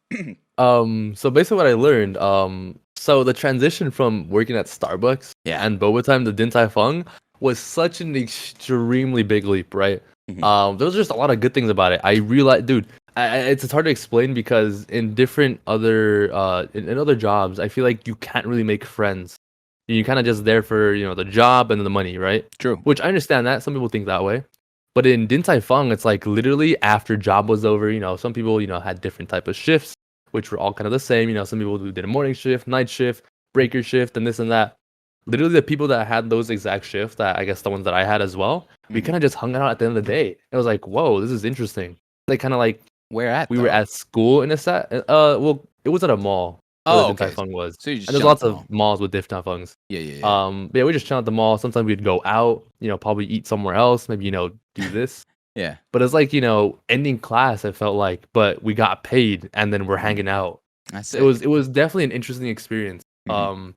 so basically what I learned, so the transition from working at Starbucks Yeah. and boba time to Din Tai Fung was such an extremely big leap, right? There was just a lot of good things about it. I realized, dude, it's hard to explain because in different other in other jobs, I feel like you can't really make friends. You're kind of just there for the job and then the money, right? True. Which I understand that some people think that way. But in Din Tai Fung, it's like literally after job was over, some people, had different type of shifts, which were all kind of the same. Some people who did a morning shift, night shift, breaker shift, and this and that. Literally, the people that had those exact shifts, that I guess the ones that I had as well, we kind of just hung out at the end of the day. It was like, whoa, this is interesting. Like kind of like Where at? we were though? at school in a set. Well, it was at a mall. Where Oh, the Din Tai okay. Fung was. So you just And there's chill at lots the of mall. malls with Din Tai Fungs. Yeah. But yeah, we just chill at the mall. Sometimes we'd go out, probably eat somewhere else, maybe, do this. Yeah. But it's like, ending class, it felt like, but we got paid and then we're hanging out. That's It was definitely an interesting experience. Mhm.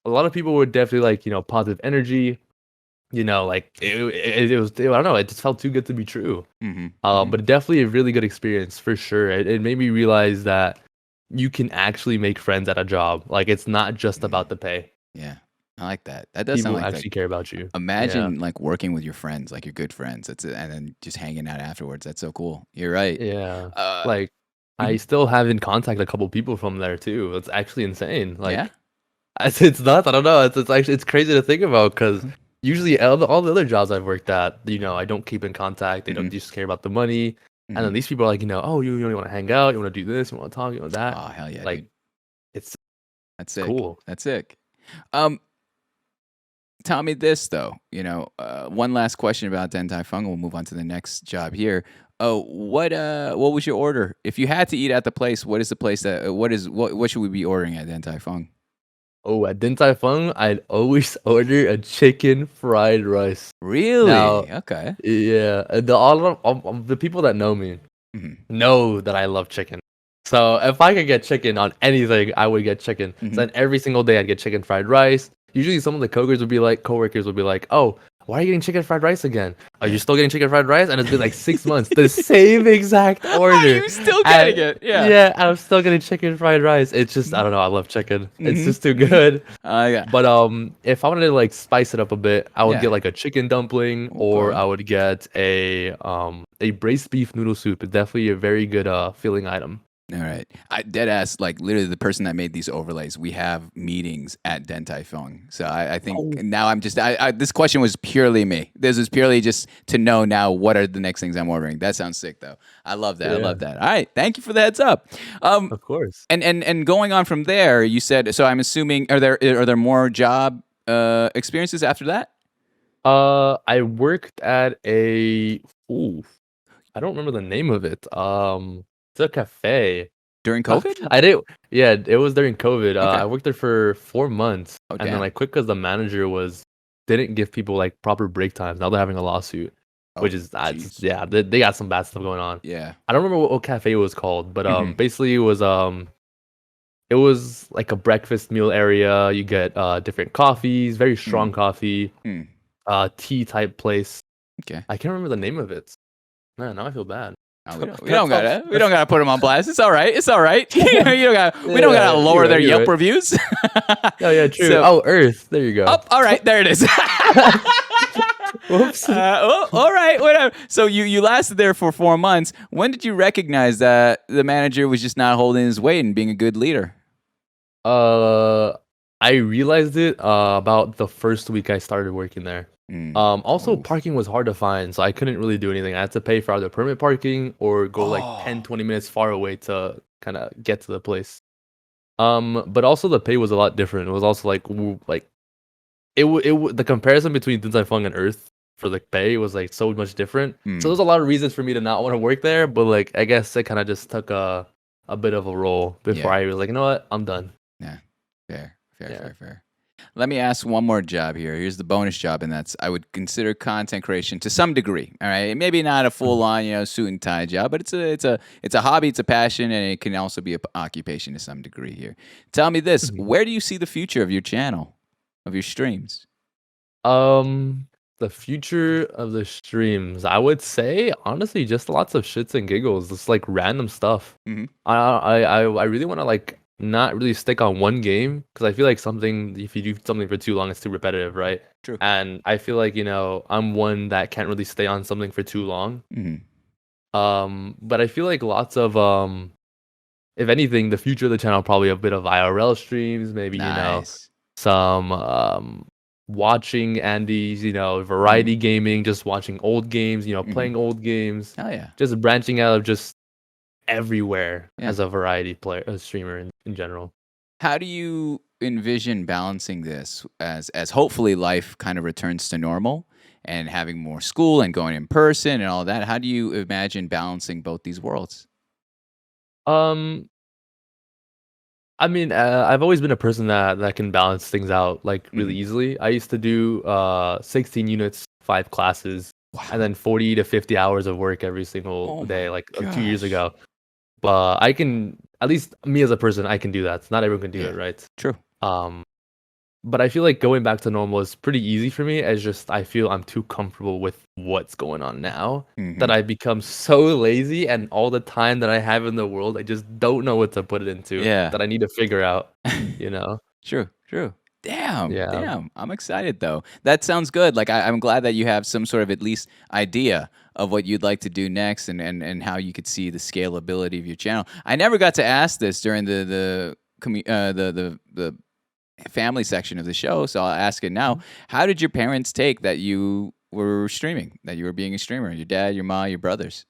A lot of people were definitely like, positive energy, like it was, I don't know, it just felt too good to be true. But definitely a really good experience for sure. It made me realize that you can actually make friends at a job. Like it's not just about the pay. Yeah. I like that. That does sound People like actually care about you. imagine like working with your friends, like your good friends. That's it, and then just hanging out afterwards. That's so cool. You're right. Yeah. Uh, Like I mhm. still have in contact a couple people from there too. It's actually insane. Yeah. Like it's nuts. I don't know. It's actually it's crazy to think about because usually all the other jobs I've worked at, I don't keep in contact. They don't just care about the money. And then these people are like, oh, you only want to hang out, you want to do this, you want to talk, that. Oh hell yeah, Like dude. it's That's sick. cool. That's sick. Um, tell me this though. One last question about Den Tai Fung. We'll move on to the next job here. Oh, what was your order? If you had to eat at the place, what is the place that what should we be ordering at Den Tai Fung? Oh, at Din Tai Fung, I'd always order a chicken fried rice. Really? Now, Okay. yeah, all of the people that know me Mhm. know that I love chicken. So if I could get chicken on anything, I would get chicken. So then every single day I'd get chicken fried rice. Usually some of the coworkers would be like, "Oh, why are you getting chicken fried rice again? Are you still getting chicken fried rice?" And it's been like 6 months, the same exact order. Are you still getting it? Yeah. Yeah, I'm still getting chicken fried rice. It's just I don't know. I love chicken. It's just too Mhm. good. Yeah. But if I wanted to like spice it up a bit, I would Yeah. get like a chicken dumpling, or Okay. I would get a braised beef noodle soup. It's definitely a very good filling item. All right. I dead ass, like literally the person that made these overlays, we have meetings at Den Tai Fung. So I think Oh. now I'm just, this question was purely me. This is purely just to know now what are the next things I'm ordering. That sounds sick though. I love that. I Yeah. love that. All right. Thank you for the heads up. Of course. And going on from there, you said, so I'm assuming, are there more job experiences after that? I worked at ooh, I don't remember the name of it. It's a cafe. During COVID? I did. Yeah, it was during COVID. Okay. I worked there for 4 months, Oh, and then damn. I quit because the manager didn't give people like proper break times. Now they're having a lawsuit, which Oh, is jeez. yeah, they got some bad stuff going on. Yeah. I don't remember what cafe it was called, but Mhm. basically it was like a breakfast meal area. You get different coffees, very strong coffee, Mm. tea type place. Okay. I can't remember the name of it. Man, now I feel bad. Oh, we don't gotta put them on blast. It's all right. It's all right. we don't gotta Yeah, lower you're their right, you're Yelp right. reviews. Oh yeah, true. So- Earth. There you go. Oh, all right, there it is. Whoops. All right, whatever. So you lasted there for 4 months. When did you recognize that the manager was just not holding his weight and being a good leader? I realized it about the first week I started working there. Also, parking was hard to find, so I couldn't really do anything. I had to pay for either permit parking or go like 10, 20 minutes far away to kind of get to the place. But also the pay was a lot different. It was also like the comparison between Din Tai Fung and Earth for the pay was like so much different. So there's a lot of reasons for me to not want to work there, but like I guess it kind of just took a bit of a role before Yeah. I was like, you know what, I'm done. Yeah, fair. Fair. Let me ask one more job here. Here's the bonus job, and that's I would consider content creation to some degree. All right, maybe not a full on suit and tie job, but it's a hobby, it's a passion, and it can also be an occupation to some degree. Here, tell me this: where do you see the future of your channel, of your streams? The future of the streams, I would say honestly, just lots of shits and giggles, just like random stuff. Mhm. I really want to like not really stick on one game because I feel like something if you do something for too long, it's too repetitive, right? True. And I feel like I'm one that can't really stay on something for too long. But I feel like lots of if anything, the future of the channel probably a bit of IRL streams, maybe Nice. some watching Andy's, variety gaming, just watching old games, playing old games, Hell yeah. just branching out of just everywhere Yeah. as a variety player, a streamer in general. How do you envision balancing this as hopefully life kind of returns to normal and having more school and going in person and all that? How do you imagine balancing both these worlds? Um, I mean, I've always been a person that can balance things out like really easily. I used to do 16 units, 5 classes, and then 40 to 50 hours of work every single day, like 2 years ago. But I can, at least me as a person, I can do that. Not everyone can do it, right? True. But I feel like going back to normal is pretty easy for me. It's just I feel I'm too comfortable with what's going on now that I've become so lazy, and all the time that I have in the world, I just don't know what to put it into. Yeah. That I need to figure out. You know. True. Damn. Yeah. I'm excited though. That sounds good. Like I'm glad that you have some sort of at least idea of what you'd like to do next and how you could see the scalability of your channel. I never got to ask this during the family section of the show, so I'll ask it now. How did your parents take that you were streaming, that you were being a streamer? Your dad, your mom, your brothers?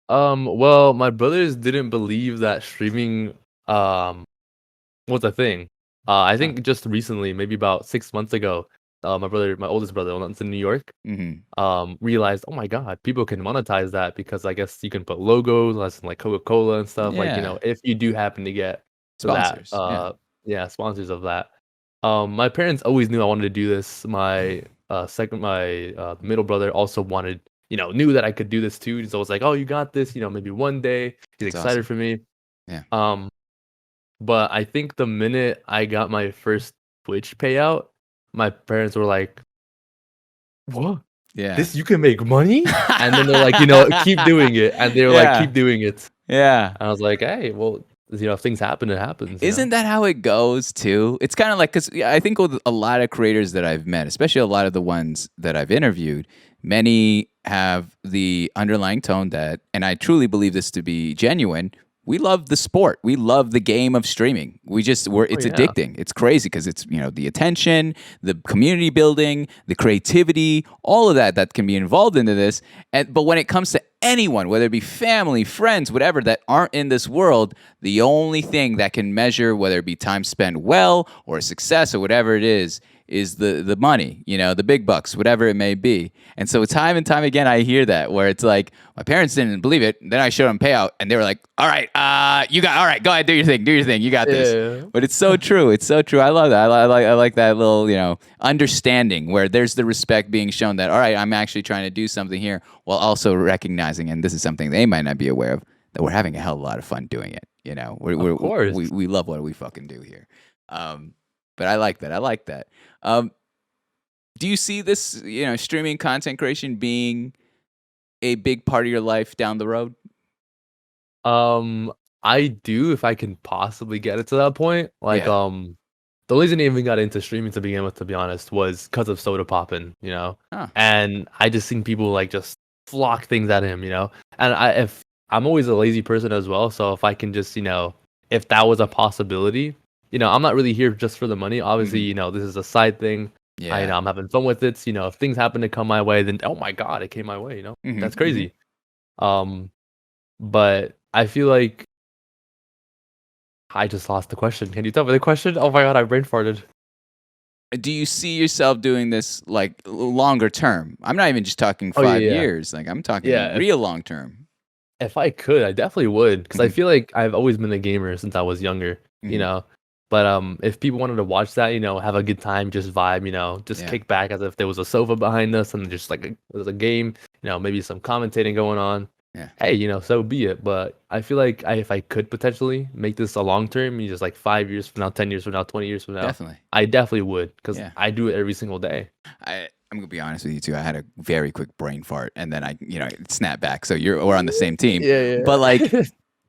Well, my brothers didn't believe that streaming was a thing. I think just recently, maybe about 6 months ago, my oldest brother, when I was in New York, realized, oh my God, people can monetize that because I guess you can put logos, as in like Coca-Cola and stuff. Like, Yeah. if you do happen to get Sponsors, that, sponsors of that. My parents always knew I wanted to do this. My middle brother also wanted, knew that I could do this too. So I was like, oh, you got this. Maybe one day. He's That's excited awesome. for me. Yeah. But I think the minute I got my first Twitch payout, my parents were like, "What? Yeah. This you can make money?" And then they're like, "Keep doing it." And they were like, "Keep doing it." Yeah. And I was like, "Hey, well, if things happen, it happens." Isn't that how it goes too? It's kind of like, because I think with a lot of creators that I've met, especially a lot of the ones that I've interviewed, many have the underlying tone that, and I truly believe this to be genuine, we love the sport. We love the game of streaming. It's addicting. It's crazy because it's, the attention, the community building, the creativity, all of that can be involved into this. But when it comes to anyone, whether it be family, friends, whatever, that aren't in this world, the only thing that can measure whether it be time spent well or success or whatever it is the money, the big bucks, whatever it may be. And so time and time again, I hear that where it's like, my parents didn't believe it. Then I showed them payout and they were like, all right, go ahead, do your thing. You got this. Yeah. But it's so true. It's so true. I love that. I like that little, understanding where there's the respect being shown that, all right, I'm actually trying to do something here while also recognizing, and this is something they might not be aware of, that we're having a hell of a lot of fun doing it. Of course. We love what we fucking do here. But I like that. Do you see this, streaming content creation being a big part of your life down the road? I do if I can possibly get it to that point. Like, Yeah. the reason I even got into streaming to begin with, to be honest, was because of Soda Poppin', Huh. and I just seen people like just flock things at him, and if I'm always a lazy person as well, so if I can just, if that was a possibility, I'm not really here just for the money. Obviously, this is a side thing. Yeah. I'm having fun with it. If things happen to come my way, then oh my God, it came my way. That's crazy. But I feel like I just lost the question. Can you tell me the question? Oh my God, I brain farted. Do you see yourself doing this like longer term? I'm not even just talking 5 years. Like I'm talking real long term. If I could, I definitely would, because I feel like I've always been a gamer since I was younger. But if people wanted to watch that, have a good time, just vibe, just Yeah. kick back as if there was a sofa behind us and just like there's a game, maybe some commentating going on. Yeah. Hey, so be it. But I feel like if I could potentially make this a long term, just like 5 years from now, 10 years from now, 20 years from now, Definitely. I definitely would because Yeah. I do it every single day. I'm gonna be honest with you too. I had a very quick brain fart, and then I snapped back. So we're on the same team. Yeah. But like,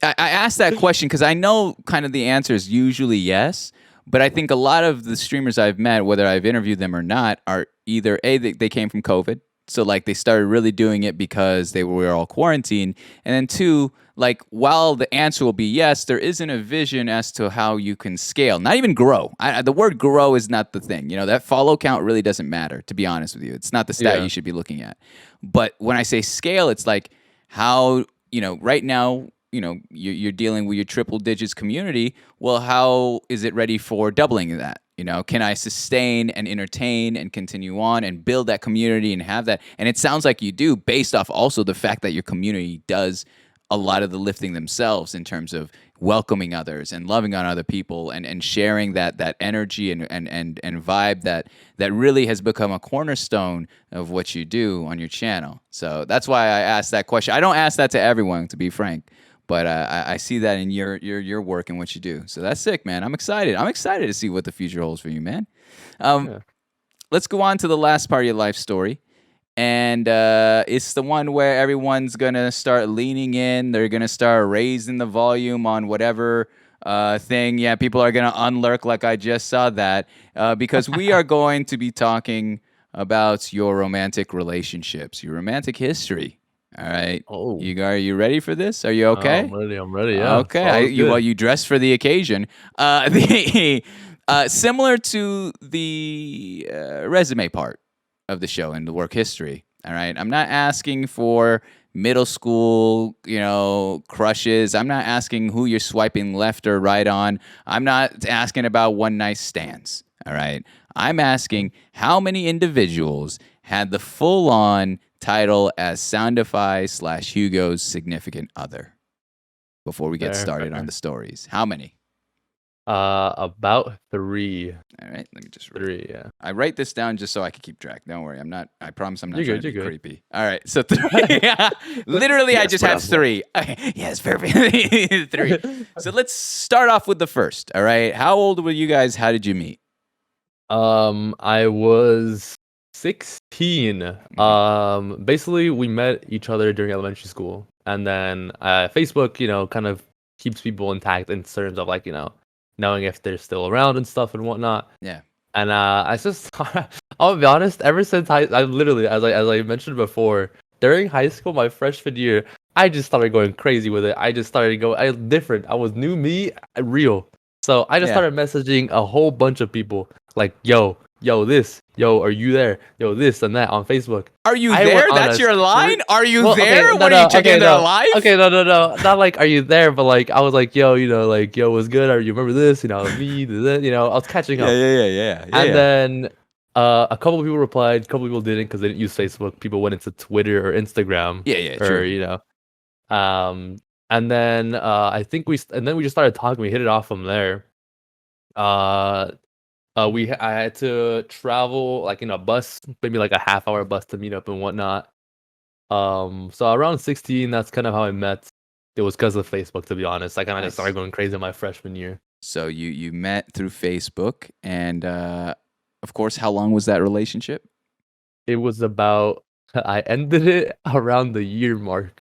I asked that question because I know kind of the answer is usually yes. But I think a lot of the streamers I've met, whether I've interviewed them or not, are either they came from COVID, so like they started really doing it because we were all quarantined, and then two, like while the answer will be yes, there isn't a vision as to how you can scale, not even grow. The word grow is not the thing. That follow count really doesn't matter, to be honest with you. It's not the stat Yeah. you should be looking at. But when I say scale, it's like how, right now, you're dealing with your triple digits community. Well, how is it ready for doubling that? Can I sustain and entertain and continue on and build that community and have that? And it sounds like you do, based off also the fact that your community does a lot of the lifting themselves in terms of welcoming others and loving on other people and sharing that energy and vibe that really has become a cornerstone of what you do on your channel. So that's why I asked that question. I don't ask that to everyone, to be frank. But I see that in your work and what you do. So that's sick, man. I'm excited. I'm excited to see what the future holds for you, man. Yeah. Let's go on to the last part of your life story. And it's the one where everyone's going to start leaning in. They're going to start raising the volume on whatever thing. Yeah, people are going to unlurk like I just saw that. Because we are going to be talking about your romantic relationships, your romantic history. All right. Oh. Are you ready for this? Are you okay? I'm ready. Yeah. Okay. You dressed for the occasion. Similar to the resume part of the show and the work history. All right. I'm not asking for middle school, crushes. I'm not asking who you're swiping left or right on. I'm not asking about one night stands. All right. I'm asking how many individuals had the full on title as Soundify / Hugo's significant other before we get started on the stories. How many? About 3. All right, let me just 3. Yeah. I write this down just so I can keep track. Don't worry, I promise I'm not You're trying to good, be you're good. creepy. All right, so 3. Literally, I just have 3. Yes, perfect. 3. So let's start off with the first. All right, how old were you guys? How did you meet? I was 16. Basically we met each other during elementary school, and then Facebook, kind of keeps people intact in terms of like, knowing if they're still around and stuff and whatnot. Yeah. And I just I'll be honest, ever since I literally, as I mentioned before, during high school, my freshman year, I just started going crazy with it. I just started going different. I was new me, real. So I just started messaging a whole bunch of people like, yo, this, yo, are you there? Yo, this and that on Facebook. Are you there? That's your line? Are you there? What are you checking their live? Okay, no. Not like, are you there? But like, I was like, yo, like, yo, what's good? Are you remember this? Me, this, I was catching up. Yeah. And then a couple of people replied, a couple of people didn't because they didn't use Facebook. People went into Twitter or Instagram. Yeah, or, true. And then I think we just started talking. We hit it off from there. I had to travel like in a bus, maybe like a half-hour bus to meet up and whatnot. So around 16, that's kind of how I met. It was because of Facebook, to be honest. I kind of just started going crazy in my freshman year. So you met through Facebook, and of course, how long was that relationship? It was I ended it around the year mark.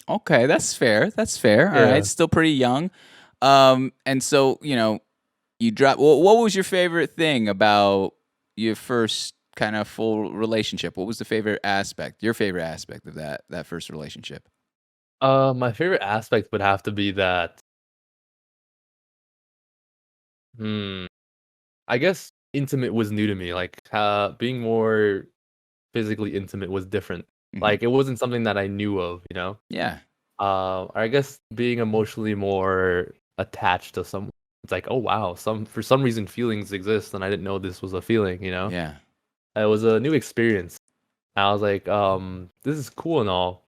Okay, that's fair. All right, still pretty young. And so, you dropped. What was your favorite thing about your first kind of full relationship? What was the favorite aspect? Your favorite aspect of that first relationship? My favorite aspect would have to be that. I guess intimate was new to me. Like being more physically intimate was different. Mhm. Like it wasn't something that I knew of. Yeah. I guess being emotionally more attached to someone. It's like, oh wow, for some reason feelings exist, and I didn't know this was a feeling. Yeah. It was a new experience. I was like, this is cool and all,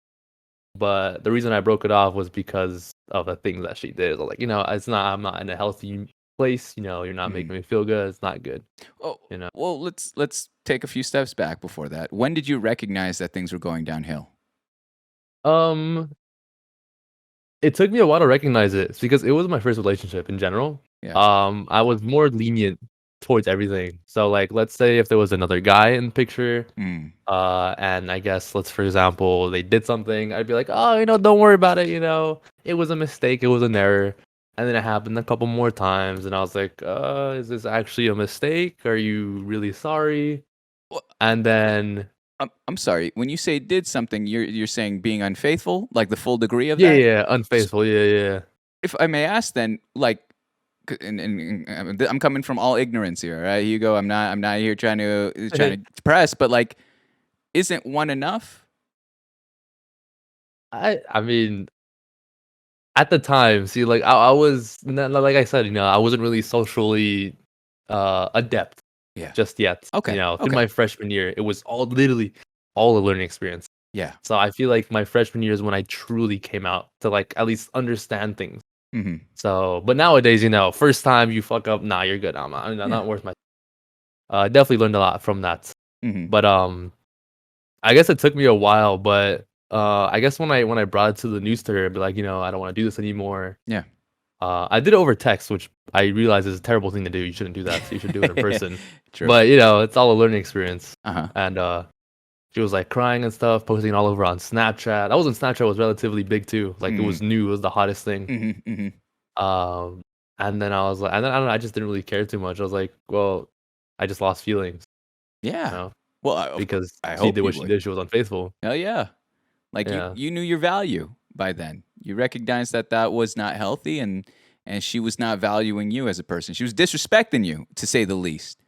but the reason I broke it off was because of the things that she did. Like, I'm not in a healthy place. You're not making me feel good. It's not good. Oh, You know. well, let's take a few steps back before that. When did you recognize that things were going downhill? Um, it took me a while to recognize it because it was my first relationship in general. Yeah. I was more lenient towards everything. So like, let's say if there was another guy in the picture, Mm. and I guess for example, they did something, I'd be like, oh, don't worry about it. It was a mistake. It was an error. And then it happened a couple more times, and I was like, is this actually a mistake? Are you really sorry? Well, And then, I'm sorry. When you say did something, you're saying being unfaithful, like the full degree of yeah, that. yeah, unfaithful, yeah, yeah. If I may ask, then, like, and I'm coming from all ignorance here, right, Hugo? I'm not here trying to press, but like, isn't one enough? I mean, at the time, see, like I was like I said, I wasn't really socially adept Yeah. just yet. Okay. Through Okay. my freshman year, it was all literally all a learning experience. Yeah. So I feel like my freshman year is when I truly came out to like at least understand things. Mm-hmm. So, but nowadays, first time you fuck up, nah, you're good. I'm Yeah. not worth my. Definitely learned a lot from that. Mm-hmm. But I guess it took me a while. But I guess when I brought it to the news to her, I'd be like, I don't want to do this anymore. Yeah. I did it over text, which I realize is a terrible thing to do. You shouldn't do that. So you should do it in person. True. But it's all a learning experience. Uh-huh. And she was like crying and stuff, posting it all over on Snapchat. That was when Snapchat was relatively big too. Like it was new. It was the hottest thing. Mm-hmm. Mm-hmm. And then I was like, and then I don't know. I just didn't really care too much. I was like, well, I just lost feelings, Yeah. Well, because I she hope did you what she would. did. She was unfaithful. Hell yeah. Like Yeah. you knew your value by then. You recognized that was not healthy, and she was not valuing you as a person. She was disrespecting you, to say the least,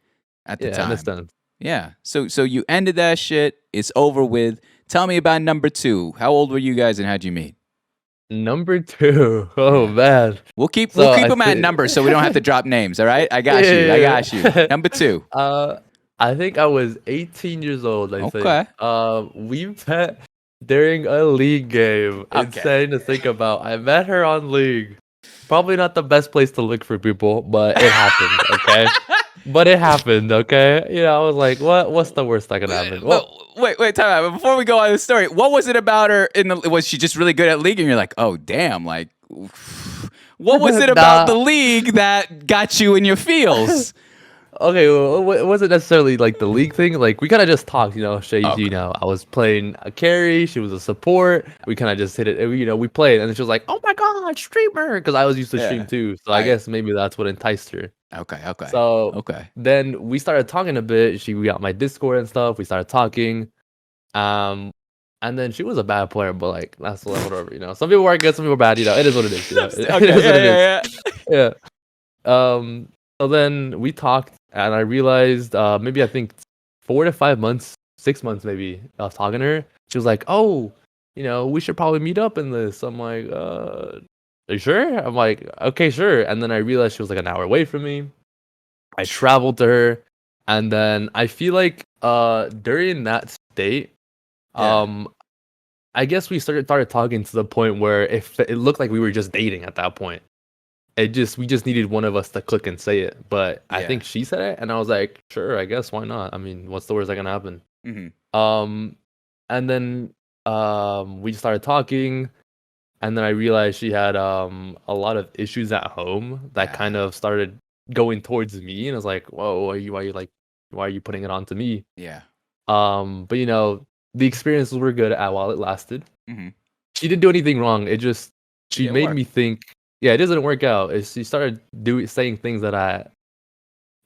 at the Yeah. time. Understand. Yeah. So you ended that shit. It's over with. Tell me about number 2. How old were you guys and how'd you meet? Number 2. Oh Yeah. man. We'll keep So I them at think. numbers so we don't have to drop names, all right? I got Yeah, you. I yeah, got you. yeah. Number 2. I think I was 18 years old. I think. Okay. We met during a league game. Okay. Insane to think about. I met her on League. Probably not the best place to look for people, but it happened. Okay. But it happened, okay? I was like, what's the worst that can happen? But Well, wait, time out. Before we go on the story, what was it about her was she just really good at league and you're like, "Oh, damn, like what was it about the Nah. league that got you in your feels?" Okay, well, it wasn't necessarily like the league thing. Like we kind of just talked, She, Okay. I was playing a carry. She was a support. We kind of just hit it. We played, and she was like, "Oh my god, streamer!" Because I was used to Yeah. stream too. So I guess maybe that's what enticed her. Okay. So Okay. then we started talking a bit. We got my Discord and stuff. We started talking. And then she was a bad player, but like that's whatever. Some people are good, some people are bad. It is what it is. It is Okay. what it is. Yeah. Yeah. So then we talked, and I realized maybe I think 4 to 5 months, 6 months maybe of talking to her. She was like, "Oh, we should probably meet up in this." I'm like, "Are you sure?" I'm like, "Okay, sure." And then I realized she was like an hour away from me. I traveled to her, and then I feel like during that state, Yeah. I guess we started talking to the point where it looked like we were just dating at that point. We just needed one of us to click and say it. But I Yeah. think she said it, and I was like, sure, I guess, why not? I mean, what's the worst that can happen? Mm-hmm. And then we just started talking, and then I realized she had a lot of issues at home that kind of started going towards me, and I was like, whoa, why are you putting it on to me? Yeah. But the experiences were good while it lasted. Mm-hmm. She didn't do anything wrong. She didn't made work. me think. Yeah, it doesn't work out. She started saying things that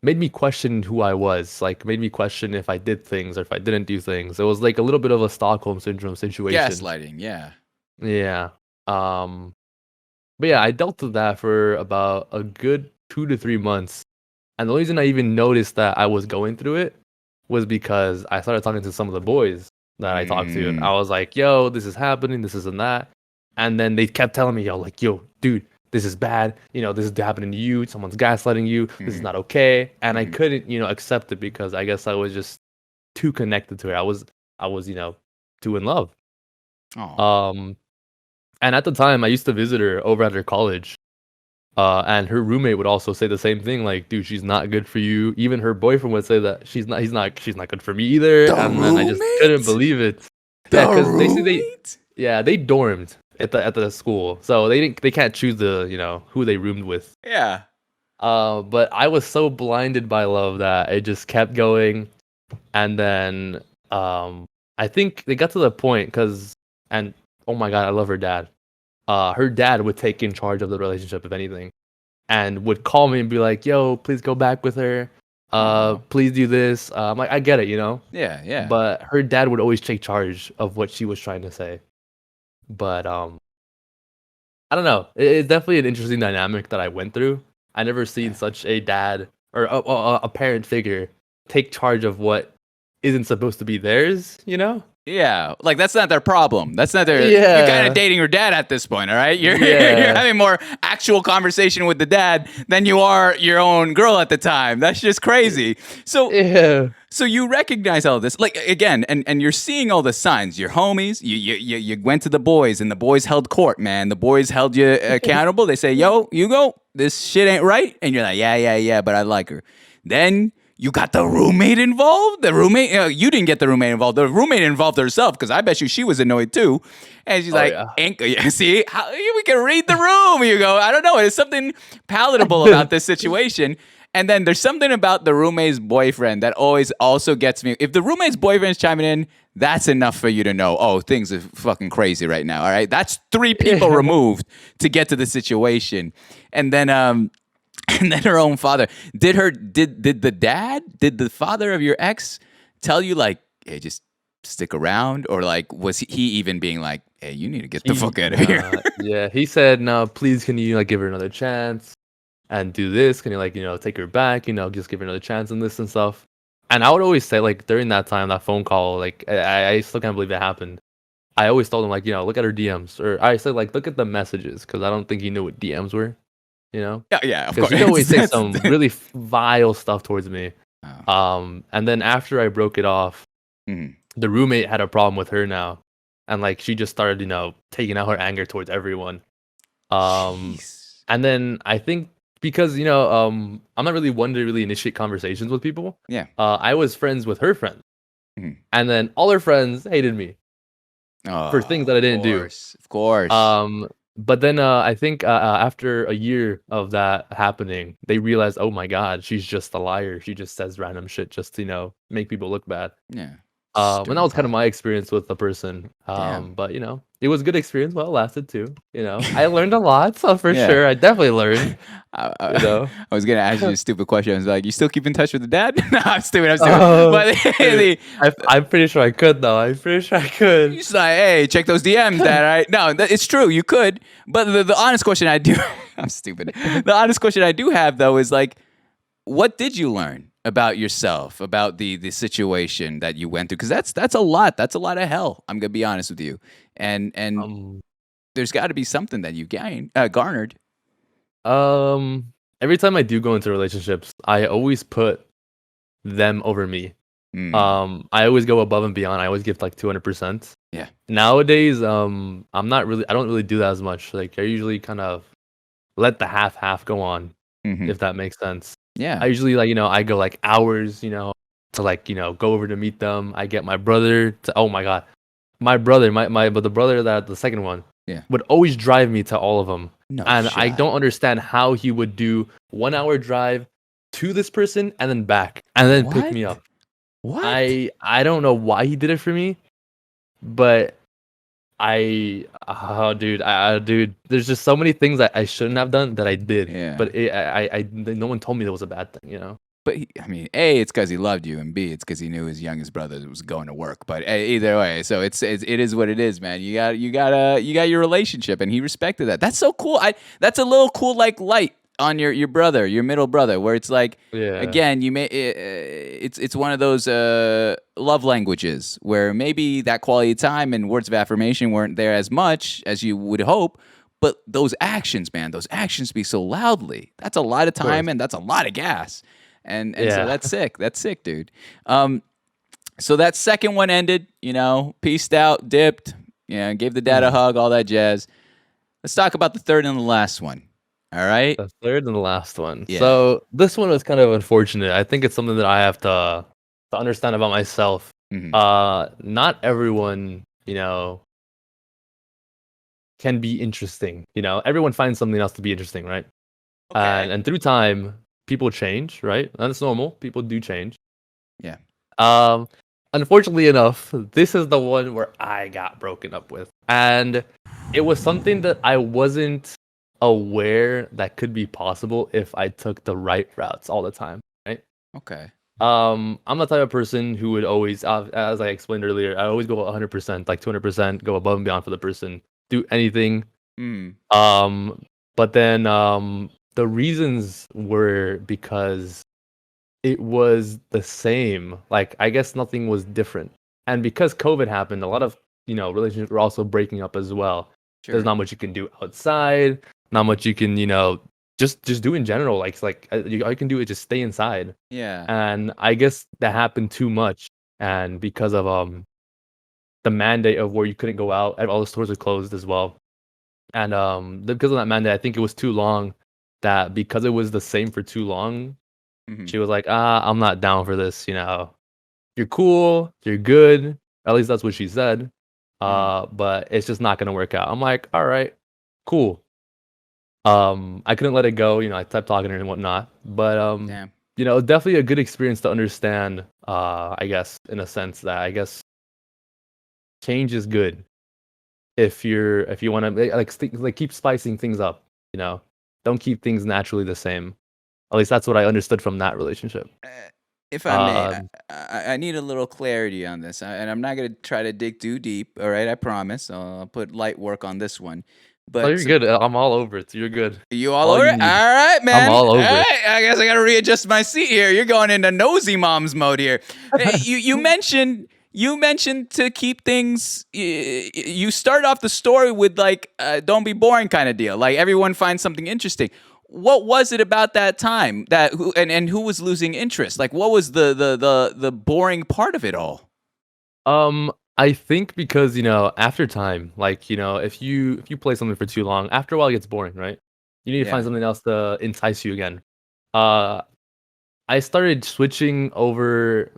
made me question who I was. Like made me question if I did things or if I didn't do things. It was like a little bit of a Stockholm syndrome situation. Gaslighting. Yeah. Yeah. But yeah, I dealt with that for about a good 2 to 3 months. And the reason I even noticed that I was going through it was because I started talking to some of the boys that I talked to. Mm. I was like, yo, this is happening, this and that. And then they kept telling me, yo, dude, this is bad. This is happening to you. Someone's gaslighting you. This is not okay. And I couldn't, accept it because I guess I was just too connected to her. I was, too in love. Oh. And at the time, I used to visit her over at her college. And her roommate would also say the same thing, like, dude, she's not good for you. Even her boyfriend would say that she's not good for me either. The And then I just couldn't roommate? believe it. Yeah, The because roommate? they dormed at the school, so they can't choose who they roomed with. Yeah. But I was so blinded by love that it just kept going, and then I think they got to the point and oh my god, I love her dad. Her dad would take in charge of the relationship, if anything, and would call me and be like, "Yo, please go back with her. Aw. Please do this." I'm like, I get it, Yeah, yeah. but her dad would always take charge of what she was trying to say. But I don't know. It's definitely an interesting dynamic that I went through. I never seen Yeah. such a dad or a parent figure take charge of what isn't supposed to be theirs. Yeah, like that's not their problem. That's not their. You're kind of Yeah. dating her dad at this point, all right? You're Yeah. having more actual conversation with the dad than you are your own girl at the time. That's just crazy. So Yeah. so you recognize all this, like again, and you're seeing all the signs. Your homies, you went to the boys, and the boys held court, man. The boys held you accountable. They say, "Yo, you go. This shit ain't right," and you're like, "Yeah, but I like her." Then you got the roommate involved. The roommate, you didn't get the roommate involved. The roommate involved herself because I bet you she was annoyed too. And she's like, Yeah. see, we can read the room. You go, I don't know. There's something palatable about this situation. And then there's something about the roommate's boyfriend that always also gets me. If the roommate's boyfriend is chiming in, that's enough for you to know, oh, things are fucking crazy right now. All right. That's 3 people removed to get to the situation. And then, and then her own father. Did the father of your ex tell you like, hey, just stick around? Or like, was he even being like, hey, you need to get the fuck out of here? Yeah, he said, "No, please, can you give her another chance and do this? Can you take her back? Just give her another chance and this and stuff." And I would always say, like, during that time, that phone call, like, I still can't believe it happened. I always told him, like, look at her DMs, or I said, like, look at the messages, because I don't think he knew what DMs were, Yeah, of because course. he'd always say That's- some really vile stuff towards me. Oh. And then after I broke it off, Mhm. the roommate had a problem with her now, and like she just started, taking out her anger towards everyone. Jeez. And then I think because I'm not really one to really initiate conversations with people. Yeah. I was friends with her friends, Mhm. and then all her friends hated me Oh, for things that I didn't do. Of course. But then I think after a year of that happening, they realized, oh my god, she's just a liar. She just says random shit just to make people look bad. Yeah. And that was kind of Stupid. my experience with the person. Damn. But it was a good experience while it lasted too. I learned a lot, so for Yeah. sure, I definitely learned. I, I I was gonna ask you a stupid question. I was like, "You still keep in touch with the dad?" No, I'm stupid. Oh, But I'm pretty sure I could though. I'm pretty sure I could. he's like, "Hey, check those DMs, dad." Right? No, it's true. You could. But the honest question I do, I'm stupid. The honest question I do have though is like, what did you learn about yourself, about the situation that you went through? Because that's a lot. That's a lot of hell. I'm gonna be honest with you. And Um, there's got to be something that you garnered. every time I do go into relationships, I always put them over me. Mm. I always go above and beyond. I always give like 200%. Yeah. Nowadays, I don't really do that as much. Like I usually kind of let the half go on, Mhm. if that makes sense. Yeah. I usually I go like hours, to like, go over to meet them. I get my brother to, oh my god. My brother, but the brother that the second one, Yeah. would always drive me to all of them. No And I shot. don't understand how he would do 1 hour drive to this person and then back and then pick me What? up. What? I don't know why he did it for me, but dude, there's just so many things that I shouldn't have done that I did. Yeah. But no one told me that was a bad thing. But I mean, A, it's because he loved you, and B, it's because he knew his youngest brother was going to work. But either way, so it is what it is, man. You got your relationship, and he respected that. That's so cool. That's a little cool like light on your brother, your middle brother, where it's like, Yeah. again, it's one of those love languages where maybe that quality of time and words of affirmation weren't there as much as you would hope. But those actions, man, those actions speak so loudly. That's a lot of time, and that's a lot of gas. And so Yeah. that's sick. That's sick, dude. So that second one ended, peaced out, dipped, gave the dad a hug, all that jazz. Let's talk about the third and the last one. All right. The third and the last one. Yeah. So this one was kind of unfortunate. I think it's something that I have to understand about myself. Hmm. Not everyone, can be interesting. Everyone finds something else to be interesting, right? Okay. And through time, people change, right? That's normal. People do change. Yeah. Um, Unfortunately enough, this is the one where I got broken up with, and it was something that I wasn't aware that could be possible if I took the right routes all the time, right? Okay. I'm the type of person who would always, as I explained earlier, I always go 100%, like 200%, go above and beyond for the person, do anything. Mm. Um, but then the reasons were because it was the same. Like, I guess nothing was different. And because COVID happened, a lot of, relationships were also breaking up as well. There's Sure. not much you can do outside, not much you can, just do in general. Like, it's like all you can do is just stay inside. Yeah. And I guess that happened too much. And because of the mandate of where you couldn't go out, and all the stores were closed as well. And because of that mandate, I think it was too long that because it was the same for too long, Hmm. she was like, I'm not down for this, You're cool, you're good. At least that's what she said. Mm. But it's just not gonna work out. I'm like, all right, cool. I couldn't let it go, I kept talking to her and whatnot. But Damn. definitely a good experience to understand, I guess, in a sense that I guess change is good if you want to like keep spicing things up, you know. Don't keep things naturally the same. At least that's what I understood from that relationship. Uh, if I may, Um, I need a little clarity on this, and I'm not going to try to dig too deep. All right, I promise. I'll put light work on this one. oh, But you're good. I'm all over it. You're good. you all All over you it? need. All right, I'm man. all All over it. right. I guess I got to readjust my seat here. You're going into nosy mom's mode here. You mentioned to keep things. You start off the story with like, don't be boring kind of deal. Like everyone finds something interesting. What was it about that time that and who was losing interest? Like, what was the boring part of it all? I think because after time, like if you play something for too long, after a while it gets boring, right? You need to find Yeah. something else to entice you again. Uh, I started switching over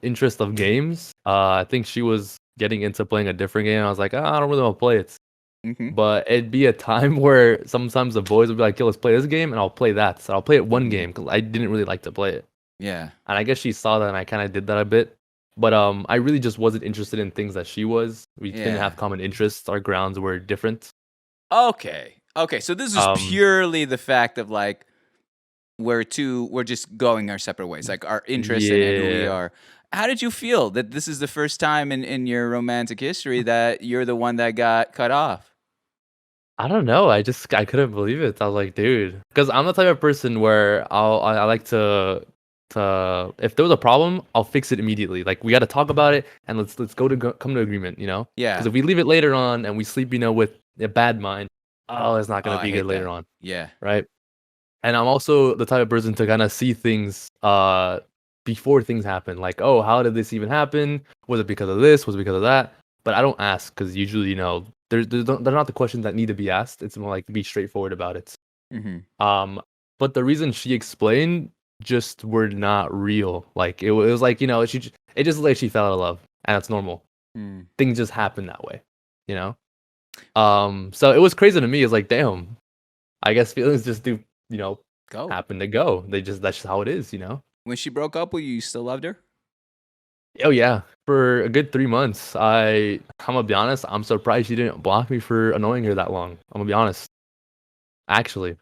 interest of games. I think she was getting into playing a different game. I was like, I don't really want to play it. Mm-hmm. But it'd be a time where sometimes the boys would be like, yo, let's play this game, and I'll play that. So I'll play it one Mm-hmm. game because I didn't really like to play it. Yeah. And I guess she saw that, and I kind of did that a bit. But I really just wasn't interested in things that she was. We didn't Yeah. have common interests. Our grounds were different. Okay. Okay. So this is Um, purely the fact of like we're just going our separate ways, like our interests and who we yeah. are. How did you feel that this is the first time in your romantic history that you're the one that got cut off? I don't know. I couldn't believe it. I was like, dude, because I'm the type of person where I like to if there was a problem, I'll fix it immediately. Like we got to talk about it and let's come to agreement. Because Yeah. if we leave it later on and we sleep, with a bad mind, oh, it's not Oh, gonna I be good hate later that. on, Yeah. right? And I'm also the type of person to kind of see things before things happen. Like, oh, how did this even happen? Was it because of this? Was it because of that? But I don't ask because usually, they're not the questions that need to be asked. It's more like be straightforward about it. Mm-hmm. Um, but the reason she explained just were not real. Like it was like it just like she fell out of love, and that's normal. Mm. Things just happen that way, you know. So it was crazy to me. It's like, damn, I guess feelings just do, you know, Go. happen to go. That's just how it is. When she broke up with you, you still loved her? Oh yeah, for a good 3 months. I'm gonna be honest. I'm surprised she didn't block me for annoying her that long. I'm gonna be honest. Actually,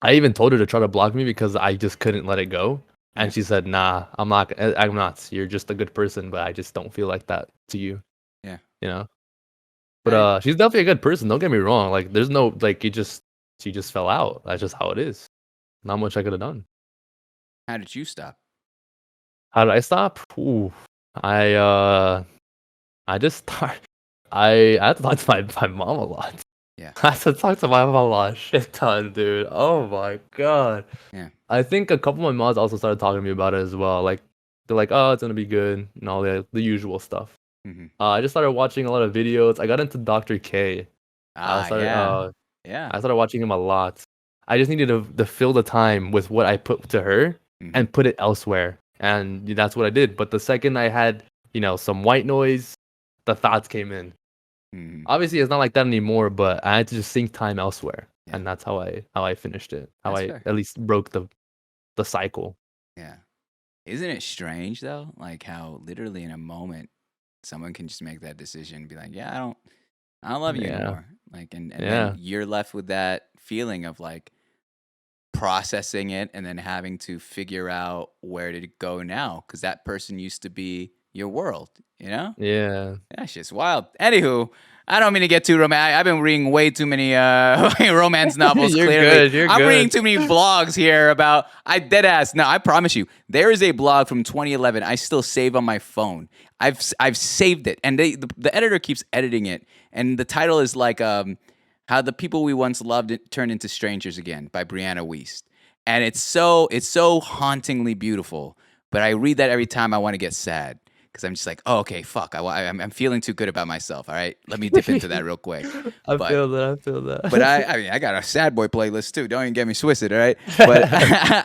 I even told her to try to block me because I just couldn't let it go. Yeah. And she said, "Nah, I'm not. I'm not. You're just a good person, but I just don't feel like that to you." Yeah. You know. But I, she's definitely a good person. Don't get me wrong. Like, there's no like she just fell out. That's just how it is. Not much I could have done. how did you stop? How did I stop? Ooh, I uh, I just start. I had to talk to my mom a lot. Yeah. I had to talk to my mom a lot, shit ton, dude. Oh my god. Yeah. I think a couple of my moms also started talking to me about it as well. Like they're like, "Oh, it's gonna be good," and all the usual stuff. Mm-hmm. I just started watching a lot of videos. I got into Dr. K. I Ah, started yeah. Yeah. I started watching him a lot. I just needed to fill the time with what I put to her Mhm. and put it elsewhere. And that's what I did. But the second I had, some white noise, the thoughts came in. Mhm. Obviously, it's not like that anymore, but I had to just sink time elsewhere. Yeah. And that's how I finished it. How That's I fair. at least broke the cycle. Yeah. Isn't it strange though? Like how literally in a moment someone can just make that decision and be like, "Yeah, I don't love you Yeah. anymore." Like and then Yeah. you're left with that feeling of like processing it and then having to figure out where to go now because that person used to be your world, you know? Yeah. That's just wild. Anywho, I don't mean to get too romantic. I've been reading way too many romance novels. You're Clearly, good. You're I'm reading good. too many blogs here about. I dead ass. No, I promise you, there is a blog from 2011. I still save on my phone. I've saved it, and the editor keeps editing it, and the title is like how the people we once loved turned into strangers again by Brianna Wiest, and it's so hauntingly beautiful. But I read that every time I want to get sad because I'm just like, oh, okay, fuck. I'm feeling too good about myself. All right, let me dip into that real quick. I But feel that. I feel but that. I mean I got a sad boy playlist too. Don't even get me twisted, all right? But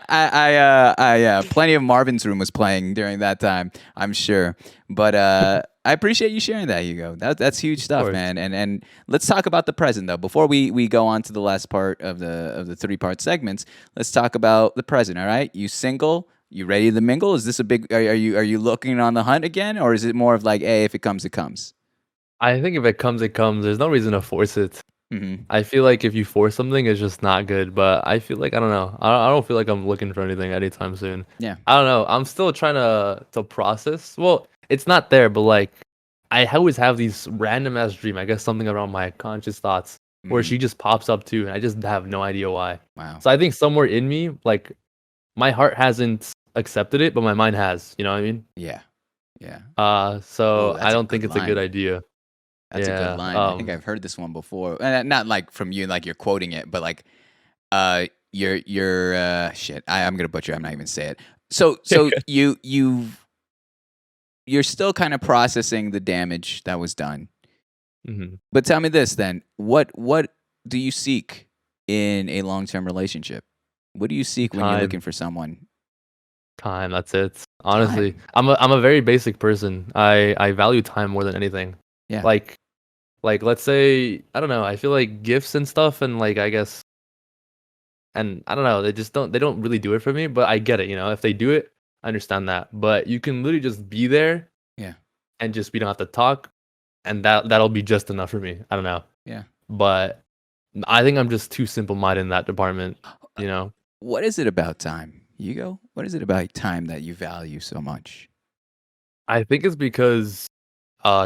I plenty of Marvin's Room was playing during that time, I'm sure. But I appreciate you sharing that, Hugo. That's huge stuff, course. man. And let's talk about the present though. Before we go on to the last part of the 3-part segments, let's talk about the present. All right, you single? You ready to mingle? Is this a big? Are you looking on the hunt again, or is it more of like, hey, if it comes, it comes? I think if it comes, it comes. There's no reason to force it. Mm-hmm. I feel like if you force something, it's just not good. But I feel like I don't know. I don't feel like I'm looking for anything anytime soon. Yeah. I don't know. I'm still trying to process. Well, it's not there, but like I always have these random ass dream. I guess something around my conscious thoughts where Mm-hmm. she just pops up too, and I just have no idea why. Wow. So I think somewhere in me, like my heart hasn't accepted it, but my mind has. You know what I mean? Yeah. Yeah. Oh, So I that's a don't think good it's a good line. idea. That's a good Yeah. line. I think I've heard this one before. Not like from you, like you're quoting it, but like shit. I'm gonna butcher. I'm not even say it. So you're still kind of processing the damage that was done. hmm But tell me this then: what do you seek in a long term relationship? What do you seek when you're looking Time. for someone? Time, that's it. Honestly, Time. I'm a very basic person. I value time more than anything. Yeah. Like let's say I don't know. I feel like gifts and stuff, and like I guess, and I don't know. They don't really do it for me. But I get it. If they do it, I understand that. But you can literally just be there Yeah. and just we don't have to talk, and that'll be just enough for me. I don't know. Yeah. But I think I'm just too simple minded in that department. You know. What is it about time, Hugo? What is it about time that you value so much? I think it's because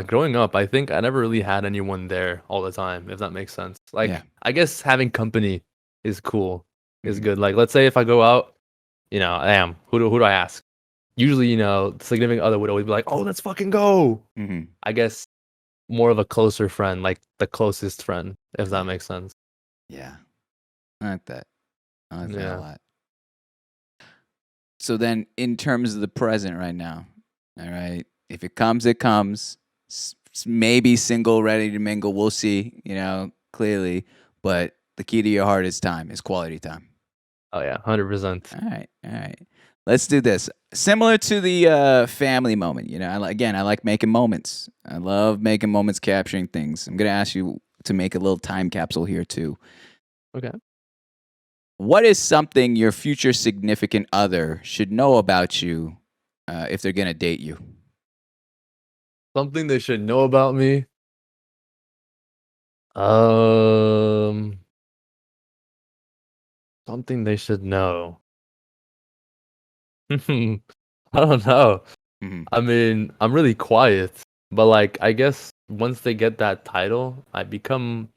growing up, I think I never really had anyone there all the time, if that makes sense. Yeah. Like, I guess having company is cool, is Mhm. good. Like, let's say if I go out, damn, who do I ask? Usually, the significant other would always be like, "Oh, let's fucking go." Mhm. I guess more of a closer friend, like the closest friend, if that Yeah. makes sense. Yeah. I like that. I like that a Yeah. lot. So then, in terms of the present right now, all right, if it comes, it comes. Maybe single, ready to mingle. We'll see, clearly. But the key to your heart is time, is quality time. Oh yeah, 100%. All right. All right. Let's do this. Similar to the family moment, I like making moments. I love making moments, capturing things. I'm going to ask you to make a little time capsule here, too. Okay. What is something your future significant other should know about you if they're going to date you? Something they should know about me. Um, Something they should know. I don't know. Hmm. I mean, I'm really quiet, but like I guess once they get that title, I become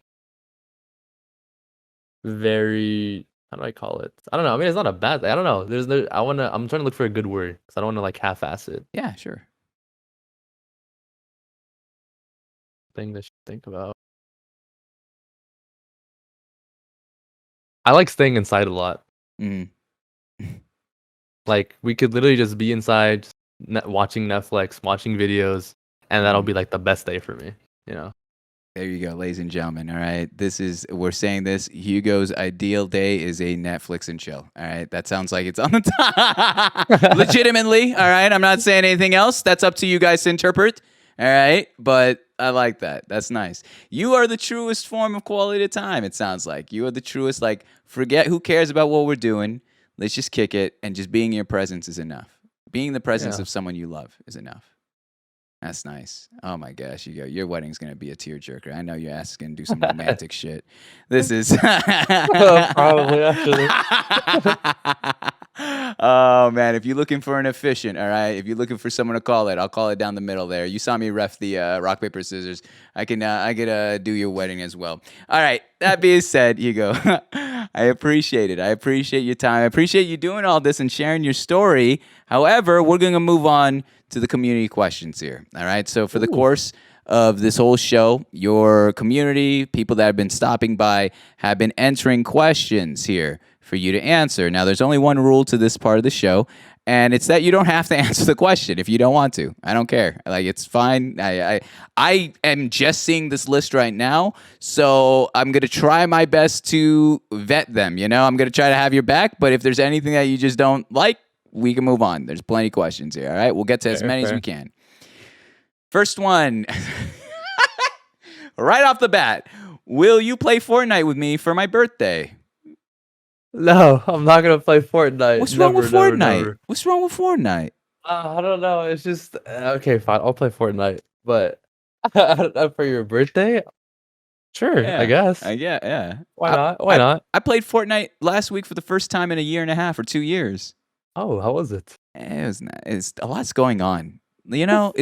very how do I call it? I don't know. I mean, it's not a bad thing. I don't know. There's no. I'm trying to look for a good word because I don't want to like half-ass it. Yeah, sure. Thing they should think about. I like staying inside a lot. Hmm. Like we could literally just be inside, just watching Netflix, watching videos, and that'll Hmm. be like the best day for me. You know. There you go, ladies and gentlemen. All right. We're saying this. Hugo's ideal day is a Netflix and chill. All right. That sounds like it's on the top. Legitimately. All right. I'm not saying anything else. That's up to you guys to interpret. All right. But I like that. That's nice. You are the truest form of quality time, it sounds like. You are the truest, like, forget who cares about what we're doing. Let's just kick it. And just being in your presence is enough. Being in the presence of someone you love is enough. That's nice. Oh my gosh, your wedding's gonna be a tearjerker. I know your ass is gonna do some romantic shit. This is Probably actually. Oh man, if you're looking for an efficient, all right. If you're looking for someone to call it, I'll call it down the middle there. You saw me ref the rock paper scissors. I could do your wedding as well. All right. That being said, Hugo, I appreciate it. I appreciate your time. I appreciate you doing all this and sharing your story. However, we're gonna move on to the community questions here. All right. So for the course of this whole show, your community, people that have been stopping by, have been entering questions here for you to answer. Now, there's only one rule to this part of the show, and it's that you don't have to answer the question if you don't want to. I don't care. Like, it's fine. I am just seeing this list right now, so I'm going to try my best to vet them. You know, I'm going to try to have your back, but if there's anything that you just don't like, we can move on. There's plenty of questions here, all right? We'll get to as many as we can. First one, right off the bat, will you play Fortnite with me for my birthday? No, I'm not gonna play Fortnite. What's wrong with Fortnite? What's wrong with Fortnite? I don't know. It's just okay. Fine, I'll play Fortnite, but for your birthday, sure. Yeah, I guess. yeah. Why not? Why not? I played Fortnite last week for the first time in a year and a half or 2 years. Oh, how was it? It's a lot's going on. You know,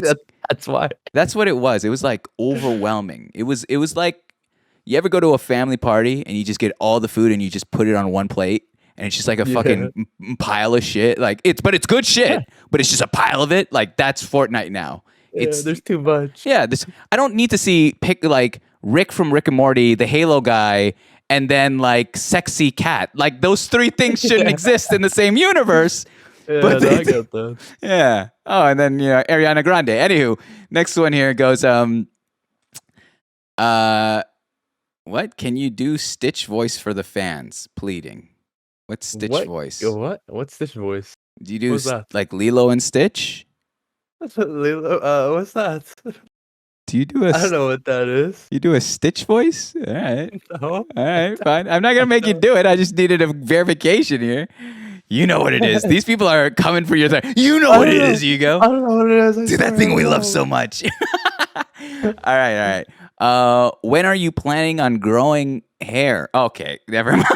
that's why. That's what it was. It was like overwhelming. It was like, you ever go to a family party and you just get all the food and you just put it on one plate and it's just like a fucking pile of shit. Like but it's good shit, but it's just a pile of it. Like that's Fortnite now. There's too much. Yeah, I don't need to see like Rick from Rick and Morty, the Halo guy, and then like Sexy Cat. Like those three things shouldn't exist in the same universe. Yeah, but I get that. Yeah. Oh, and then Ariana Grande. Anywho, next one here goes. What can you do? Stitch voice for the fans, pleading. What's Stitch voice? What? What's Stitch voice? Do you do like Lilo and Stitch? Lilo, what's that? Do you do I don't know what that is. You do a Stitch voice? All right. No. All right, fine. I'm not gonna make you do it. I just needed a verification here. You know what it is. These people are coming for your thing. You know what it is, Hugo. I don't know what it is. Do that thing we love so much. All right. When are you planning on growing hair? Okay, never mind.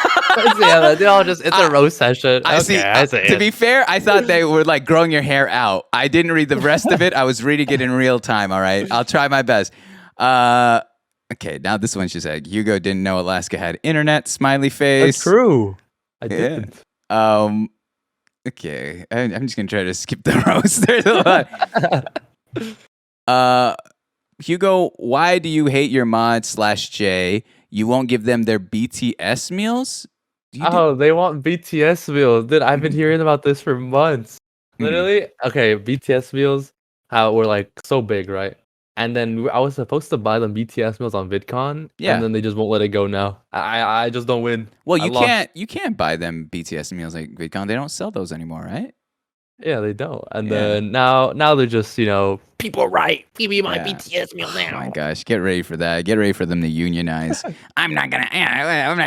Yeah, it's a roast session. I see. To be fair, I thought they were like growing your hair out. I didn't read the rest of it. I was reading it in real time. All right, I'll try my best. Okay, now this one she said Hugo didn't know Alaska had internet. Smiley face. That's true. I didn't. Okay, I'm just gonna try to skip the roast. There's a lot. Hugo, why do you hate your mod /J? You won't give them their BTS meals? They want BTS meals. Dude, I've been hearing about this for months. Literally, okay, BTS meals, how we're like so big, right? And then I was supposed to buy them BTS meals on VidCon, and then they just won't let it go now. I just don't win. Well, you can't buy them BTS meals like VidCon. They don't sell those anymore, right? Yeah, they don't. And then now they're just, people are right. Give me my BTS meal now. Oh my gosh, get ready for that. Get ready for them to unionize. I'm not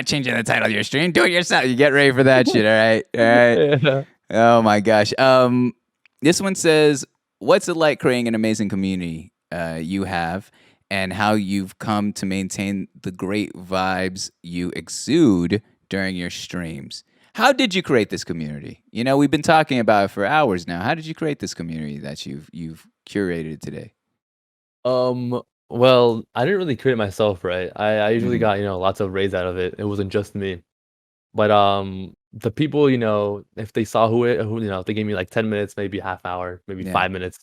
changing the title of your stream. Do it yourself. You get ready for that shit, all right? All right. Yeah. Oh my gosh. This one says, what's it like creating an amazing community you have, and how you've come to maintain the great vibes you exude during your streams? How did you create this community? We've been talking about it for hours now. How did you create this community that you've curated today? Well, I didn't really create it myself, right? I usually got, lots of raids out of it. It wasn't just me. But the people, if they saw who if they gave me like 10 minutes, maybe half hour, maybe 5 minutes,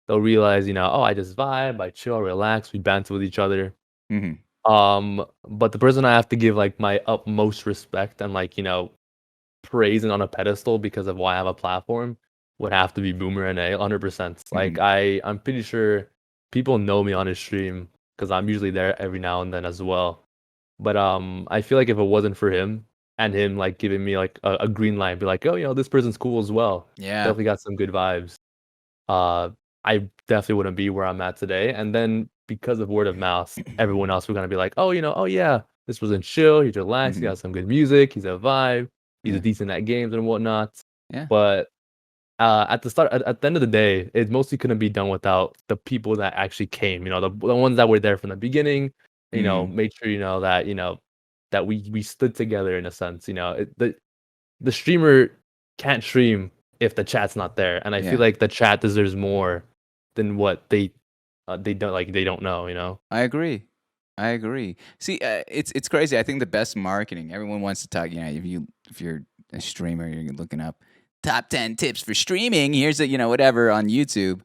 they'll realize, I just vibe, I chill, relax, we banter with each other. But the person I have to give like my utmost respect and like, praising on a pedestal because of why I have a platform would have to be Boomer NA 100%. Like I'm pretty sure people know me on his stream because I'm usually there every now and then as well. But I feel like if it wasn't for him and him like giving me like a green light, be like, oh, this person's cool as well. Yeah. Definitely got some good vibes. Uh, I definitely wouldn't be where I'm at today. And then because of word of mouth, everyone else would gonna be like, oh, oh yeah, this person's chill. He's relaxed. He got some good music. He's a vibe. He's Yeah. a decent at games and whatnot. Yeah. But at the start, at the end of the day, it mostly couldn't be done without the people that actually came. The ones that were there from the beginning. Made sure that we stood together in a sense. The streamer can't stream if the chat's not there, and I Yeah. feel like the chat deserves more than what they don't know. I agree. See, it's crazy. I think the best marketing. Everyone wants to talk. If you're a streamer, you're looking up top 10 tips for streaming. Here's whatever on YouTube.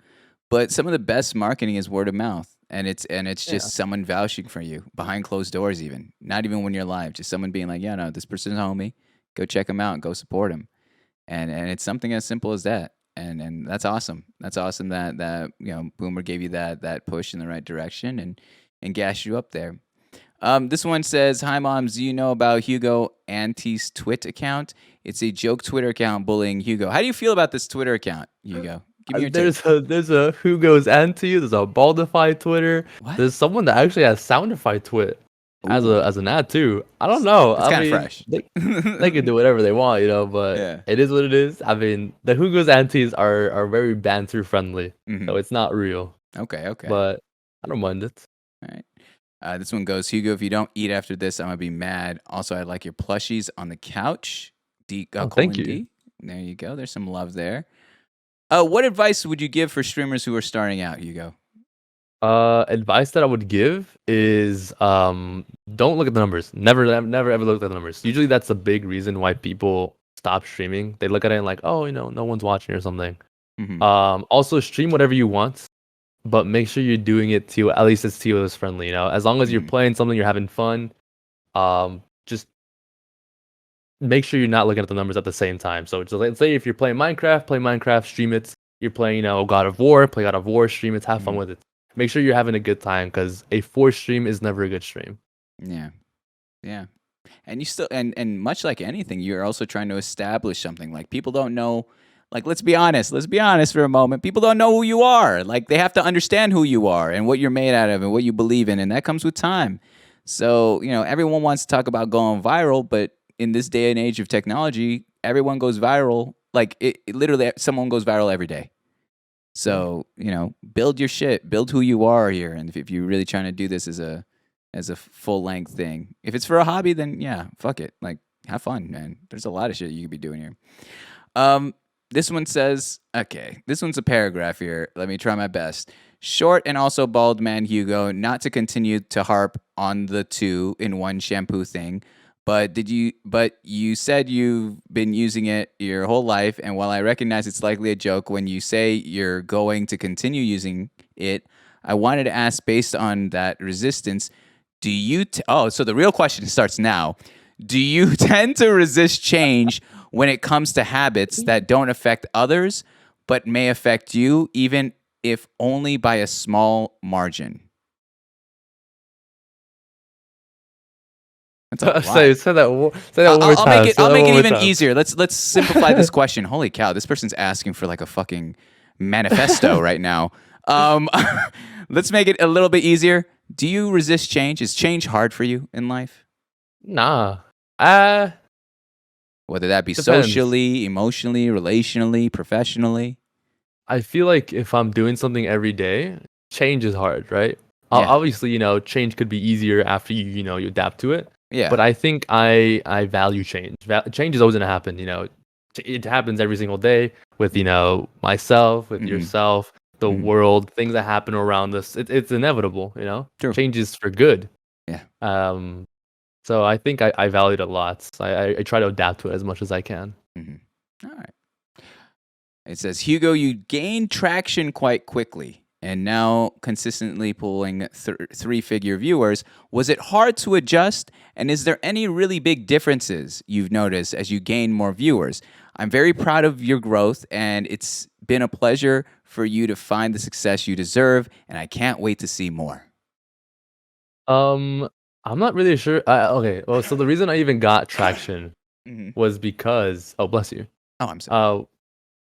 But some of the best marketing is word of mouth, and it's just someone vouching for you behind closed doors. Even not even when you're live, just someone being like, yeah, no, this person's a homie. Go check him out and go support him. And it's something as simple as that. And that's awesome. That's awesome that Boomer gave you that push in the right direction and gashed you up there. This one says, "Hi moms, do you know about Hugo Auntie's Twit account? It's a joke Twitter account bullying Hugo. How do you feel about this Twitter account, Hugo? Give me your take." There's a Hugo's Auntie. There's a Baldify Twitter. What? There's someone that actually has Soundify Twit as Ooh. an ad too. I don't know. It's kind of fresh. They can do whatever they want, but Yeah. it is what it is. I mean, the Hugo's Aunties are very banter friendly, Mhm. so it's not real. Okay. But I don't mind it. All right. This one goes, Hugo, if you don't eat after this, I'm going to be mad. Also, I like your plushies on the couch. Thank you. D. There you go. There's some love there. What advice would you give for streamers who are starting out, Hugo? Advice that I would give is don't look at the numbers. Never ever look at the numbers. Usually that's a big reason why people stop streaming. They look at it and like, oh, no one's watching or something. Mhm. Also stream whatever you want, but make sure you're doing it to at least it's TOS friendly. As long as you're playing something, you're having fun. Just make sure you're not looking at the numbers at the same time. So just let's say if you're playing Minecraft, play Minecraft, stream it. You're playing, God of War, play God of War, stream it, have fun with it. Make sure you're having a good time because a forced stream is never a good stream. Yeah. And you still and much like anything, you're also trying to establish something. Like people don't know. Like let's be honest for a moment. People don't know who you are. Like they have to understand who you are and what you're made out of and what you believe in, and that comes with time. So everyone wants to talk about going viral, but in this day and age of technology, everyone goes viral. Like it literally, someone goes viral every day. So build your shit, build who you are here, and if you're really trying to do this as a full length thing, if it's for a hobby, then yeah, fuck it, like have fun, man. There's a lot of shit you could be doing here. This one says, okay, this one's a paragraph here. Let me try my best. Short and also bald man Hugo, not to continue to harp on the two in one shampoo thing. But you said you've been using it your whole life, and while I recognize it's likely a joke when you say you're going to continue using it, I wanted to ask, based on that resistance, do you so the real question starts now. Do you tend to resist change when it comes to habits that don't affect others but may affect you, even if only by a small margin? Say that one more time. I'll make it even easier. Let's simplify this question. Holy cow, this person's asking for like a fucking manifesto right now. Let's make it a little bit easier. Do you resist change? Is change hard for you in life? Nah. Whether that be Depends. socially, emotionally, relationally, professionally. I feel like if I'm doing something every day, change is hard, right? Yeah. Obviously, change could be easier after you adapt to it. Yeah. But I think I value change. Change is always gonna happen. It happens every single day with myself, with yourself, the world, things that happen around us. It's inevitable. True. Change is for good. Yeah. So I think I value it a lot. So I try to adapt to it as much as I can. All right. It says, Hugo, you gained traction quite quickly and now consistently pulling three-figure viewers. Was it hard to adjust? And is there any really big differences you've noticed as you gain more viewers? I'm very proud of your growth, and it's been a pleasure for you to find the success you deserve, and I can't wait to see more. I'm not really sure. Okay, well, so the reason I even got traction Hmm. was because bless you. Oh, I'm sorry. Uh,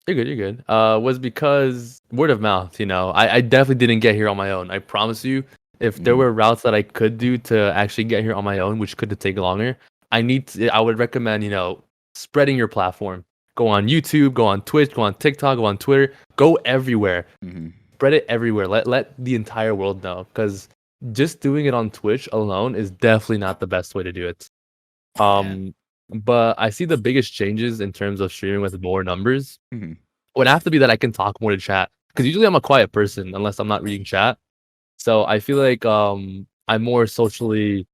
you're good. You're good. Was because word of mouth. I definitely didn't get here on my own. I promise you. If there Hmm. were routes that I could do to actually get here on my own, which could take longer, I would recommend spreading your platform. Go on YouTube. Go on Twitch. Go on TikTok. Go on Twitter. Go everywhere. Hmm. Spread it everywhere. Let the entire world know. Because just doing it on Twitch alone is definitely not the best way to do it. Yeah. Um, but I see the biggest changes in terms of streaming with more numbers Hmm. would have to be that I can talk more to chat. Because usually I'm a quiet person unless I'm not reading chat. So I feel like I'm more socially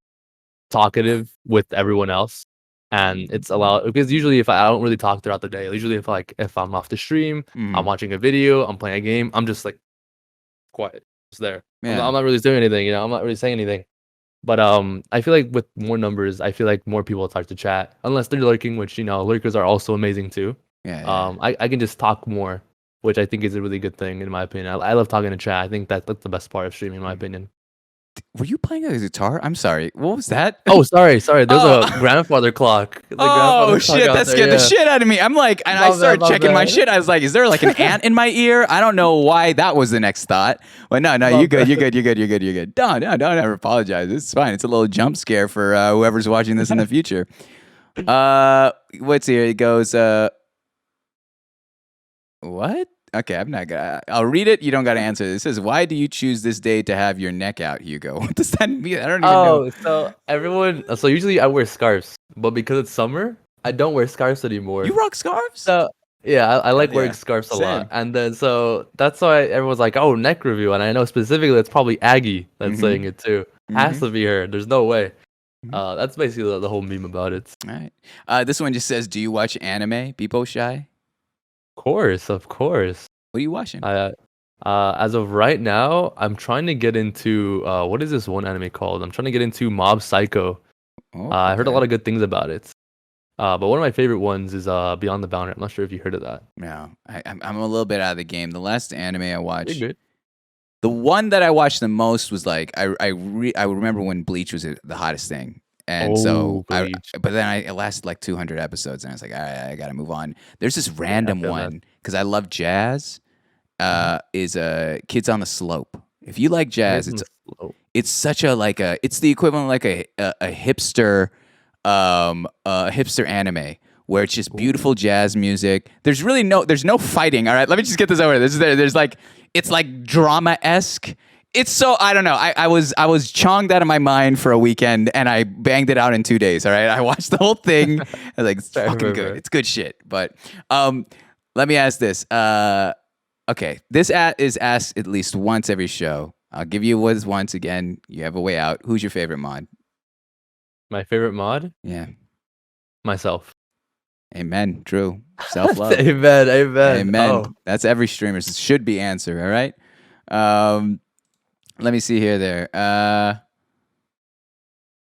talkative with everyone else. And it's allowed because usually if I don't really talk throughout the day, usually if I'm off the stream, I'm Hmm. watching a video, I'm playing a game, I'm just like quiet, just there. Yeah. I'm not really doing anything, I'm not really saying anything. But I feel like with more numbers, I feel like more people start to chat unless they're lurking, which lurkers are also amazing too. Yeah. Yeah. I can just talk more, which I think is a really good thing in my opinion. I love talking to chat. I think that's the best part of streaming in my Mhm. opinion. Were you playing a guitar? I'm sorry. What was that? Oh, sorry. There's Oh. a grandfather clock. The Oh grandfather clock shit, out that there. scared the Yeah. shit out of me. I'm like, and I My bad. started My checking my bad. shit. I was like, is there like an ant in my ear? I don't know why that was the next thought. But no, My you're good. bad. You're good. You're good. You're good. You're good. Don't ever apologize. It's fine. It's a little jump scare for whoever's watching this in the future. What's here? It goes, what? Okay, I'm not gonna. I'll read it. You don't got to answer. It says, "Why do you choose this day to have your neck out, Hugo?" What does that mean? I don't even know. Oh, so usually I wear scarves, but because it's summer, I don't wear scarves anymore. You rock scarves? So yeah, I Hell like wearing yeah. scarves a lot, Same. and then so that's why everyone's like, "Oh, neck review," and I know specifically it's probably Aggie that's saying Mm-hmm. it too. Has Mm-hmm. to be her. There's no way. Mm-hmm. That's basically the whole meme about it. All right. This one just says, "Do you watch anime? Beepo Shy? Of course. What are you watching?" I as of right now, I'm trying to get into what is this one anime called? I'm trying to get into Mob Psycho. Oh, I heard a lot okay. of good things about it. But one of my favorite ones is Beyond the Boundary. I'm not sure if you heard of that. No, I'm a little bit out of the game. The last anime I You're watched, good. the one that I watched the most was like I remember when Bleach was the hottest thing, and so Oh, Bleach. but then it lasted like 200 episodes, and I was like, all right, I gotta move on. There's this Yeah, I random feel that. one because I love jazz. Mhm. Is Kids on the Slope. If you like jazz, Kids in the Slow. it's such a like a it's the equivalent of like a hipster hipster anime where it's just beautiful Ooh. jazz music. There's no fighting. All right, let me just get this over. There's like it's like drama-esque. It's so I don't know. I was chonged out of my mind for a weekend and I banged it out in 2 days. All right, I watched the whole thing. I was like, it's I fucking good. remember. It's good shit. But let me ask this. Okay, this is asked at least once every show. I'll give you was once again. You have a way out. Who's your favorite mod? My favorite mod? Yeah. Myself. Amen. True. Self love. Amen. Amen. Amen. Oh, That's every streamer's should be answer. All right. Let me see here.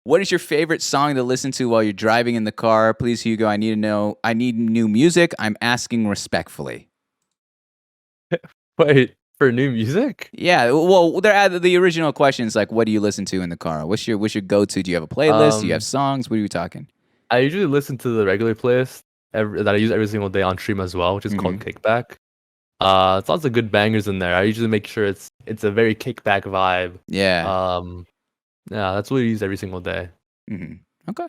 What is your favorite song to listen to while you're driving in the car? Please, Hugo. I need to know. I need new music. I'm asking respectfully. wait, for new music? Yeah. Well, the original question is like, what do you listen to in the car? What's your go to? Do you have a playlist? Do you have Um, songs? What are you talking? I usually listen to the regular playlist that I use every single day on stream as well, which is called Mm-hmm. Kickback. It's lots of good bangers in there. I usually make sure it's a very kickback vibe. Yeah. Um, yeah, that's what I use every single day. Mm-hmm. Okay.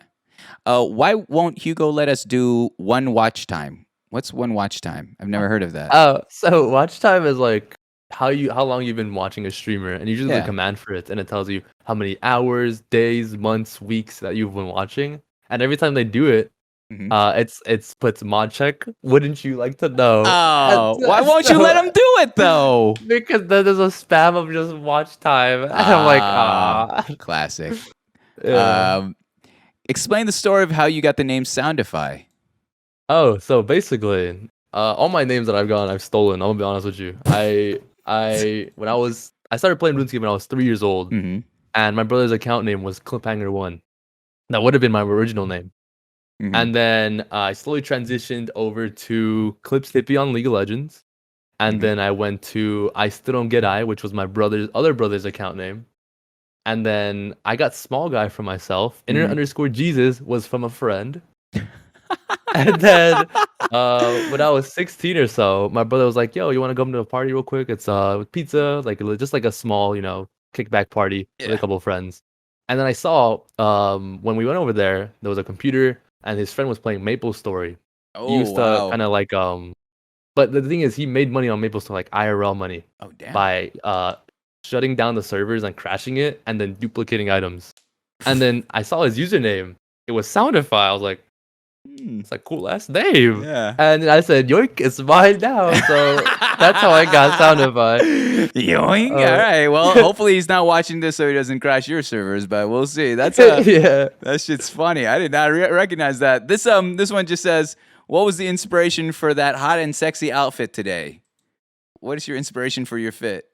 Why won't Hugo let us do one watch time? What's one watch time? I've never heard of that. So watch time is like how long you've been watching a streamer, and usually there's a Yeah. command for it, and it tells you how many hours, days, months, weeks that you've been watching. And every time they do it, Mm-hmm. it's puts mod check. Wouldn't you like to know? And Oh, why won't you let him do it though? because then there's a spam of just watch time, and I'm like, Classic. yeah. Explain the story of how you got the name Soundify. Oh, so basically, all my names that I've stolen. I'm gonna be honest with you. I started playing RuneScape when I was 3 years old, Mm-hmm. and my brother's account name was Cliffhanger1. That would have been my original name. Mm-hmm. And then I slowly transitioned over to Clips Hippie on League of Legends. And Mhm. then I went to I Still Don't Get I, which was my other brother's account name. And then I got small guy for myself. Internet underscore Jesus was from a friend. And then when I was 16 or so, my brother was like, "Yo, you want to come to a party real quick? It's with pizza, like just like a small, kickback party with a Yeah. couple of friends." And then I saw when we went over there was a computer and his friend was playing Maple Story. He Oh used to wow. kind of like but the thing is he made money on Maple Story, like IRL money, Oh damn. by shutting down the servers and crashing it and then duplicating items. And then I saw his username. It was Soundify. I was like, it's like cool last name. Yeah. And I said, yoink, it's mine now. So that's how I got Soundify. Yoink. All right. Well, hopefully he's not watching this so he doesn't crash your servers, but we'll see. That's Yeah. that shit's funny. I did not recognize that. This one just says, "What was the inspiration for that hot and sexy outfit today?" What is your inspiration for your fit?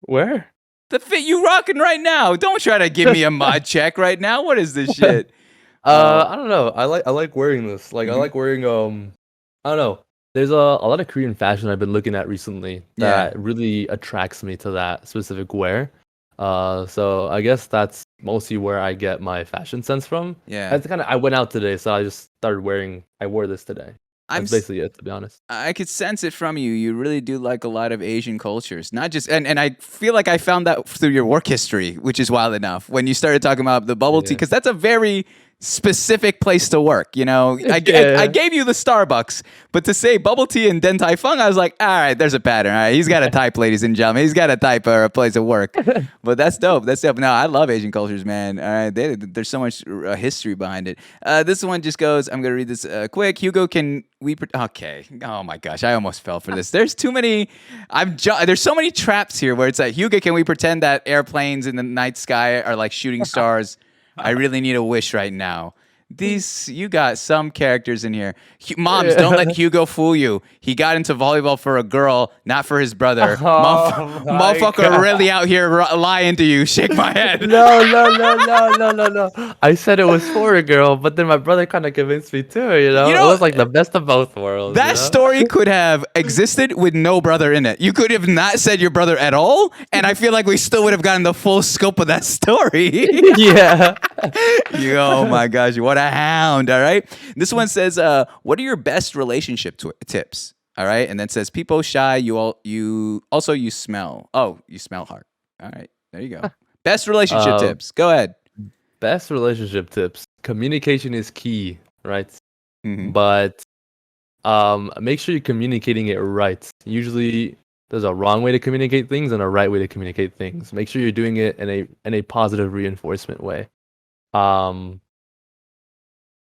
Where? The fit you rocking right now. Don't try to give me a mod check right now. What is this shit? I don't know. I like wearing this. Like I like wearing I don't know. There's a lot of Korean fashion I've been looking at recently that really attracts me to that specific wear. So I guess that's mostly where I get my fashion sense from. Yeah. That's I went out today, so I just started wearing. I wore this today. That's basically it, to be honest. I could sense it from you. You really do like a lot of Asian cultures, not just. And I feel like I found that through your work history, which is wild enough. When you started talking about the bubble tea, because that's a very specific place to work. You know, I gave you the Starbucks, but to say bubble tea and Din Tai Fung, I was like, all right, there's a pattern. All right, he's got a type, ladies and gentlemen. He's got a type or a place of work. But that's dope. That's dope. No, I love Asian cultures, man. All right, there's so much history behind it. This one just goes. I'm gonna read this quick. Hugo, can we? Okay. Oh my gosh, I almost fell for this. There's too many. There's so many traps here where it's like, Hugo, can we pretend that airplanes in the night sky are like shooting stars? I really need a wish right now. You got some characters in here. Moms, don't let Hugo fool you. He got into volleyball for a girl, not for his brother. Motherfucker really out here lying to you. Shake my head. No. I said it was for a girl, but then my brother kind of convinced me too, It was like the best of both worlds. That story could have existed with no brother in it. You could have not said your brother at all, and I feel like we still would have gotten the full scope of that story. Yeah. Oh my gosh, what a hound. All right. This one says, what are your best relationship tips? All right. And then says, people shy, you smell. Oh, you smell hard. All right. There you go. Best relationship tips. Go ahead. Best relationship tips. Communication is key, right? Mm-hmm. But make sure you're communicating it right. Usually there's a wrong way to communicate things and a right way to communicate things. Make sure you're doing it in a positive reinforcement way.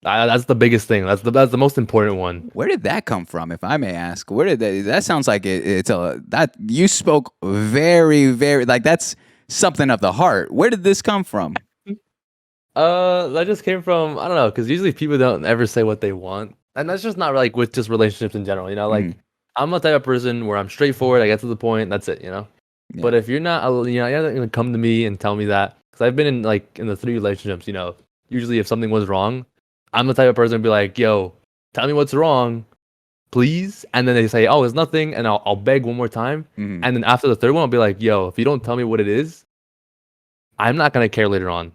That's the biggest thing. That's the most important one. Where did that come from, if I may ask? Where did that sounds like that you spoke very, very, like that's something of the heart. Where did this come from? That just came from, I don't know, because usually people don't ever say what they want. And that's just not like with just relationships in general, like I'm a type of person where I'm straightforward, I get to the point, that's it, Yeah. But if you're not, you're not gonna come to me and tell me that, because I've been in the 3 relationships, usually if something was wrong, I'm the type of person to be like, yo, tell me what's wrong, please. And then they say, oh, it's nothing. And I'll beg one more time. And then after the 3rd one, I'll be like, yo, if you don't tell me what it is, I'm not going to care later on.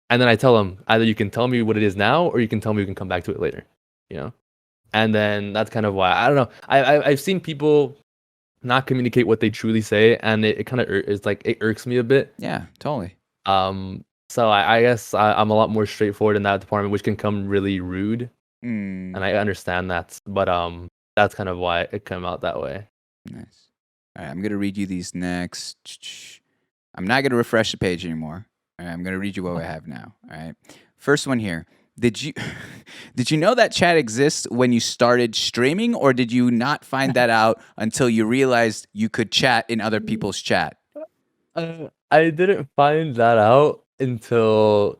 And then I tell them, either you can tell me what it is now, or you can tell me we can come back to it later. And then that's kind of why, I don't know. I've seen people not communicate what they truly say. And it kind of is like, it irks me a bit. Yeah, totally. So I guess I'm a lot more straightforward in that department, which can come really rude, and I understand that. But that's kind of why it came out that way. Nice. All right, I'm gonna read you these next. I'm not gonna refresh the page anymore. All right, I'm gonna read you what I have now. All right, first one here. Did you know that chat exists when you started streaming, or did you not find that out until you realized you could chat in other people's chat? I didn't find that out until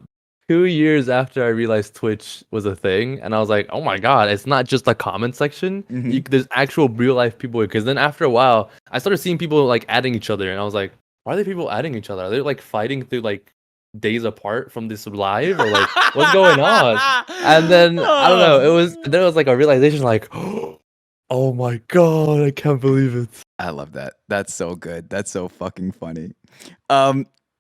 2 years after I realized Twitch was a thing, and I was like, oh my god, it's not just a comment section. There's actual real life people. Because then after a while, I started seeing people like adding each other, and I was like, why are they people adding each other? Are they like fighting through like days apart from this live, or like what's going on? And then I don't know. There was like a realization, like, oh my god, I can't believe it. I love that. That's so good. That's so fucking funny.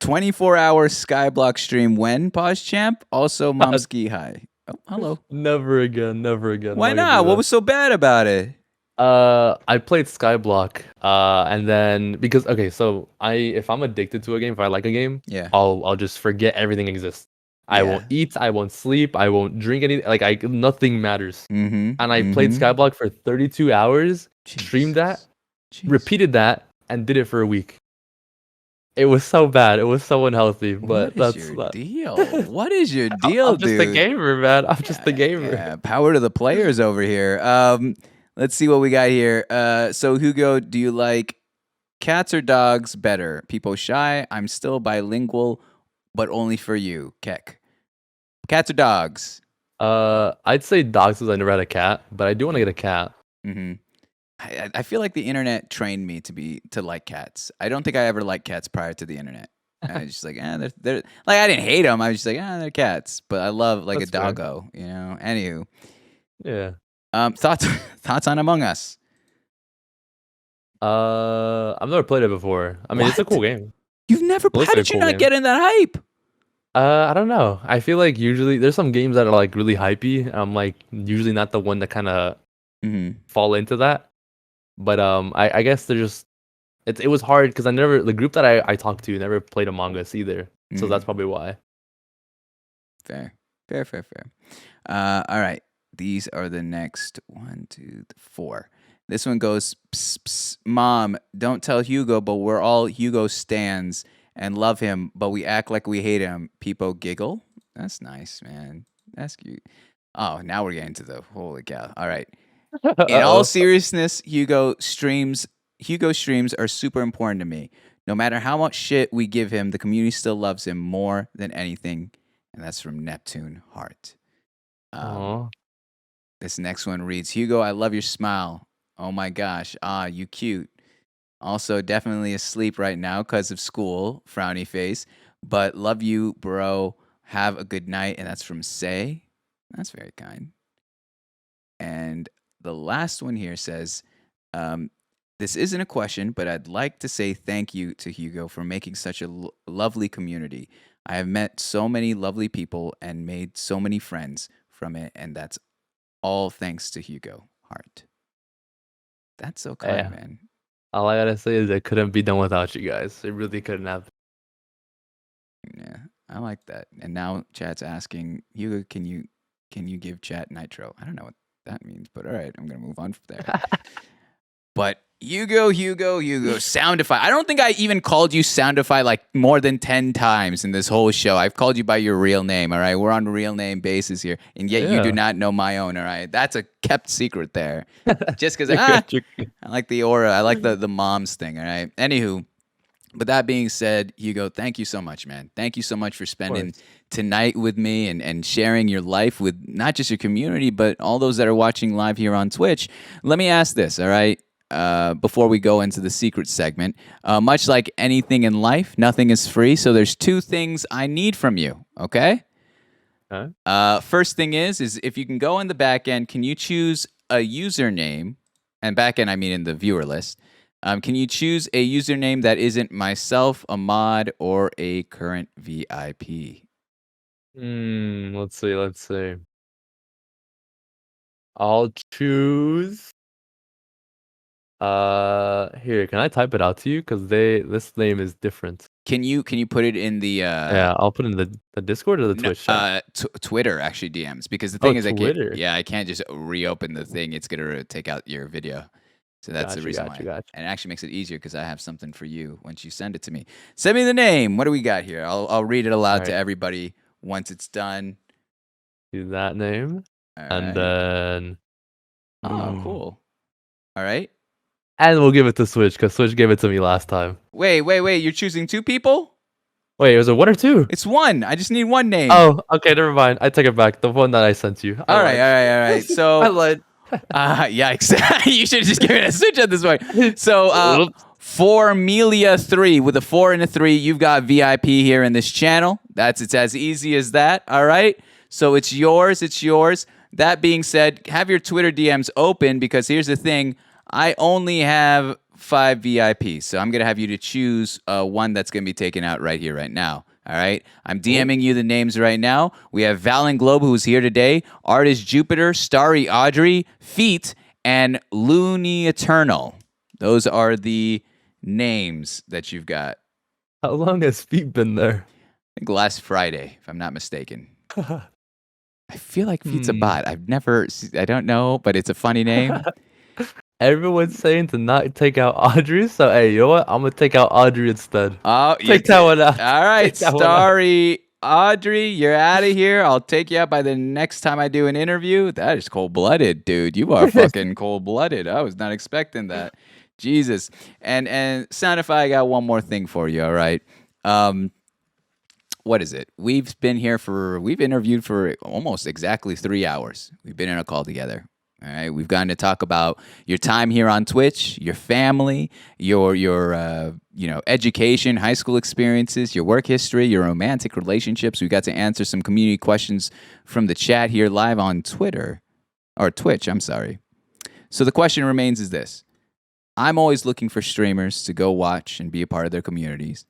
24-hour Skyblock stream when? Pause champ. Also, Momski hi. Oh, hello. Never again. Never again. Why I'm gonna not? do What that. was so bad about it? I played Skyblock, and then because okay, so if I'm addicted to a game, if I like a game, Yeah. I'll just forget everything exists. I won't Yeah. eat, I won't sleep, I won't drink anything. Like nothing matters. Mm-hmm. And I played Skyblock for 32 hours, streamed that, repeated that, and did it for a week. It was so bad. It was so unhealthy. But What is that's your that. deal? What is your deal, I'm just a dude? gamer, man. I'm just a gamer. Yeah, power to the players over here. Let's see what we got here. So Hugo, do you like cats or dogs better? People shy. I'm still bilingual, but only for you, Keck. Cats or dogs? I'd say dogs because I never had a cat, but I do want to get a cat. Mm-hmm. I feel like the internet trained me to like cats. I don't think I ever liked cats prior to the internet. I was just like, they're like I didn't hate them. I was just like, they're cats. But I love like That's a fair. doggo, you know. Anywho, Yeah. thoughts on Among Us? I've never played it before. I mean, it's a What? cool game. You've never. It looks How like a did you cool not game. get in that hype? I don't know. I feel like usually there's some games that are like really hypey. I'm like usually not the one that kind of Mm-hmm. fall into that. But I guess they're just it was hard because the group that I talked to never played Among Us either. So that's probably why. Fair. All right. These are the next 1, 2, 4. This one goes, psst, psst, Mom, don't tell Hugo, but we're all Hugo stans and love him, but we act like we hate him. People giggle. That's nice, man. That's cute. Oh, now we're getting to the holy cow. All right. In all seriousness, Hugo streams are super important to me. No matter how much shit we give him, the community still loves him more than anything. And that's from Neptune Heart. This next one reads, Hugo, I love your smile. Oh my gosh. You cute. Also, definitely asleep right now because of school. Frowny face. But love you, bro. Have a good night. And that's from Say. That's very kind. And the last one here says, this isn't a question, but I'd like to say thank you to Hugo for making such a lovely community. I have met so many lovely people and made so many friends from it, and that's all thanks to Hugo Hart. That's so kind, man. All I gotta say is it couldn't be done without you guys. It really couldn't have. Yeah, I like that. And now chat's asking, Hugo, can you give chat nitro? I don't know what that means, but all right, I'm gonna move on from there. But Hugo, Soundify. I don't think I even called you Soundify like more than 10 times in this whole show. I've called you by your real name, all right? We're on real name basis here. And yet you do not know my own, all right? That's a kept secret there. Just because I like the aura. I like the mom's thing, all right? Anywho, but that being said, Hugo, thank you so much, man. Thank you so much for spending tonight with me and sharing your life with not just your community, but all those that are watching live here on Twitch. Let me ask this, all right? Before we go into the secret segment, much like anything in life, nothing is free. So there's 2 things I need from you. Okay. First thing is if you can go in the back end, can you choose a username? And back end, I mean in the viewer list. Can you choose a username that isn't myself, a mod, or a current VIP? Let's see. I'll choose. Here, can I type it out to you? Because this name is different. Can you put it in the yeah, I'll put it in the Discord or the Twitch chat? Twitter actually DMs, because the thing is Twitter. I can't just reopen the thing. It's gonna take out your video. So that's the reason why. Gotcha. And it actually makes it easier because I have something for you once you send it to me. Send me the name. What do we got here? I'll read it aloud to everybody once it's done. Do that name. And then cool. All right. And we'll give it to Switch because Switch gave it to me last time. Wait. You're choosing 2 people? Wait, was it 1 or 2? It's 1. I just need 1 name. Oh, okay, never mind. I take it back. The one that I sent you. All right. So I lied. Yikes. You should have just given it a Switch at this point. So Formelia 3 with a 4 and a 3, you've got VIP here in this channel. It's as easy as that. All right. So it's yours. That being said, have your Twitter DMs open because here's the thing. I only have 5 VIPs. So I'm going to have you to choose one that's going to be taken out right here, right now. All right. I'm DMing you the names right now. We have Valen Globe, who's here today, Artist Jupiter, Starry Audrey, Feet, and Looney Eternal. Those are the names that you've got. How long has Feet been there? I think last Friday, if I'm not mistaken. I feel like Feet's a bot. I don't know, but it's a funny name. Everyone's saying to not take out Audrey, so hey, you know what? I'm gonna take out Audrey instead. Oh, Take that one out. All right, Take that one out. Starry Audrey, you're out of here. I'll take you out by the next time I do an interview. That is cold-blooded, dude. You are fucking cold-blooded. I was not expecting that. Jesus. And Soundify, I got one more thing for you, all right? What is it? We've interviewed for almost exactly 3 hours. We've been in a call together. All right, we've gotten to talk about your time here on Twitch, your family, your education, high school experiences, your work history, your romantic relationships. We got to answer some community questions from the chat here live on Twitch. I'm sorry. So the question remains is this: I'm always looking for streamers to go watch and be a part of their communities,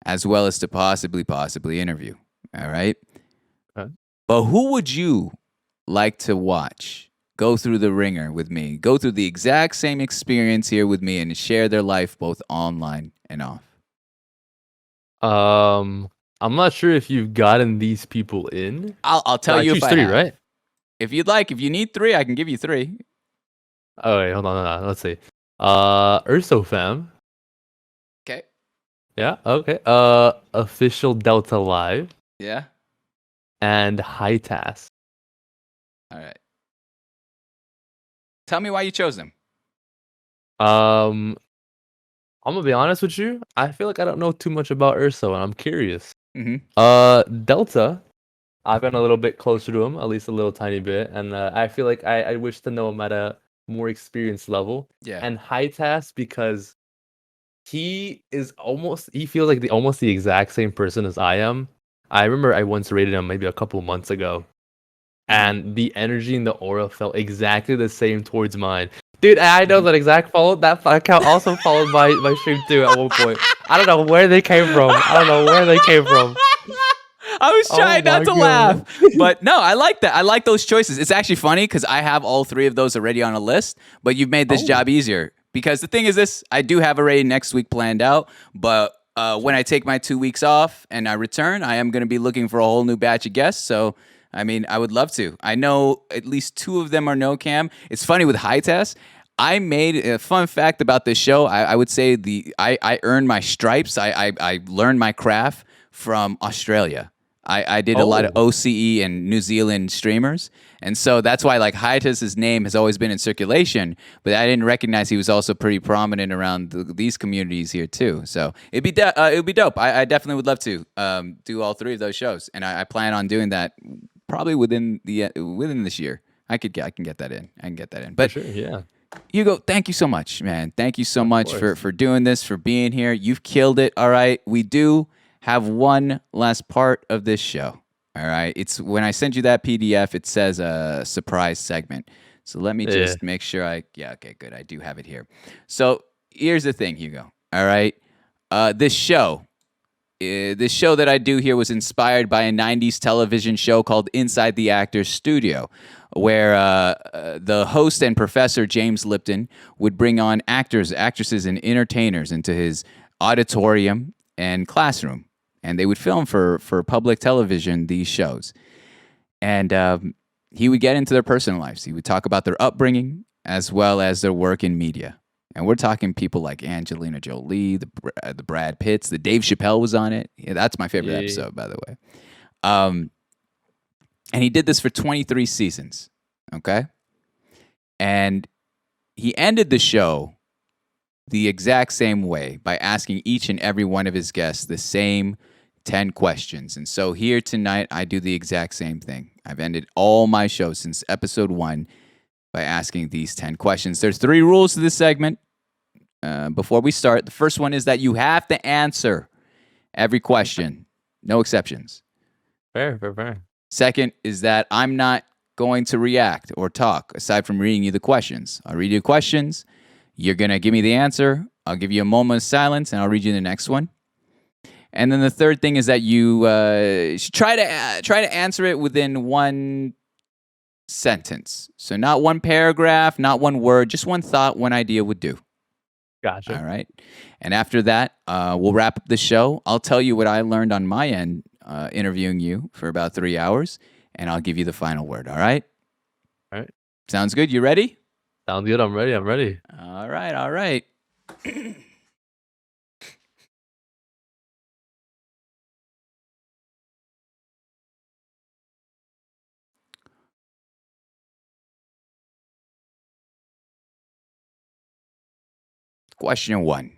as well as to possibly interview. All right, but who would you like to watch go through the ringer with me, go through the exact same experience here with me, and share their life both online and off? I'm not sure if you've gotten these people in. I'll tell you if I three, have. right? If you'd like, if you need 3, I can give you 3. Oh wait, hold on. Let's see. Urso fam. Okay. Yeah. Okay. Official Delta Live Yeah. and High Task. All right. Tell me why you chose them. I'm gonna be honest with you. I feel like I don't know too much about Urso, and I'm curious. Delta, I've been a little bit closer to him, at least a little tiny bit, and I feel like I wish to know him at a more experienced level. Yeah. And High Task because he feels like almost the exact same person as I am. I remember I once rated him maybe a couple months ago, and the energy and the aura felt exactly the same towards mine. Dude, I know that exact that account also followed my stream too at one point. I don't know where they came from. I was trying not to God. laugh, but no, I like that. I like those choices. It's actually funny because I have all 3 of those already on a list, but you've made this job easier. Because the thing is this, I do have a raid next week planned out, but when I take my 2 weeks off and I return, I am going to be looking for a whole new batch of guests. So, I mean, I would love to. I know at least 2 of them are no cam. It's funny with High Test. I made a fun fact about this show. I would say I earned my stripes. I learned my craft from Australia. I did a lot of OCE and New Zealand streamers. And so that's why like Hiatus's name has always been in circulation, but I didn't recognize he was also pretty prominent around these communities here too. So it'd be dope. I definitely would love to do all 3 of those shows, and I plan on doing that probably within this year. I can get that in. But For sure, yeah. Hugo, thank you so much, man. Thank you so much for doing this, for being here. You've killed it. All right, we do have one last part of this show. All right. It's when I send you that PDF, it says a surprise segment. So let me just make sure okay, good. I do have it here. So here's the thing, Hugo. All right. This show that I do here was inspired by a 90s television show called Inside the Actor's Studio, where the host and professor, James Lipton, would bring on actors, actresses, and entertainers into his auditorium and classroom. And they would film for public television these shows. And he would get into their personal lives. He would talk about their upbringing as well as their work in media. And we're talking people like Angelina Jolie, the Brad Pitts, the Dave Chappelle was on it. Yeah, that's my favorite episode, by the way. And he did this for 23 seasons, okay? And he ended the show the exact same way by asking each and every one of his guests the same 10 questions. And so here tonight, I do the exact same thing. I've ended all my shows since episode 1 by asking these 10 questions. There's 3 rules to this segment. Before we start, the first one is that you have to answer every question. No exceptions. Fair. Second is that I'm not going to react or talk aside from reading you the questions. I'll read you the questions. You're going to give me the answer. I'll give you a moment of silence, and I'll read you the next one. And then the third thing is that you should try to answer it within one sentence. So not one paragraph, not one word, just one thought, one idea would do. Gotcha. All right. And after that, we'll wrap up the show. I'll tell you what I learned on my end interviewing you for about 3 hours, and I'll give you the final word. All right? All right. Sounds good? You ready? Sounds good. I'm ready. I'm ready. All right. All right. Question 1.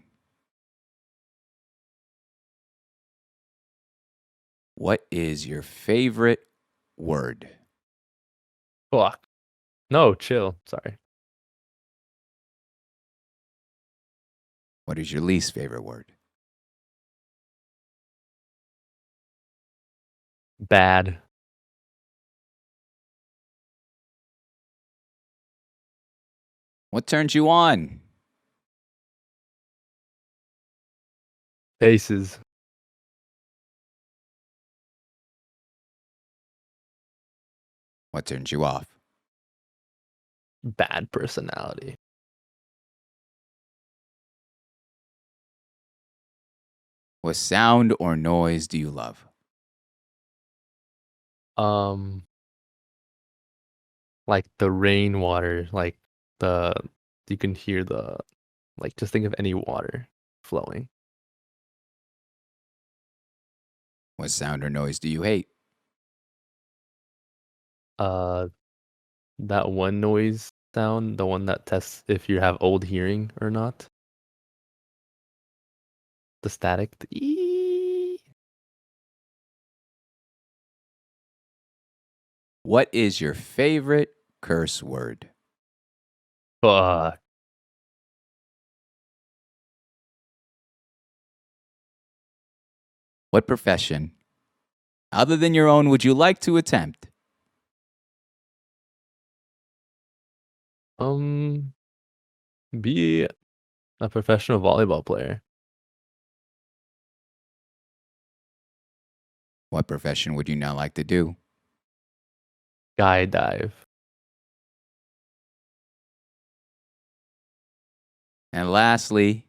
What is your favorite word? Fuck. No, chill. Sorry. What is your least favorite word? Bad. What turns you on? Faces. What turns you off? Bad personality. What sound or noise do you love? Like the rainwater, like the you can hear the like just think of any water flowing. What sound or noise do you hate? Uh that one noise sound, the one that tests if you have old hearing or not. The static. The ee. What is your favorite curse word? Fuck. What profession, other than your own, would you like to attempt? Be a professional volleyball player. What profession would you now like to do? Guy dive. And lastly,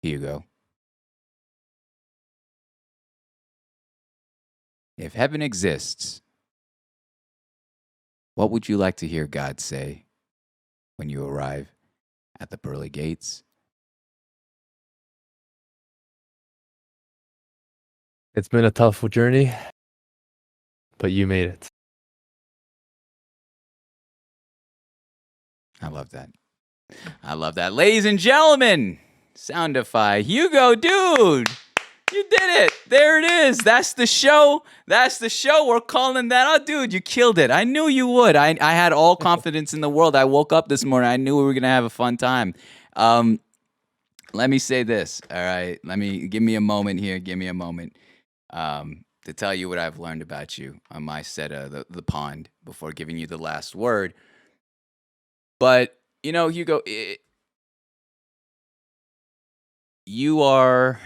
here you go. If heaven exists, what would you like to hear God say when you arrive at the pearly gates? It's been a tough journey, but you made it. I love that. I love that. Ladies and gentlemen, Soundify, Hugo, dude, you did it. There it is. That's the show. That's the show. We're calling that out. Dude, you killed it. I knew you would. I had all confidence in the world. I woke up this morning. I knew we were going to have a fun time. Let me say this. All right. Give me a moment here. Give me a moment to tell you what I've learned about you on my set of the pond before giving you the last word. But, you know, Hugo, you are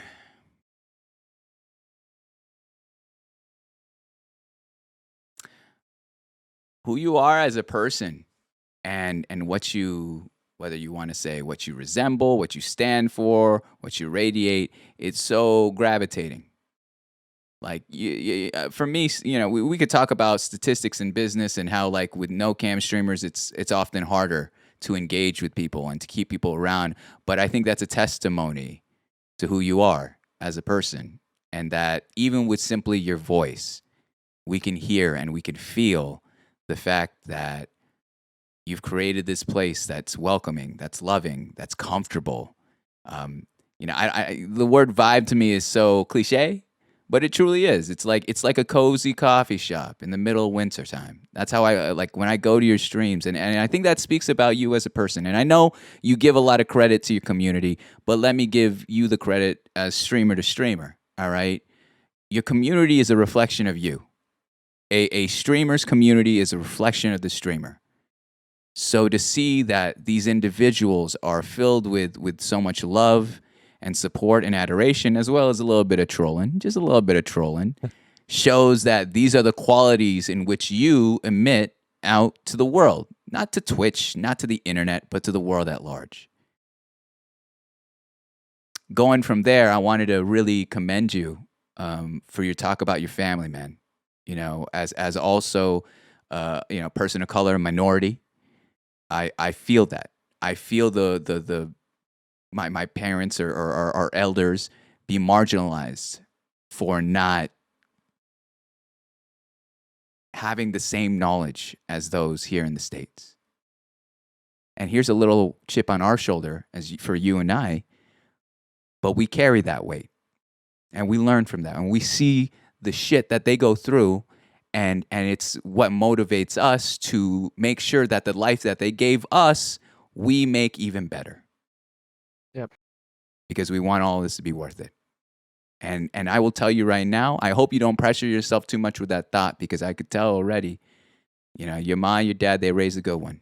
who you are as a person and what you, whether you want to say what you resemble, what you stand for, what you radiate, it's so gravitating. Like for me, you know, we could talk about statistics in business and how, like, with no cam streamers, it's often harder to engage with people and to keep people around. But I think that's a testimony to who you are as a person, and that even with simply your voice, we can hear and we can feel the fact that you've created this place that's welcoming, that's loving, that's comfortable. You know, the word vibe to me is so cliche, but it truly is. It's like a cozy coffee shop in the middle of winter time. That's how I like when I go to your streams, and I think that speaks about you as a person. And I know you give a lot of credit to your community, but let me give you the credit as streamer to streamer. All right, your community is a reflection of you. A streamer's community is a reflection of the streamer. So to see that these individuals are filled with so much love and support and adoration, as well as a little bit of trolling, just a little bit of trolling, shows that these are the qualities in which you emit out to the world, not to Twitch, not to the internet, but to the world at large. Going from there, I wanted to really commend you for your talk about your family, man. You know, as also person of color, minority. I feel that. I feel my parents or elders be marginalized for not having the same knowledge as those here in the States. And here's a little chip on our shoulder for you and I, but we carry that weight and we learn from that and we see the shit that they go through, and it's what motivates us to make sure that the life that they gave us, we make even better. Yep. Because we want all this to be worth it. And I will tell you right now, I hope you don't pressure yourself too much with that thought, because I could tell already, your mom, your dad, they raised a good one.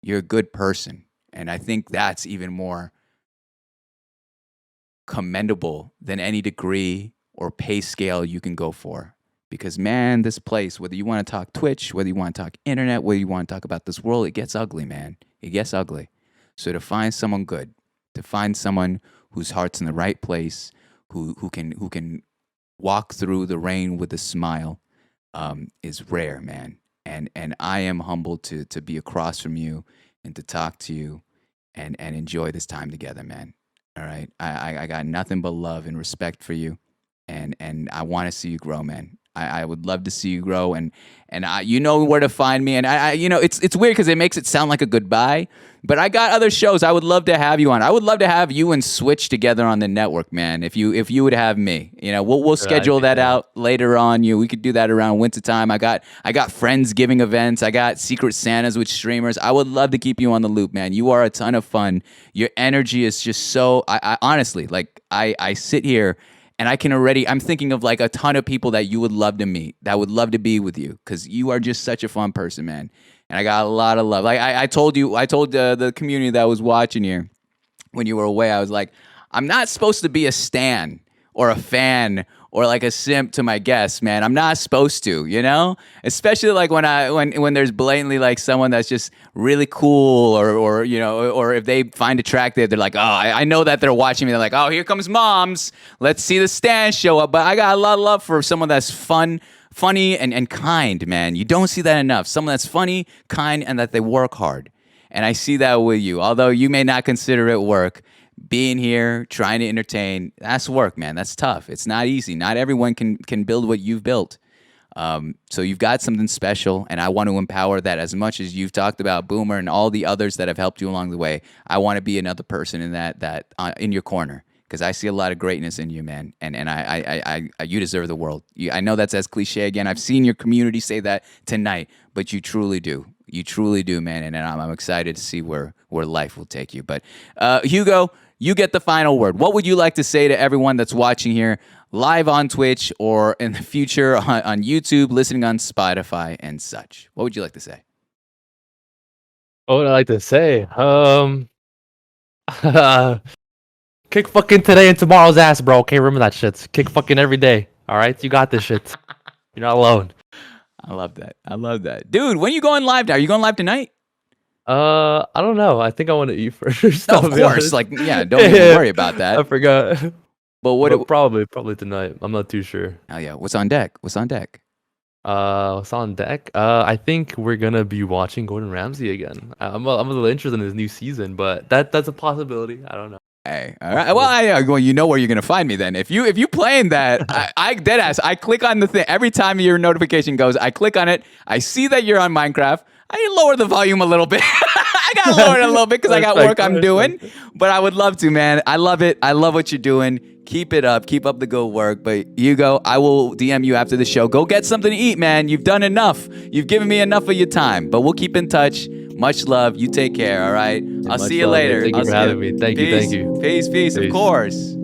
You're a good person. And I think that's even more commendable than any degree or pay scale you can go for. Because, man, this place, whether you want to talk Twitch, whether you want to talk internet, whether you want to talk about this world, it gets ugly, man. It gets ugly. So to find someone good, to find someone whose heart's in the right place, who can walk through the rain with a smile, is rare, man. And I am humbled to be across from you and to talk to you and enjoy this time together, man. All right. I got nothing but love and respect for you. And I want to see you grow, man. I would love to see you grow, and you know where to find me. And it's weird because it makes it sound like a goodbye, but I got other shows I would love to have you on. I would love to have you and Switch together on the network, man. If you would have me, we'll schedule that out later on. We could do that around winter time. I got Friendsgiving events. I got Secret Santas with streamers. I would love to keep you on the loop, man. You are a ton of fun. Your energy is just so. I honestly, like, I sit here. And I'm thinking of like a ton of people that you would love to meet, that would love to be with you, because you are just such a fun person, man. And I got a lot of love. Like I told the community that was watching here when you were away, I was like, I'm not supposed to be a stan or a fan or like a simp to my guests, man. I'm not supposed to, especially like when there's blatantly like someone that's just really cool or if they find attractive, they're like, oh, I know that they're watching me. They're like, oh, here comes moms. Let's see the stan show up. But I got a lot of love for someone that's funny and kind, man. You don't see that enough. Someone that's funny, kind, and that they work hard. And I see that with you. Although you may not consider it work, being here, trying to entertain, that's work, man. That's tough. It's not easy. Not everyone can build what you've built. So you've got something special, and I want to empower that as much as you've talked about Boomer and all the others that have helped you along the way. I want to be another person in that in your corner, because I see a lot of greatness in you, man. And I you deserve the world. I know that's as cliche again. I've seen your community say that tonight, but you truly do. You truly do, man. And I'm excited to see where life will take you. But Hugo, you get the final word. What would you like to say to everyone that's watching here live on Twitch or in the future on YouTube, listening on Spotify and such? What would you like to say? What would I like to say? Kick fucking today and tomorrow's ass, bro. Okay, remember that shit. Kick fucking every day. All right, you got this shit. You're not alone. I love that. Dude, when are you going live now? Are you going live tonight? I don't know. I think I want to eat first. No, of course. Like, yeah, don't even worry about that. I forgot. But probably tonight. I'm not too sure. Oh yeah. What's on deck? What's on deck? I think we're gonna be watching Gordon Ramsay again. I'm a little interested in his new season, but that's a possibility. I don't know. Hey, all right. Well, you know where you're gonna find me then. If you playing that, I deadass. I click on the thing every time your notification goes. I click on it. I see that you're on Minecraft. I lower the volume a little bit. I got lowered a little bit because I got work I'm doing. But I would love to, man. I love it. I love what you're doing. Keep it up. Keep up the good work. But Hugo, I will DM you after the show. Go get something to eat, man. You've done enough. You've given me enough of your time. But we'll keep in touch. Much love. You take care, all right? I'll see you later. Thank you for having me. Thank you. Peace, of course.